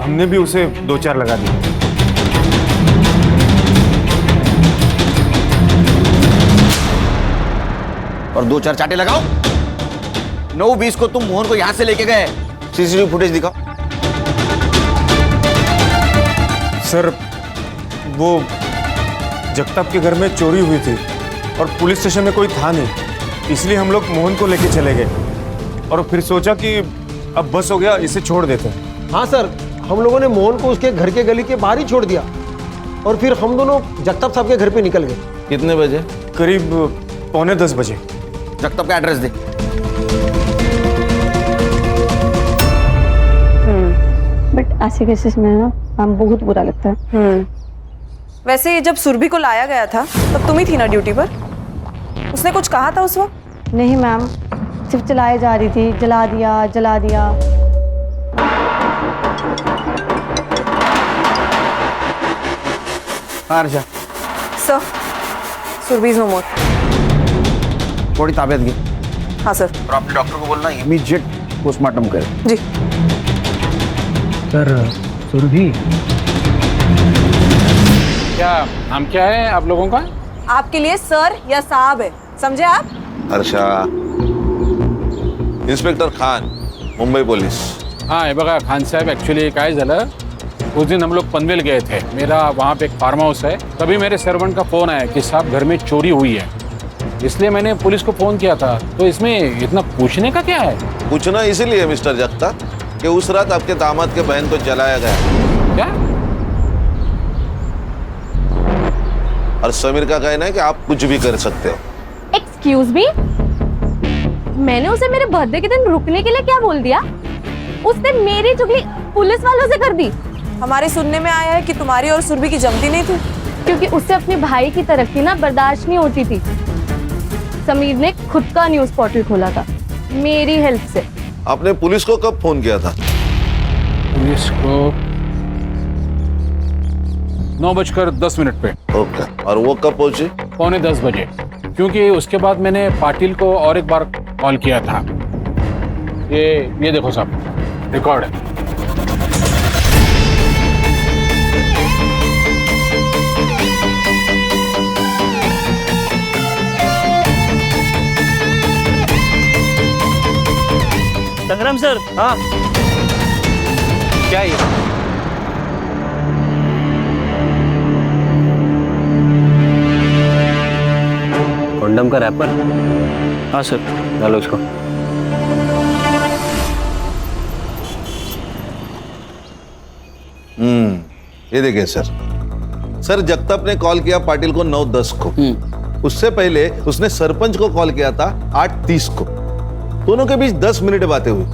हमने भी उसे 2-4 लगा दिए। और 2-4 चाटे लगाओ। 9:20 को तुम मोहन को यहां से लेके गए, सीसीटीवी फुटेज दिखाओ। सर वो जगताप के घर में चोरी हुई थी और पुलिस स्टेशन में कोई था नहीं, इसलिए हम लोग मोहन को लेके चले गए और फिर सोचा कि अब बस हो गया, इसे छोड़ देते हैं। हाँ सर, हम लोगों ने मोहन को उसके घर के गली के बाहर ही छोड़ दिया और फिर हम दोनों जगताप साहब के घर पे निकल गए। कितने बजे? करीब 9:45 बजे। जगताप का एड्रेस दे। बट ऐसे केसेस में ना हम बहुत बुरा लगता है। वैसे जब सुरभि को लाया गया था तब तुम ही थी ना ड्यूटी पर? उसने कुछ कहा था उस वक्त? नहीं मैम, सिर्फ चलाए जा रही थी, जला दिया जला दिया। आरजा सर, सुरभि इज नो मोर। थोड़ी ताबियत की। हाँ सर। और अपने डॉक्टर को बोलना इमीडिएट पोस्टमार्टम करे। जी सर। सुरभि क्या नाम क्या है आप लोगों का? आपके लिए सर या साहब है, समझे आप? हर्षा। Inspector Khan, Mumbai police. हाँ हे बघा खान साहब, ॲक्च्युली काय झालं, उस दिन हम लोग पनवेल गए थे, मेरा वहाँ पे एक फार्म हाउस है, तभी मेरे सर्वेंट का फ़ोन आया कि साहब घर में चोरी हुई है, इसलिए मैंने पुलिस को फ़ोन किया था। तो इसमें इतना पूछने का क्या है? पूछना इसीलिए मिस्टर जगताप कि उस रात आपके दामाद के बहन को जलाया गया। क्या? और समीर का कहना है कि आप कुछ भी कर सकते हो। एक्सक्यूज मी, मैंने उसे मेरे बर्थडे के दिन रुकने के लिए क्या बोल दिया? उसने मेरी चुगली पुलिस वालों से कर दी। हमारे सुनने में आया है कि तुम्हारी और सुरभि की जमती नहीं थी, क्योंकि उससे अपने भाई की तरक्की ना बर्दाश्त नहीं होती थी। समीर ने खुद का न्यूज़ पोर्टल खोला था मेरी हेल्प से। आपने पुलिस को कब फोन किया था? पुलिस को 9:10 पे। ओके, और वो कब पहुंची? 9:45 बजे, क्योंकि उसके बाद मैंने पाटिल को और एक बार कॉल किया था। ये देखो साहब, रिकॉर्ड है। संग्राम सर। हाँ क्या ये? कंडम का रैपर? हाँ सर। डालो इसको। ये देखिए सर, जगताप ने कॉल किया पाटिल को 9:10 को। उससे पहले उसने सरपंच को कॉल किया था 8:30 को। दोनों के बीच 10 मिनट बातें हुई।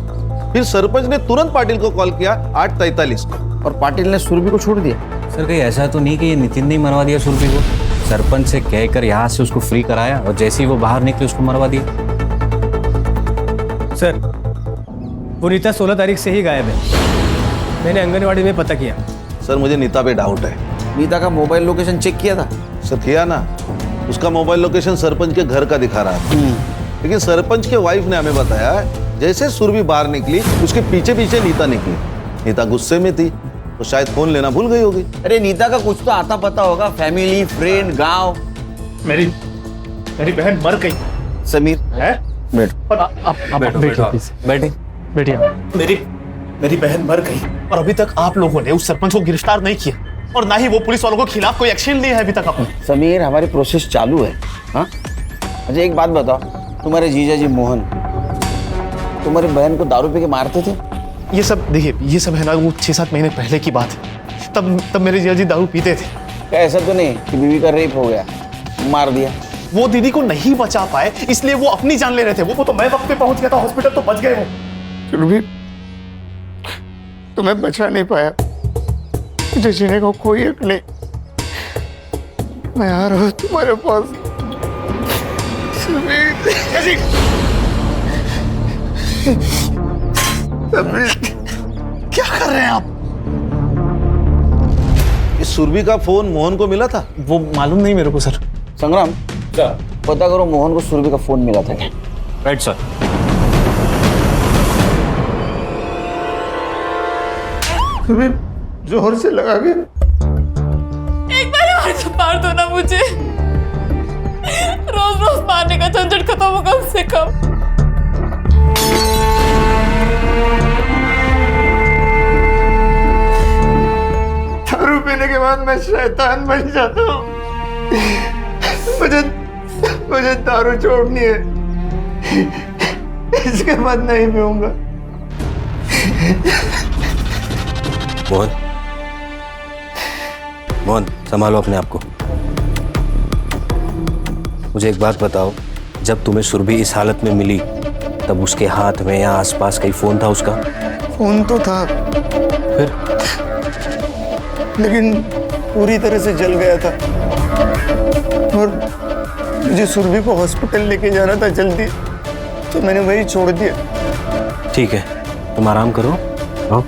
फिर सरपंच ने तुरंत पाटिल को कॉल किया 8:43 को। और पाटिल ने सुरभि को छोड़ दिया। सर कहीं ऐसा तो नहीं कि ये नितिन ने मरवा दिया सुरभि को? सरपंच से कहकर यहाँ से उसको फ्री कराया और जैसे ही वो बाहर निकले उसको मरवा दिया। सर वो नीता 16 तारीख से ही गायब है, मैंने आंगनवाड़ी में पता किया। सर मुझे नीता पे डाउट है। नीता का मोबाइल लोकेशन चेक किया था? सर किया ना, उसका मोबाइल लोकेशन सरपंच के घर का दिखा रहा था। लेकिन सरपंच के वाइफ ने हमें बताया जैसे सुरभि बाहर निकली उसके पीछे पीछे नीता निकली। नीता गुस्से में थी तो शायद फोन लेना भूल गई होगी। अरे नीता का कुछ तो आता पता होगा, फैमिली, फ्रेंड, गांव। मेरी बहन मर गई। समीर है? बैठो। बैठिए। मेरी बहन मर गई और अभी तक आप लोगों ने उस सरपंच को गिरफ्तार नहीं किया और ना ही वो पुलिस वालों के खिलाफ कोई एक्शन लिया है अभी तक आपने। समीर हमारी प्रोसेस चालू है। हाँ अच्छा एक बात बताओ, तुम्हारे जीजा जी मोहन तुम्हारी बहन को दारू पी के मारते थे? ये सब देखिए, ये सब है ना वो 6-7 महीने पहले की बात है। तब मेरे जीजा जी दारू पीते थे ऐसा तो नहीं कि बीवी का रेप हो गया, मार दिया? वो दीदी को नहीं बचा पाए इसलिए वो अपनी जान ले रहे थे। वो तो मैं वक्त पे पहुंच गया था हॉस्पिटल, तो बच गए वो। फिर भी तुम्हें बचा नहीं पाया, मुझे जीने को कोई हक नहीं। मैं आ रहा हूं तुम्हारे पास। क्या कर रहे हैं आप? इस सुरभि का फोन मोहन को मिला था? वो मालूम नहीं मेरे को सर। संग्राम, पता करो मोहन को सुरभि का फोन मिला था क्या? Right sir. जोर से लगा के एक बार और तो मार दो ना मुझे, रोज रोज मारने का झंझट खत्म हो कम से कम। दारू पीने के बाद मैं शैतान बन जाता हूँ। मुझे दारू छोड़नी है, इसके बाद नहीं पीऊंगा। मोहन, संभालो अपने आप को। मुझे एक बात बताओ, जब तुम्हें सुरभि इस हालत में मिली तब उसके हाथ में या आसपास कहीं फोन था उसका? फोन तो था, फिर? लेकिन पूरी तरह से जल गया था और मुझे सुरभि को हॉस्पिटल लेके जाना था जल्दी, तो मैंने वही छोड़ दिया। ठीक है, तुम आराम करो। हाँ?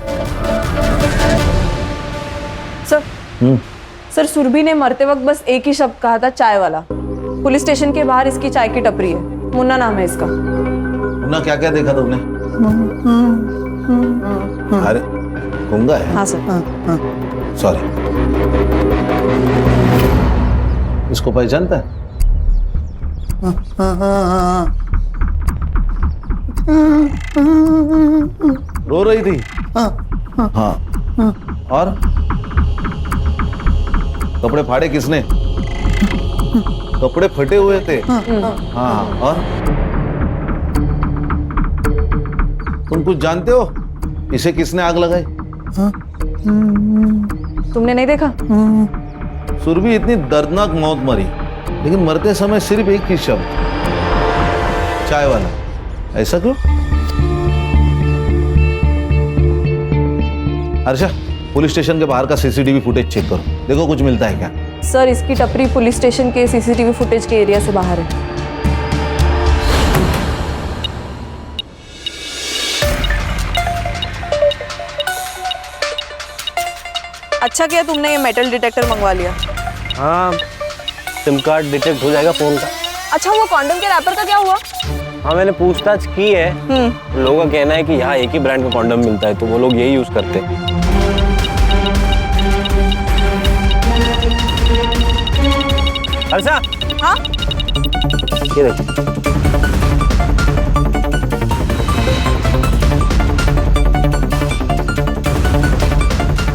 सर, सुरभि ने मरते वक्त बस एक ही शब्द कहा था, चाय वाला। पुलिस स्टेशन के बाहर इसकी चाय की टपरी है, मुन्ना नाम है इसका। मुन्ना, क्या क्या देखा तुमने? अरे गूंगा है? हाँ सर। सॉरी। इसको पहचानता है? रो रही थी? हाँ। और कपड़े फाड़े किसने? कपड़े फटे हुए थे। हाँ, और तुम कुछ जानते हो इसे किसने आग लगाई? तुमने नहीं देखा? सुरभि इतनी दर्दनाक मौत मरी, लेकिन मरते समय सिर्फ एक ही शब्द, चाय वाला। ऐसा क्यों? हर्षा, पुलिस स्टेशन के बाहर का सीसीटीवी फुटेज चेक करो, देखो कुछ मिलता है क्या। सर, इसकी टपरी पुलिस स्टेशन के सीसीटीवी फुटेज के एरिया से बाहर है। अच्छा किया तुमने ये मेटल डिटेक्टर मंगवा लिया। हाँ, सिम कार्ड डिटेक्ट हो जाएगा फोन का। अच्छा, वो कॉन्डम के रैपर का क्या हुआ? हाँ, मैंने पूछताछ की है। लोगों का कहना है कि यहाँ एक ही ब्रांड का कॉन्डम मिलता है, तो वो लोग यही यूज करते हैं। हर्षा। हाँ? ये देखो।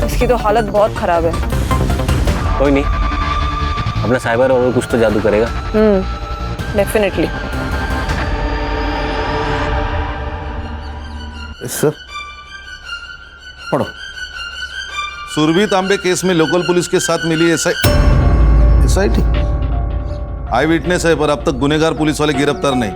इसकी तो हालत बहुत खराब है। कोई नहीं, अपना साइबर और कुछ तो जादू करेगा। डेफिनेटली। सर, पढ़ो। सुरभि तांबे केस में लोकल पुलिस के साथ मिली एसआईटी आई विटनेस है, पर अब तक गुनेगार पुलिस वाले गिरफ्तार नहीं।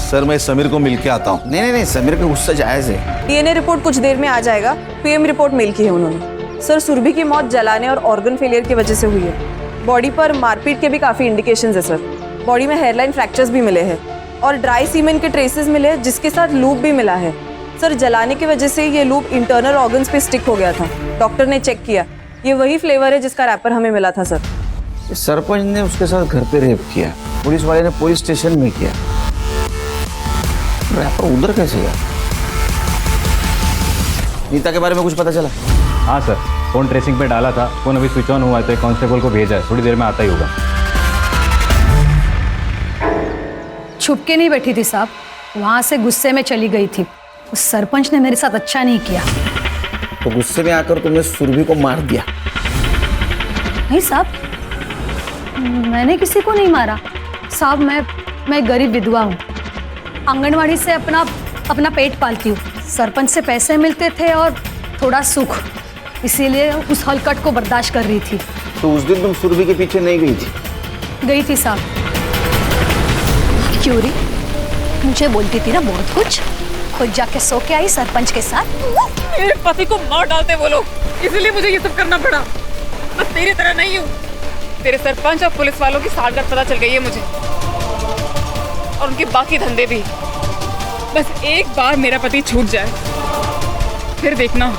सर, मैं समीर को मिलके आता हूँ। नहीं, समीर का गुस्सा जायज है। डीएनए रिपोर्ट कुछ देर में आ जाएगा। पीएम रिपोर्ट मेल की है उन्होंने। सर, सुरभि की मौत जलाने और ऑर्गन फेलियर की वजह से हुई है। बॉडी पर मारपीट के भी काफी इंडिकेशंस है सर। बॉडी में हेयरलाइन फ्रैक्चर्स भी मिले हैं और ड्राई सीमेंट के ट्रेसेस मिले हैं, जिसके साथ लूप भी मिला है। सर, जलाने की वजह से ये लूप इंटरनल ऑर्गन्स पे स्टिक हो गया था। डॉक्टर ने चेक किया, ये वही फ्लेवर है जिसका रैपर हमें मिला था सर। सरपंच ने उसके साथ घर पे रेप किया, पुलिस वाले ने पुलिस स्टेशन में किया, रैपर उधर कैसे गया? नीता के बारे में कुछ पता चला? हाँ सर, फोन ट्रेसिंग पे डाला था, फोन अभी स्विच ऑन हुआ है, तो एक कांस्टेबल को भेजा है, थोड़ी देर में आता ही होगा। छुप के नहीं बैठी थी साहब, वहां से गुस्से में चली गई थी। उस सरपंच ने मेरे साथ अच्छा नहीं किया। तो गुस्से में आकर तुमने सुरभि को मार दिया? नहीं साहब, मैंने किसी को नहीं मारा साहब। मैं गरीब विधवा हूँ, आंगनवाड़ी से अपना पेट पालती हूँ। सरपंच से पैसे मिलते थे और थोड़ा सुख, इसीलिए उस हलकट को बर्दाश्त कर रही थी। तो उस दिन तुम सुरभि के पीछे नहीं गई थी? गई थी साहब। क्यों री? मुझे बोलती थी ना बहुत कुछ। खुद जाके सो के आई सरपंच के साथ। मेरे पति को मार डालते वो लोग, इसलिए मुझे ये सब करना पड़ा। मैं तेरी तरह नहीं हूँ। तेरे सरपंच और पुलिस वालों की सालगर्द पता चल गई है मुझे, और उनके बाकी धंधे भी। बस एक बार मेरा पति छूट जाए, फिर देखना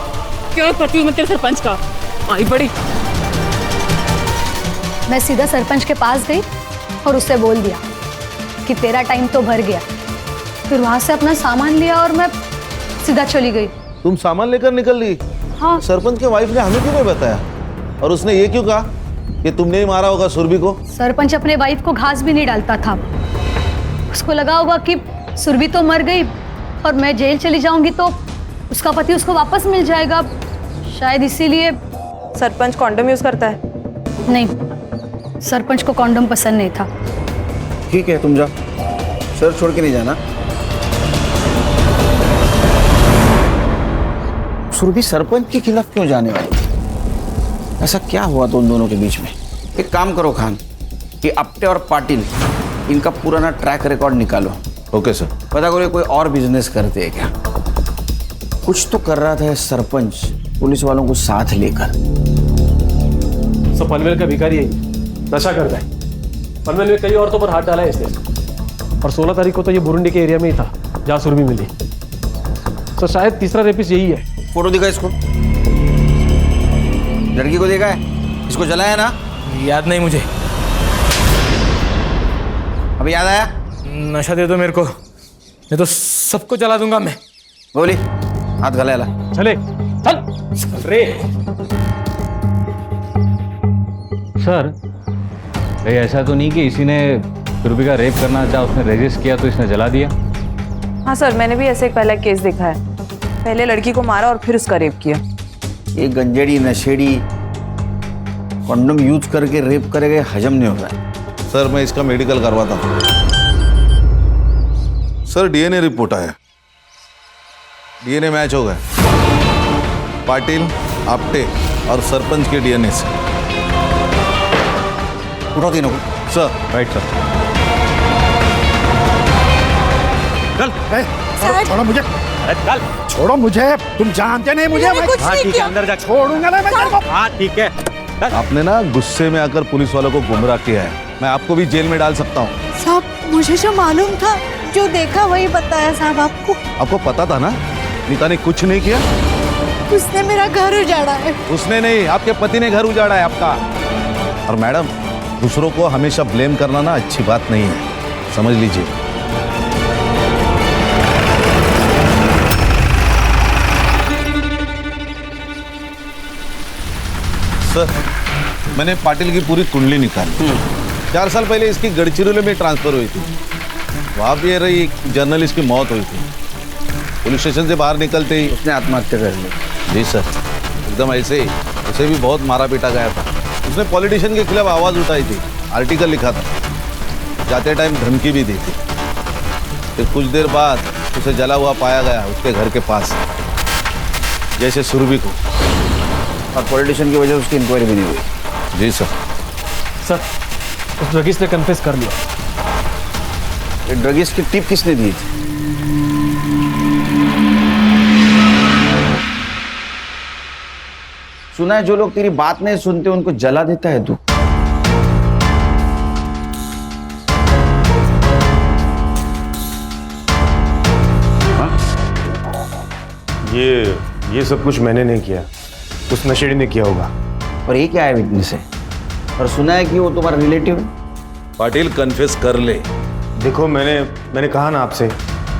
क्या पति मैं तेरे सरपंच का। आई बड़ी। मैं सीधा सरपंच के पास गई और उससे बोल दिया कि तेरा टाइम तो भर गया। फिर वहां से अपना सामान लिया और मैं सीधा चली गई। तुम सामान लेकर निकल ली? हाँ। सरपंच के वाइफ ने हमें क्यों नहीं बताया? और उसने ये क्यों कहा कि तुमने ही मारा होगा सुरभि को? सरपंच अपने वाइफ को घास भी नहीं डालता था। उसको लगा होगा कि सुरभि तो मर गई और मैं जेल चली जाऊंगी तो उसका पति उसको वापस मिल जाएगा, शायद इसीलिए। सरपंच कॉन्डम यूज करता है? नहीं, सरपंच को कॉन्डम पसंद नहीं था। ठीक है, तुम जाओ, सर छोड़ के नहीं जाना। सुरभि सरपंच के खिलाफ क्यों जाने वाली? ऐसा क्या हुआ तो उन दोनों के बीच में? एक काम करो खान, कि अपटे और पाटिल इनका पुराना ट्रैक रिकॉर्ड निकालो। Okay sir. पता करो कोई और बिजनेस करते हैं क्या? कुछ तो कर रहा था सरपंच पुलिस वालों को साथ लेकर। सब पनवेल का भिखारी है, नशा करता है। पनवेल में कई औरतों पर हाथ डाला है इसने। और 16 तारीख को तो ये बुरुंडी के एरिया में ही था जहाँ सुरभि मिली। तो शायद तीसरा रेपिस्ट यही है। फोटो दिखा इसको। लड़की को देखा है? इसको जलाया ना? याद नहीं मुझे। अभी याद आया? नशा दे दो मेरे को, नहीं तो सबको जला दूंगा मैं। बोली हाथ गला ला। चले चल रे। सर भाई ऐसा तो नहीं कि इसी ने सुरभि का रेप करना चाहा, उसने रेजिस्ट किया तो इसने जला दिया? हाँ सर, मैंने भी ऐसे एक पहला केस देखा है। पहले लड़की को मारा और फिर उसका रेप किया। ये गंजेड़ी नशेड़ी कॉन्डम यूज करके रेप करेगा, हजम नहीं होता है। सर मैं इसका मेडिकल करवाता हूँ। सर डीएनए रिपोर्ट आया, डीएनए मैच हो गया पाटिल, आपटे और सरपंच के डीएनए से। उठाओ तीनों को। सर। Right sir. चल छोड़ो मुझे। अरे चल छोड़ो मुझे, तुम जानते नहीं मुझे। मैं हाँ ठीक है, अंदर जा। छोड़ूंगा ना मैं तेरे को। हाँ ठीक है। आपने ना गुस्से में आकर पुलिस वालों को गुमराह किया है, मैं आपको भी जेल में डाल सकता हूँ। साहब मुझे जो मालूम था, जो देखा वही बताया साहब आपको। आपको पता था ना नीता ने कुछ नहीं किया? उसने मेरा घर उजाड़ा है। उसने नहीं, आपके पति ने घर उजाड़ा है आपका। और मैडम दूसरों को हमेशा ब्लेम करना ना अच्छी बात नहीं है, समझ लीजिए। सर मैंने पाटिल की पूरी कुंडली निकाली। 4 साल पहले इसकी गढ़चिरौली में ट्रांसफर हुई थी, वहां भी रही एक जर्नलिस्ट की मौत हुई थी। पुलिस स्टेशन से बाहर निकलते ही उसने आत्महत्या कर ली। जी सर, एकदम ऐसे ही। उसे भी बहुत मारा पीटा गया था। उसने पॉलिटिशियन के खिलाफ आवाज उठाई थी, आर्टिकल लिखा था, जाते टाइम धमकी भी दी थी। फिर कुछ देर बाद उसे जला हुआ पाया गया उसके घर के पास, जैसे सुरभि को। और पॉलिटिशियन की वजह से उसकी इंक्वायरी भी नहीं हुई। जी सर। सर उस ड्रगिस्ट ने कन्फेस कर लिया। ड्रगिस्ट की टिप किसने दी थी? सुना है जो लोग तेरी बात नहीं सुनते उनको जला देता है तू। ये सब कुछ मैंने नहीं किया, उस नशेड़ी ने किया होगा। और ये क्या है विटनेस है? और सुना है कि वो तुम्हारा रिलेटिव है। पाटिल कन्फेस कर ले। देखो मैंने कहा ना आपसे,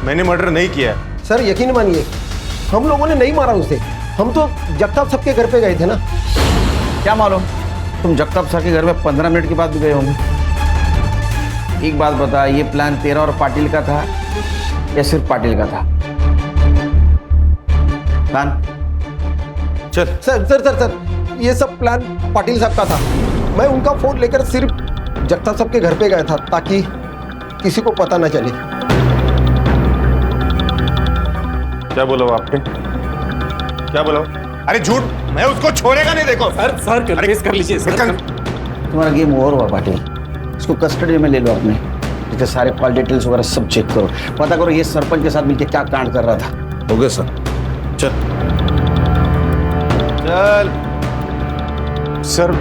मैंने मर्डर नहीं किया। सर यकीन मानिए, हम लोगों ने नहीं मारा उसे। हम तो जगताप सबके घर पे गए थे ना। क्या मालूम, तुम जगताप सर के घर में 15 मिनट के बाद भी गए होंगे। एक बात बता, ये प्लान तेरा और पाटिल का था या सिर्फ पाटिल का था? खान चल। सर ये सब प्लान पाटिल साहब का था। मैं उनका फोन लेकर सिर्फ जगताप साहब के घर पे गया था ताकि किसी को पता ना चले। क्या बोला आपने? क्या बोला? अरे झूठ, मैं उसको छोड़ेगा नहीं। देखो सर केस कर लीजिए सर। तुम्हारा गेम ओवर हुआ पाटिल, इसको कस्टडी में ले लो अपने। इसके सारे कॉल डिटेल्स वगैरह सब चेक करो, पता करो ये सरपंच के साथ मिलकर क्या कांड कर रहा था। हो गया सर, चल चल सर।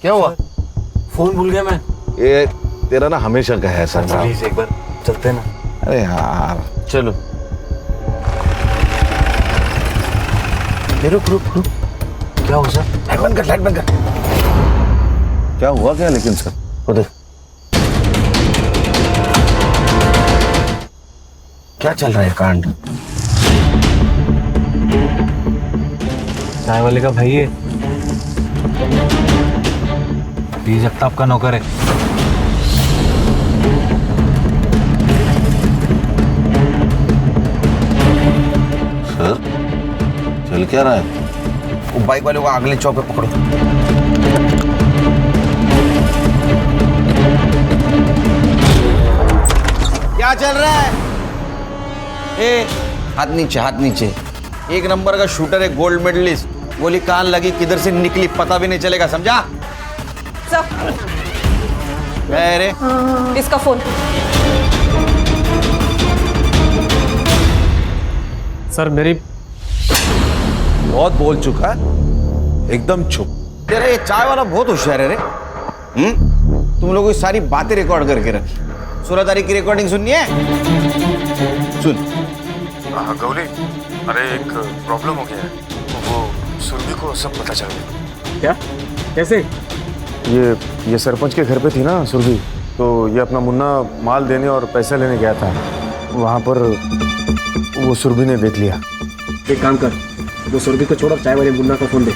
क्या हुआ? फोन भूल गया मैं। ये तेरा ना हमेशा का है सर। प्लीज एक बार चलते ना। अरे यार चलो। रुक रुक रुक, क्या हुआ सर? लाइट बंद कर, लाइट बंद कर। क्या हुआ क्या लेकिन सर? उधर क्या चल रहा है कांड? चाय वाले का भाई है, पी जगताप का नौकर है। सर चल क्या रहा है? वो बाइक वाले को अगले चौक पे पकड़ो। क्या चल रहा है? ए, हाथ नीचे, हाथ नीचे। एक नंबर का शूटर है, गोल्ड मेडलिस्ट। गोली कहां लगी, किधर से निकली, पता भी नहीं चलेगा, समझा? अरे इसका फोन। सर मेरी बहुत बोल चुका है, एकदम चुप। तेरा ये चाय वाला बहुत होशियार है रे। तुम लोगों की सारी बातें रिकॉर्ड करके रखी। 16 तारीख की रिकॉर्डिंग सुननी है? सुन। गौली, अरे एक प्रॉब्लम हो गया है। वो सुरभि को सब पता चल गया। क्या? कैसे? ये सरपंच के घर पे थी ना सुरभि, तो ये अपना मुन्ना माल देने और पैसे लेने गया था। वहाँ पर वो सुरभि ने देख लिया। एक काम कर, वो सुरभि को छोड़, चाय वाले मुन्ना का फोन दे।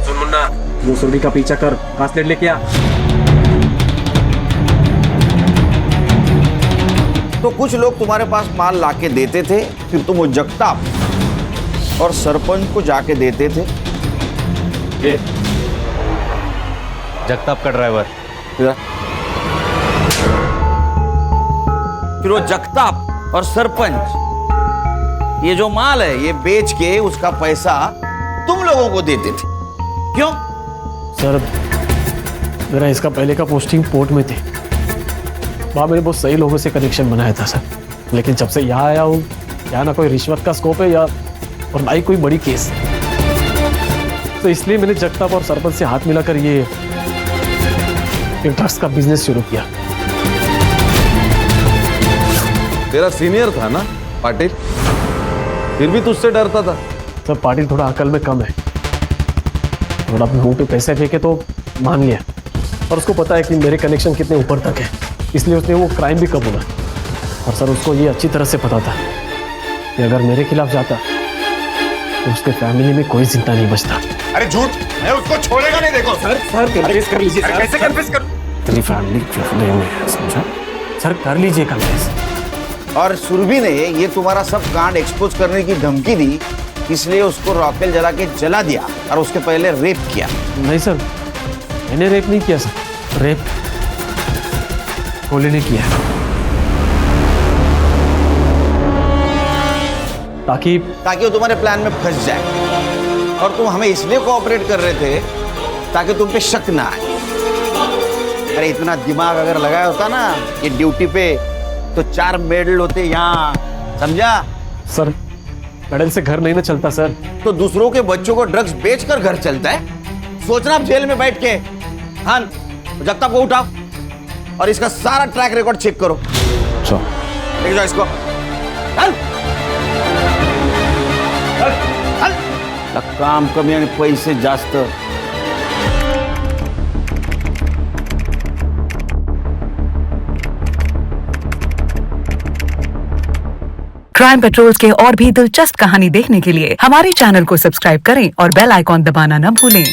सुन मुन्ना, वो सुरभि का पीछा कर, कास्लेट लेके आ। तो कुछ लोग तुम्हारे पास माल लाके देते थे, फिर तुम वो जगताप और सरपंच को जाके देते थे। ये जगताप का ड्राइवर। फिर वो जगताप और सरपंच ये जो माल है ये बेच के उसका पैसा तुम लोगों को देते थे, क्यों? सर मेरा इसका पहले का पोस्टिंग पोर्ट में थी, वहाँ मैंने बहुत सही लोगों से कनेक्शन बनाया था सर। लेकिन जब से यहाँ आया हूँ, यहाँ ना कोई रिश्वत का स्कोप है या और ना ही कोई बड़ी केस, तो इसलिए मैंने जगताप और सरपंच से हाथ मिलाकर ये ड्रग्स का बिजनेस शुरू किया। तेरा सीनियर था ना पाटिल, फिर भी तुझसे डरता था। सर पाटिल थोड़ा अकल में कम है, थोड़ा अपने मुंह पे पैसे फेंके तो मान लिया, और उसको पता है कि मेरे कनेक्शन कितने ऊपर तक है, इसलिए उसने वो क्राइम भी कबूला। और सर उसको ये अच्छी तरह से पता था कि अगर मेरे खिलाफ जाता तो उसके फैमिली में कोई जिंदा नहीं बचता। अरे झूठ, मैं उसको छोड़ेगा नहीं। देखो सर कन्फेस कर लीजिए। कैसे कन्फेस कर? तेरी फैमिली में समझा सर, कर लीजिए कन्फेस। और सुरभि ने ये तुम्हारा सब कांड एक्सपोज करने की धमकी दी, इसलिए उसको रॉकेल जला के जला दिया और उसके पहले रेप किया। नहीं सर, मैंने रेप नहीं किया सर, रेप कोहली ने किया, ताकि वो तुम्हारे प्लान में फंस जाए। और तुम हमें इसलिए कोऑपरेट कर रहे थे ताकि तुम पे शक ना आए। अरे इतना दिमाग अगर लगाया होता ना ये ड्यूटी पे, तो 4 मेडल होते यहाँ, समझा? सर मेडल से घर नहीं ना चलता सर। तो दूसरों के बच्चों को ड्रग्स बेचकर घर चलता है। सोचना आप जेल में बैठ के। हाँ, जगताप को उठाओ और इसका सारा ट्रैक रिकॉर्ड चेक करो। देख जाओ इसको। चल काम कमी आणि पैसे जास्त। क्राइम पेट्रोल्स के और भी दिलचस्प कहानी देखने के लिए हमारे चैनल को सब्सक्राइब करें और बेल आइकॉन दबाना न भूलें।